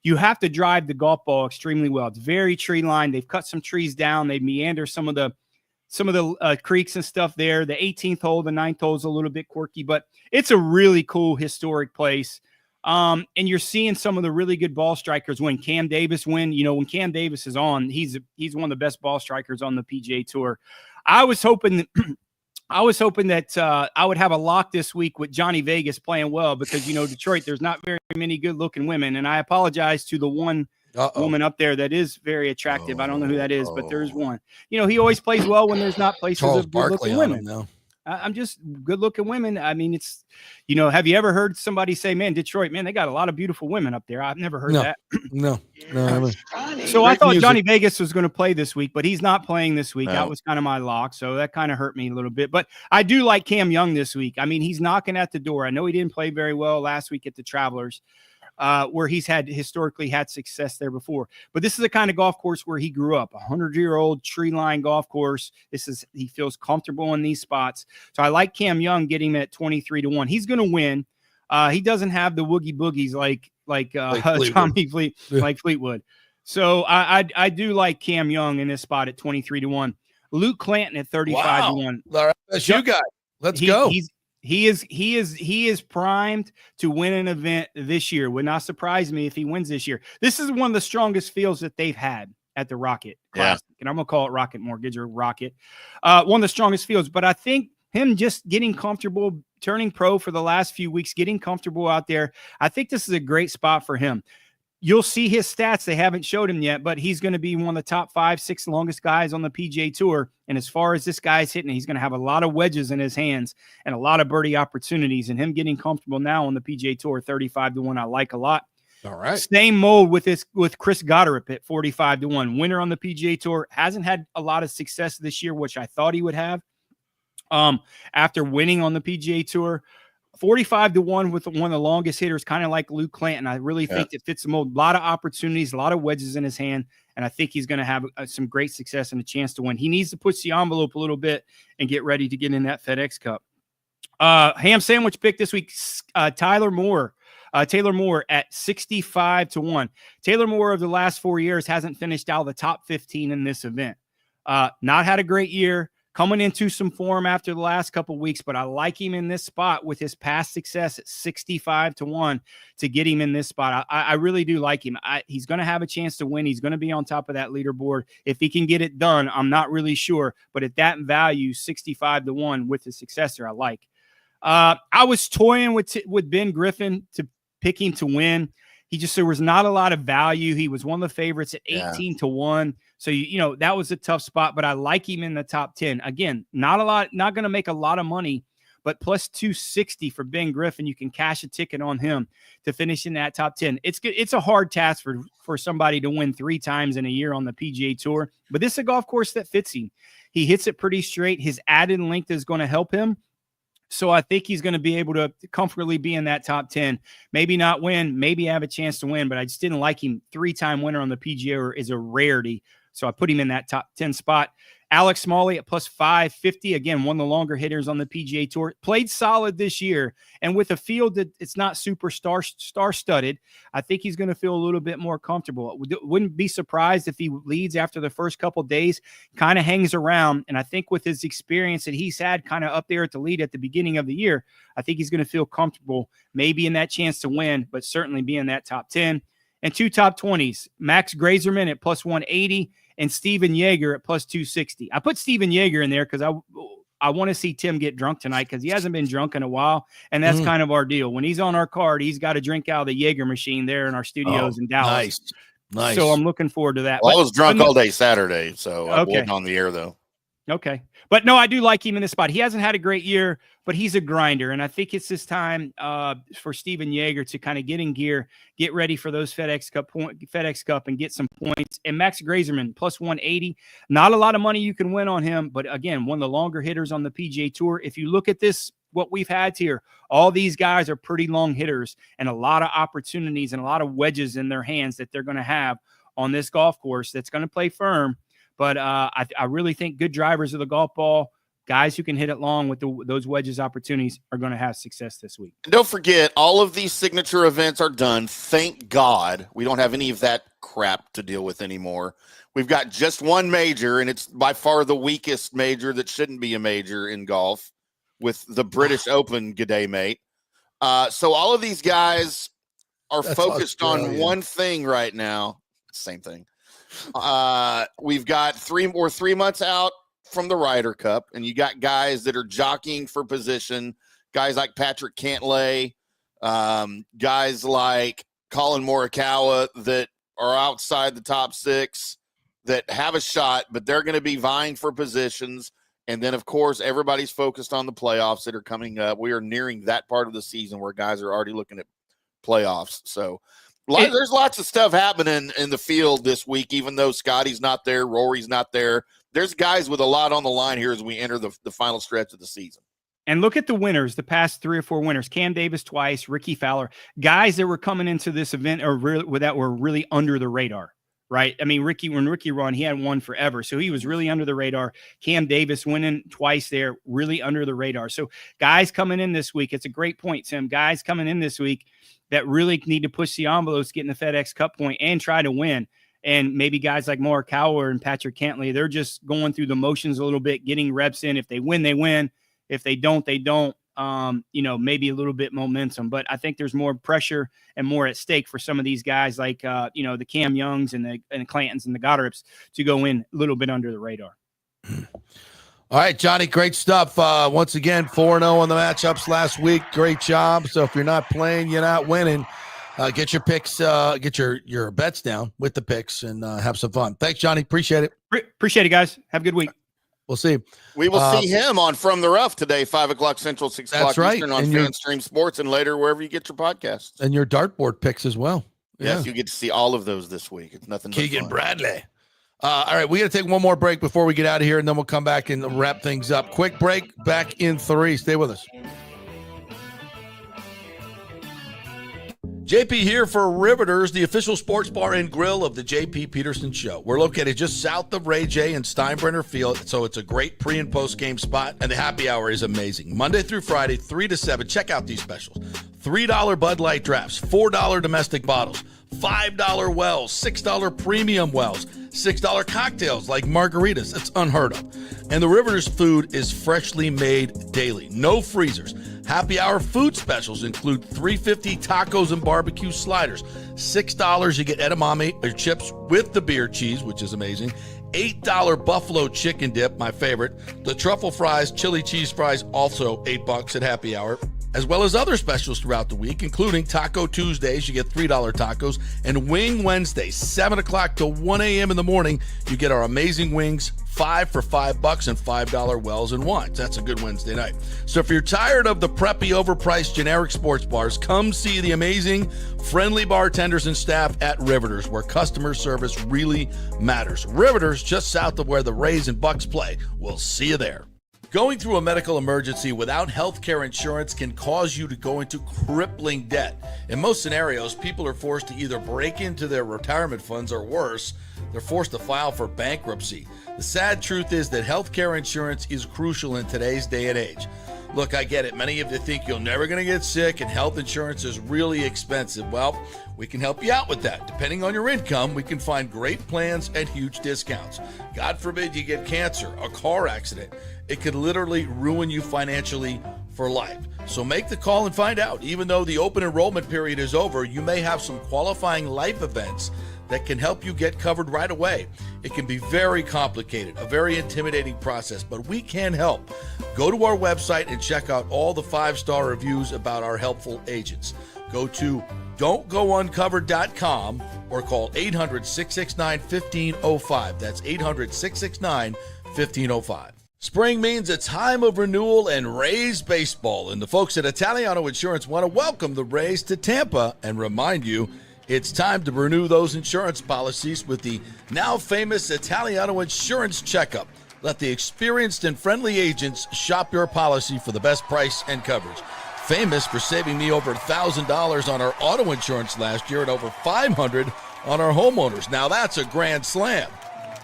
You have to drive the golf ball extremely well. It's very tree lined. They've cut some trees down. They meander some of the creeks and stuff there. The 18th hole, the 9th hole is a little bit quirky, but it's a really cool historic place. And you're seeing some of the really good ball strikers when Cam Davis when Cam Davis is on, he's one of the best ball strikers on the PGA Tour. I was hoping I was hoping that I would have a lock this week with Johnny Vegas playing well because, Detroit, there's not very many good-looking women. And I apologize to the one woman up there that is very attractive. I don't know who that is, but there's one. He always plays well when there's not places Charles of Barkley good-looking on women. him now. I'm just good-looking women. I mean, it's, have you ever heard somebody say, man, Detroit, man, they got a lot of beautiful women up there? I've never heard that. No. So I thought Johnny Vegas was going to play this week, but he's not playing this week. No. That was kind of my lock. So that kind of hurt me a little bit. But I do like Cam Young this week. I mean, he's knocking at the door. I know he didn't play very well last week at the Travelers, where he's historically had success there before. But this is the kind of golf course where he grew up, 100-year-old tree line golf course. He feels comfortable in these spots. So I like Cam Young getting him at 23-1. He's going to win. He doesn't have the woogie boogies like Tommy Fleetwood. So I do like Cam Young in this spot at 23-1. Luke Clanton at 35-1. All right, that's you guys. Let's go. He is primed to win an event this year. Would not surprise me if he wins this year. This is one of the strongest fields that they've had at the Rocket Classic. And I'm going to call it Rocket Mortgage or Rocket. One of the strongest fields. But I think him just getting comfortable, turning pro for the last few weeks, getting comfortable out there, I think this is a great spot for him. You'll see his stats. They haven't showed him yet, but he's going to be one of the top 5-6 longest guys on the PGA Tour. And as far as this guy's hitting, he's going to have a lot of wedges in his hands and a lot of birdie opportunities. And him getting comfortable now on the PGA Tour, 35-1, I like a lot. All right. Same mold with Chris Goddard at 45-1. Winner on the PGA Tour. Hasn't had a lot of success this year, which I thought he would have after winning on the PGA Tour. 45-1 with one of the longest hitters, kind of like Luke Clanton. I really think it fits the mold. A lot of opportunities, a lot of wedges in his hand, and I think he's going to have some great success and a chance to win. He needs to push the envelope a little bit and get ready to get in that FedEx Cup. Ham sandwich pick this week, Taylor Moore at 65-1. Taylor Moore of the last 4 years hasn't finished out of the top 15 in this event. Not had a great year. Coming into some form after the last couple of weeks, but I like him in this spot with his past success at 65-1 to get him in this spot. I really do like him. He's going to have a chance to win. He's going to be on top of that leaderboard. If he can get it done, I'm not really sure, but at that value, 65-1 with his successor, I like. I was toying with Ben Griffin to pick him to win. There was not a lot of value. He was one of the favorites at 18-1. So, that was a tough spot, but I like him in the top 10. Again, not going to make a lot of money, but plus 260 for Ben Griffin. You can cash a ticket on him to finish in that top 10. It's a hard task for somebody to win 3 times in a year on the PGA Tour, but this is a golf course that fits him. He hits it pretty straight. His added length is going to help him. So I think he's going to be able to comfortably be in that top 10. Maybe not win, maybe have a chance to win, but I just didn't like him. 3-time winner on the PGA is a rarity. So I put him in that top 10 spot. Alex Smalley at plus 550. Again, one of the longer hitters on the PGA Tour. Played solid this year. And with a field that it's not super star-studded, I think he's going to feel a little bit more comfortable. Wouldn't be surprised if he leads after the first couple days, kind of hangs around. And I think with his experience that he's had kind of up there at the lead at the beginning of the year, I think he's going to feel comfortable, maybe in that chance to win, but certainly be in that top 10. And 2 top 20s, Max Grazerman at plus 180 and Steven Yeager at plus 260. I put Steven Yeager in there because I want to see Tim get drunk tonight because he hasn't been drunk in a while, and that's kind of our deal. When he's on our card, he's got to drink out of the Yeager machine there in our studios in Dallas. Nice. So I'm looking forward to that. Well, I was drunk all day Saturday, so I wasn't on the air, though. Okay. But no, I do like him in this spot. He hasn't had a great year, but he's a grinder. And I think it's this time for Steven Yeager to kind of get in gear, get ready for those FedEx Cup and get some points. And Max Grazerman plus 180. Not a lot of money you can win on him, but again, one of the longer hitters on the PGA Tour. If you look at this, what we've had here, all these guys are pretty long hitters and a lot of opportunities and a lot of wedges in their hands that they're going to have on this golf course that's going to play firm. But I really think good drivers of the golf ball, guys who can hit it long with those wedges opportunities are going to have success this week. And don't forget, all of these signature events are done. Thank God we don't have any of that crap to deal with anymore. We've got just one major, and it's by far the weakest major that shouldn't be a major in golf with the British Open, g'day, mate. So all of these guys are focused on one thing right now. Same thing. We've got 3 months out from the Ryder Cup, and you got guys that are jockeying for position, guys like Patrick Cantlay, guys like Colin Morikawa that are outside the top 6 that have a shot, but they're going to be vying for positions. And then, of course, everybody's focused on the playoffs that are coming up. We are nearing that part of the season where guys are already looking at playoffs. So there's lots of stuff happening in the field this week, even though Scotty's not there, Rory's not there. There's guys with a lot on the line here as we enter the final stretch of the season. And look at the winners, the past 3 or 4 winners: Cam Davis twice, Ricky Fowler, guys that were coming into this event that were really under the radar, right? I mean, when Ricky won, he hadn't won forever, so he was really under the radar. Cam Davis winning twice there, really under the radar. So guys coming in this week, it's a great point, Tim. Guys coming in this week that really need to push the envelopes, get in the FedEx Cup point, and try to win. And maybe guys like Morikawa and Patrick Cantlay, they're just going through the motions a little bit, getting reps in. If they win, they win. If they don't, they don't. Maybe a little bit momentum. But I think there's more pressure and more at stake for some of these guys like, the Cam Youngs and the Clantons and the Goddard's to go in a little bit under the radar. All right, Johnny, great stuff. Once again, 4-0 on the matchups last week. Great job. So if you're not playing, you're not winning. Get your picks, get your bets down with the picks and have some fun. Thanks, Johnny. Appreciate it. Appreciate it, guys. Have a good week. We'll see. We will see him on From the Rough today, 5 o'clock Central, 6 o'clock Eastern on FanStream Sports, and later wherever you get your podcasts. And your dartboard picks as well. Yes, you get to see all of those this week. It's nothing but Keegan fun. Bradley. All right, we got to take one more break before we get out of here, and then we'll come back and wrap things up. Quick break, back in 3. Stay with us. JP here for Riveters, the official sports bar and grill of the JP Peterson Show. We're located just south of Ray J and Steinbrenner Field, so it's a great pre- and post-game spot, and the happy hour is amazing. Monday through Friday, 3 to 7. Check out these specials. $3 Bud Light drafts, $4 domestic bottles, $5 wells, $6 premium wells, $6 cocktails like margaritas. That's unheard of. And the Riveters food is freshly made daily. No freezers. Happy hour food specials include $3.50 tacos and barbecue sliders. $6 you get edamame or chips with the beer cheese, which is amazing. $8 buffalo chicken dip, my favorite. The truffle fries, chili cheese fries, also $8 at happy hour. As well as other specials throughout the week, including Taco Tuesdays, you get $3 tacos, and Wing Wednesdays, 7 o'clock to 1 a.m. in the morning, you get our amazing wings, 5 for $5 and $5 wells and wines. That's a good Wednesday night. So if you're tired of the preppy, overpriced, generic sports bars, come see the amazing, friendly bartenders and staff at Riveters, where customer service really matters. Riveters, just south of where the Rays and Bucs play. We'll see you there. Going through a medical emergency without health care insurance can cause you to go into crippling debt. In most scenarios, people are forced to either break into their retirement funds or worse, they're forced to file for bankruptcy. The sad truth is that health care insurance is crucial in today's day and age. Look, I get it. Many of you think you're never going to get sick and health insurance is really expensive. Well, we can help you out with that. Depending on your income, we can find great plans at huge discounts. God forbid you get cancer, a car accident. It could literally ruin you financially for life. So make the call and find out. Even though the open enrollment period is over, you may have some qualifying life events that can help you get covered right away. It can be very complicated, a very intimidating process, but we can help. Go to our website and check out all the 5-star reviews about our helpful agents. Go to don'tgouncovered.com or call 800-669-1505. That's 800-669-1505. Spring means a time of renewal and Rays baseball, and the folks at Italiano Insurance want to welcome the Rays to Tampa and remind you it's time to renew those insurance policies with the now famous Italiano Insurance Checkup. Let the experienced and friendly agents shop your policy for the best price and coverage. Famous for saving me over $1,000 on our auto insurance last year and over $500 on our homeowners. Now that's a grand slam.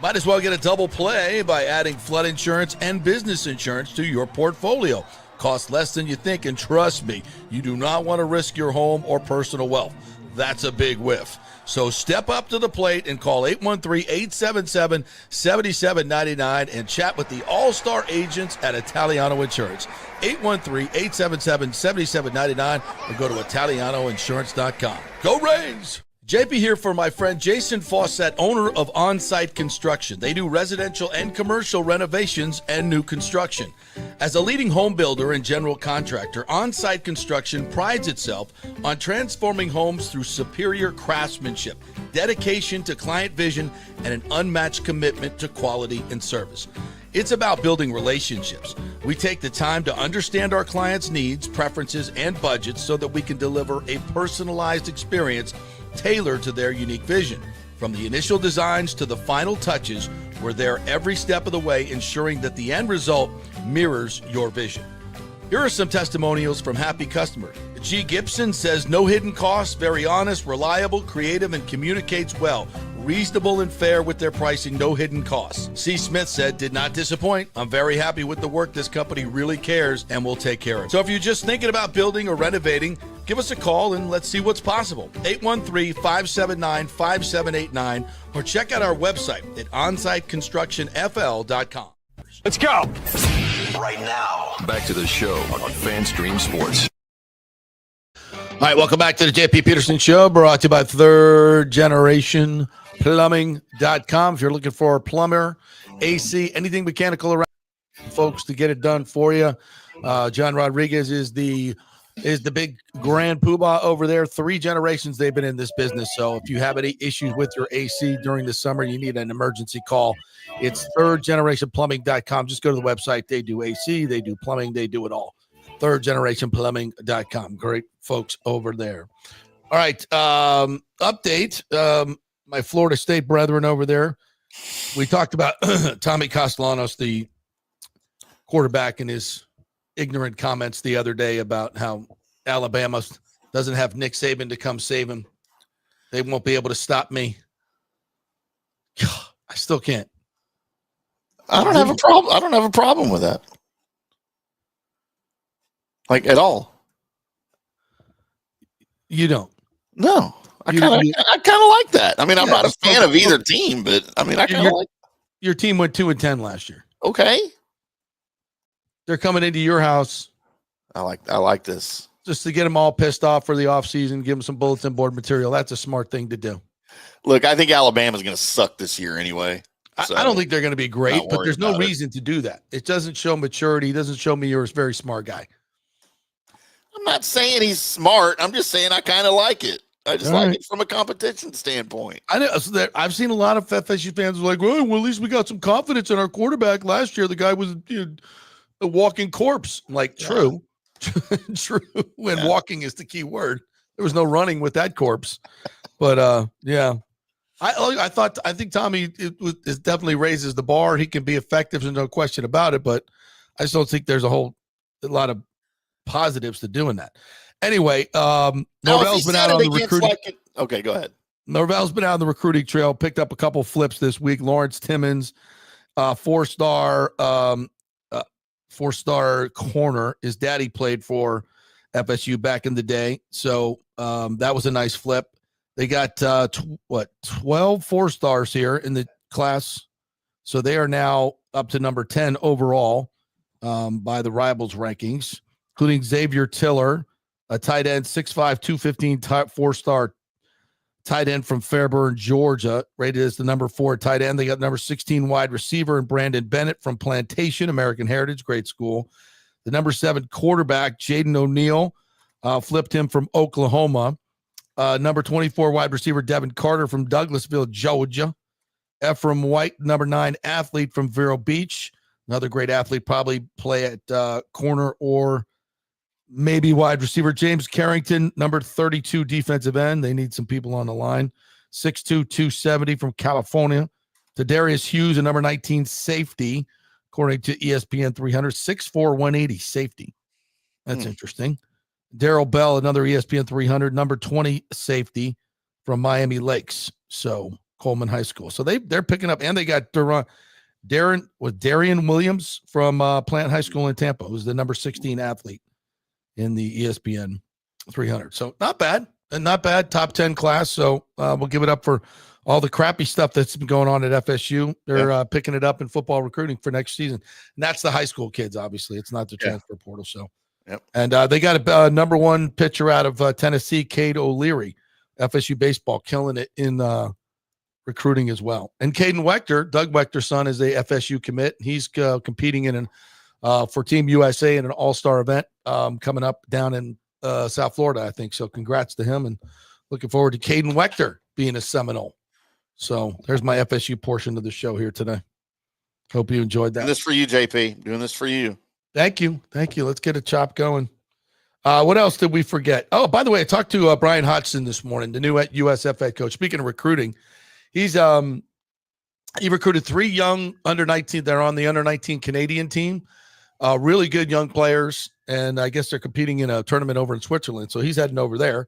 Might as well get a double play by adding flood insurance and business insurance to your portfolio. Costs less than you think, and trust me, you do not want to risk your home or personal wealth. That's a big whiff. So step up to the plate and call 813-877-7799 and chat with the all-star agents at Italiano Insurance. 813-877-7799 or go to ItalianoInsurance.com. Go Rays! JP here for my friend Jason Fawcett, owner of On-Site Construction. They do residential and commercial renovations and new construction. As a leading home builder and general contractor, On-Site Construction prides itself on transforming homes through superior craftsmanship, dedication to client vision, and an unmatched commitment to quality and service. It's about building relationships. We take the time to understand our clients' needs, preferences, and budgets so that we can deliver a personalized experience tailored to their unique vision. From the initial designs to the final touches, we're there every step of the way, ensuring that the end result mirrors your vision. Here are some testimonials from happy customers. G. Gibson says, no hidden costs, very honest, reliable, creative, and communicates well. Reasonable and fair with their pricing, no hidden costs. C. Smith said, did not disappoint. I'm very happy with the work. This company really cares and will take care of it. So if you're just thinking about building or renovating, give us a call and let's see what's possible. 813-579-5789 or check out our website at onsiteconstructionfl.com. Let's go. Right now, back to the show on FanStream Sports. All right, welcome back to the JP Peterson Show, brought to you by Third Generation Plumbing.com. If you're looking for a plumber, AC, anything mechanical around, folks, to get it done for you. John Rodriguez is the big grand poobah over there. 3 generations they've been in this business. So if you have any issues with your AC during the summer, you need an emergency call. It's thirdgenerationplumbing.com. Just go to the website. They do AC, they do plumbing, they do it all. thirdgenerationplumbing.com. Great folks over there. All right. Update. My Florida State brethren over there. We talked about Tommy Castellanos, the quarterback, and his ignorant comments the other day about how Alabama doesn't have Nick Saban to come save him. They won't be able to stop me. I still can't. I don't have a problem. I don't have a problem with that. Like at all. You don't. No. I kind of like that. I mean, I'm not a fan of either team, but I mean, I kind of like your team went 2-10 last year. Okay. They're coming into your house. I like this. Just to get them all pissed off for the offseason, give them some bulletin board material. That's a smart thing to do. Look, I think Alabama's going to suck this year anyway. So I don't think they're going to be great, but there's no reason to do that. It doesn't show maturity. It doesn't show me you're a very smart guy. I'm not saying he's smart. I'm just saying I kind of like it. I just like it from a competition standpoint. I know. I've seen a lot of FSU fans like, well, at least we got some confidence in our quarterback. Last year, the guy was a walking corpse. I'm like, true. True. When walking is the key word. There was no running with that corpse. But, yeah. I think Tommy is definitely raises the bar. He can be effective. There's no question about it. But I just don't think there's a lot of positives to doing that. Anyway, Norvell's been out on the recruiting. Okay, go ahead. Norvell's been out on the recruiting trail, picked up a couple flips this week. Lawrence Timmons, 4-star corner. His daddy played for FSU back in the day. So that was a nice flip. They got 12 4-stars here in the class. So they are now up to number 10 overall by the Rivals rankings, including Xavier Tiller, a tight end, 6'5", 215, 4-star tight end from Fairburn, Georgia, rated as the number 4 tight end. They got number 16 wide receiver and Brandon Bennett from Plantation, American Heritage, great school. The number 7 quarterback, Jaden O'Neal, flipped him from Oklahoma. Number 24 wide receiver, Devin Carter from Douglasville, Georgia. Ephraim White, number 9 athlete from Vero Beach. Another great athlete, probably play at corner or maybe wide receiver. James Carrington, number 32 defensive end. They need some people on the line. 6'2", 270 from California. To Darius Hughes, a number 19 safety, according to ESPN 300. 6'4", 180 safety. That's interesting. Darrell Bell, another ESPN 300, number 20 safety from Miami Lakes. So Coleman High School. So they're picking up, and they got Darian Williams from Plant High School in Tampa, who's the number 16 athlete in the ESPN 300. So not bad. Top 10 class. So we'll give it up for all the crappy stuff that's been going on at FSU. They're picking it up in football recruiting for next season. And that's the high school kids, obviously. It's not the transfer portal. So, and they got a number 1 pitcher out of Tennessee, Cade O'Leary, FSU baseball killing it in recruiting as well. And Caden Wechter, Doug Wechter's son, is a FSU commit. He's competing in for Team USA in an all-star event coming up down in South Florida, I think. So congrats to him, and looking forward to Caden Wechter being a Seminole. So there's my FSU portion of the show here today. Hope you enjoyed that. Doing this for you, JP. Doing this for you. Thank you. Let's get a chop going. What else did we forget? Oh, by the way, I talked to Brian Hodgson this morning, the new USF head coach. Speaking of recruiting, he's he recruited 3 young under 19. They're on the under 19 Canadian team. Really good young players, and I guess they're competing in a tournament over in Switzerland. So he's heading over there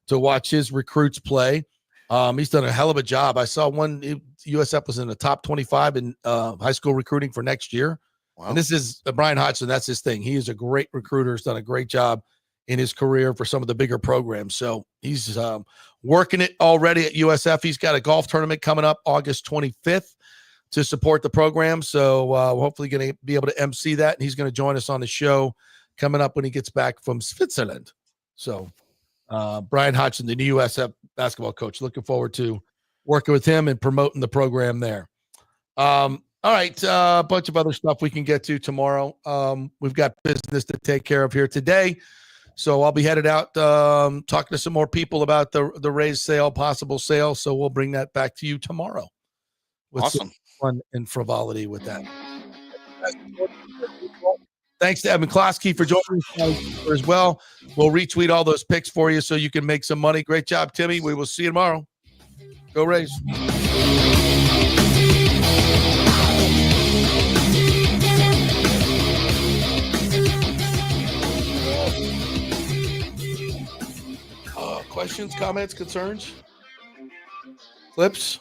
to watch his recruits play. He's done a hell of a job. I saw USF was in the top 25 in high school recruiting for next year. Wow. And this is Brian Hodgson. That's his thing. He is a great recruiter. He's done a great job in his career for some of the bigger programs. So he's working it already at USF. He's got a golf tournament coming up August 25th to support the program. So hopefully going to be able to MC that. And he's going to join us on the show coming up when he gets back from Switzerland. So Brian Hodgson, the new USF basketball coach, looking forward to working with him and promoting the program there. All right, a bunch of other stuff we can get to tomorrow. We've got business to take care of here today. So I'll be headed out talking to some more people about the Rays sale, possible sale. So we'll bring that back to you tomorrow. With awesome. Some fun and frivolity with that. Thanks to Evan Closky for joining us as well. We'll retweet all those picks for you so you can make some money. Great job, Timmy. We will see you tomorrow. Go Rays. Questions, comments, concerns? Clips?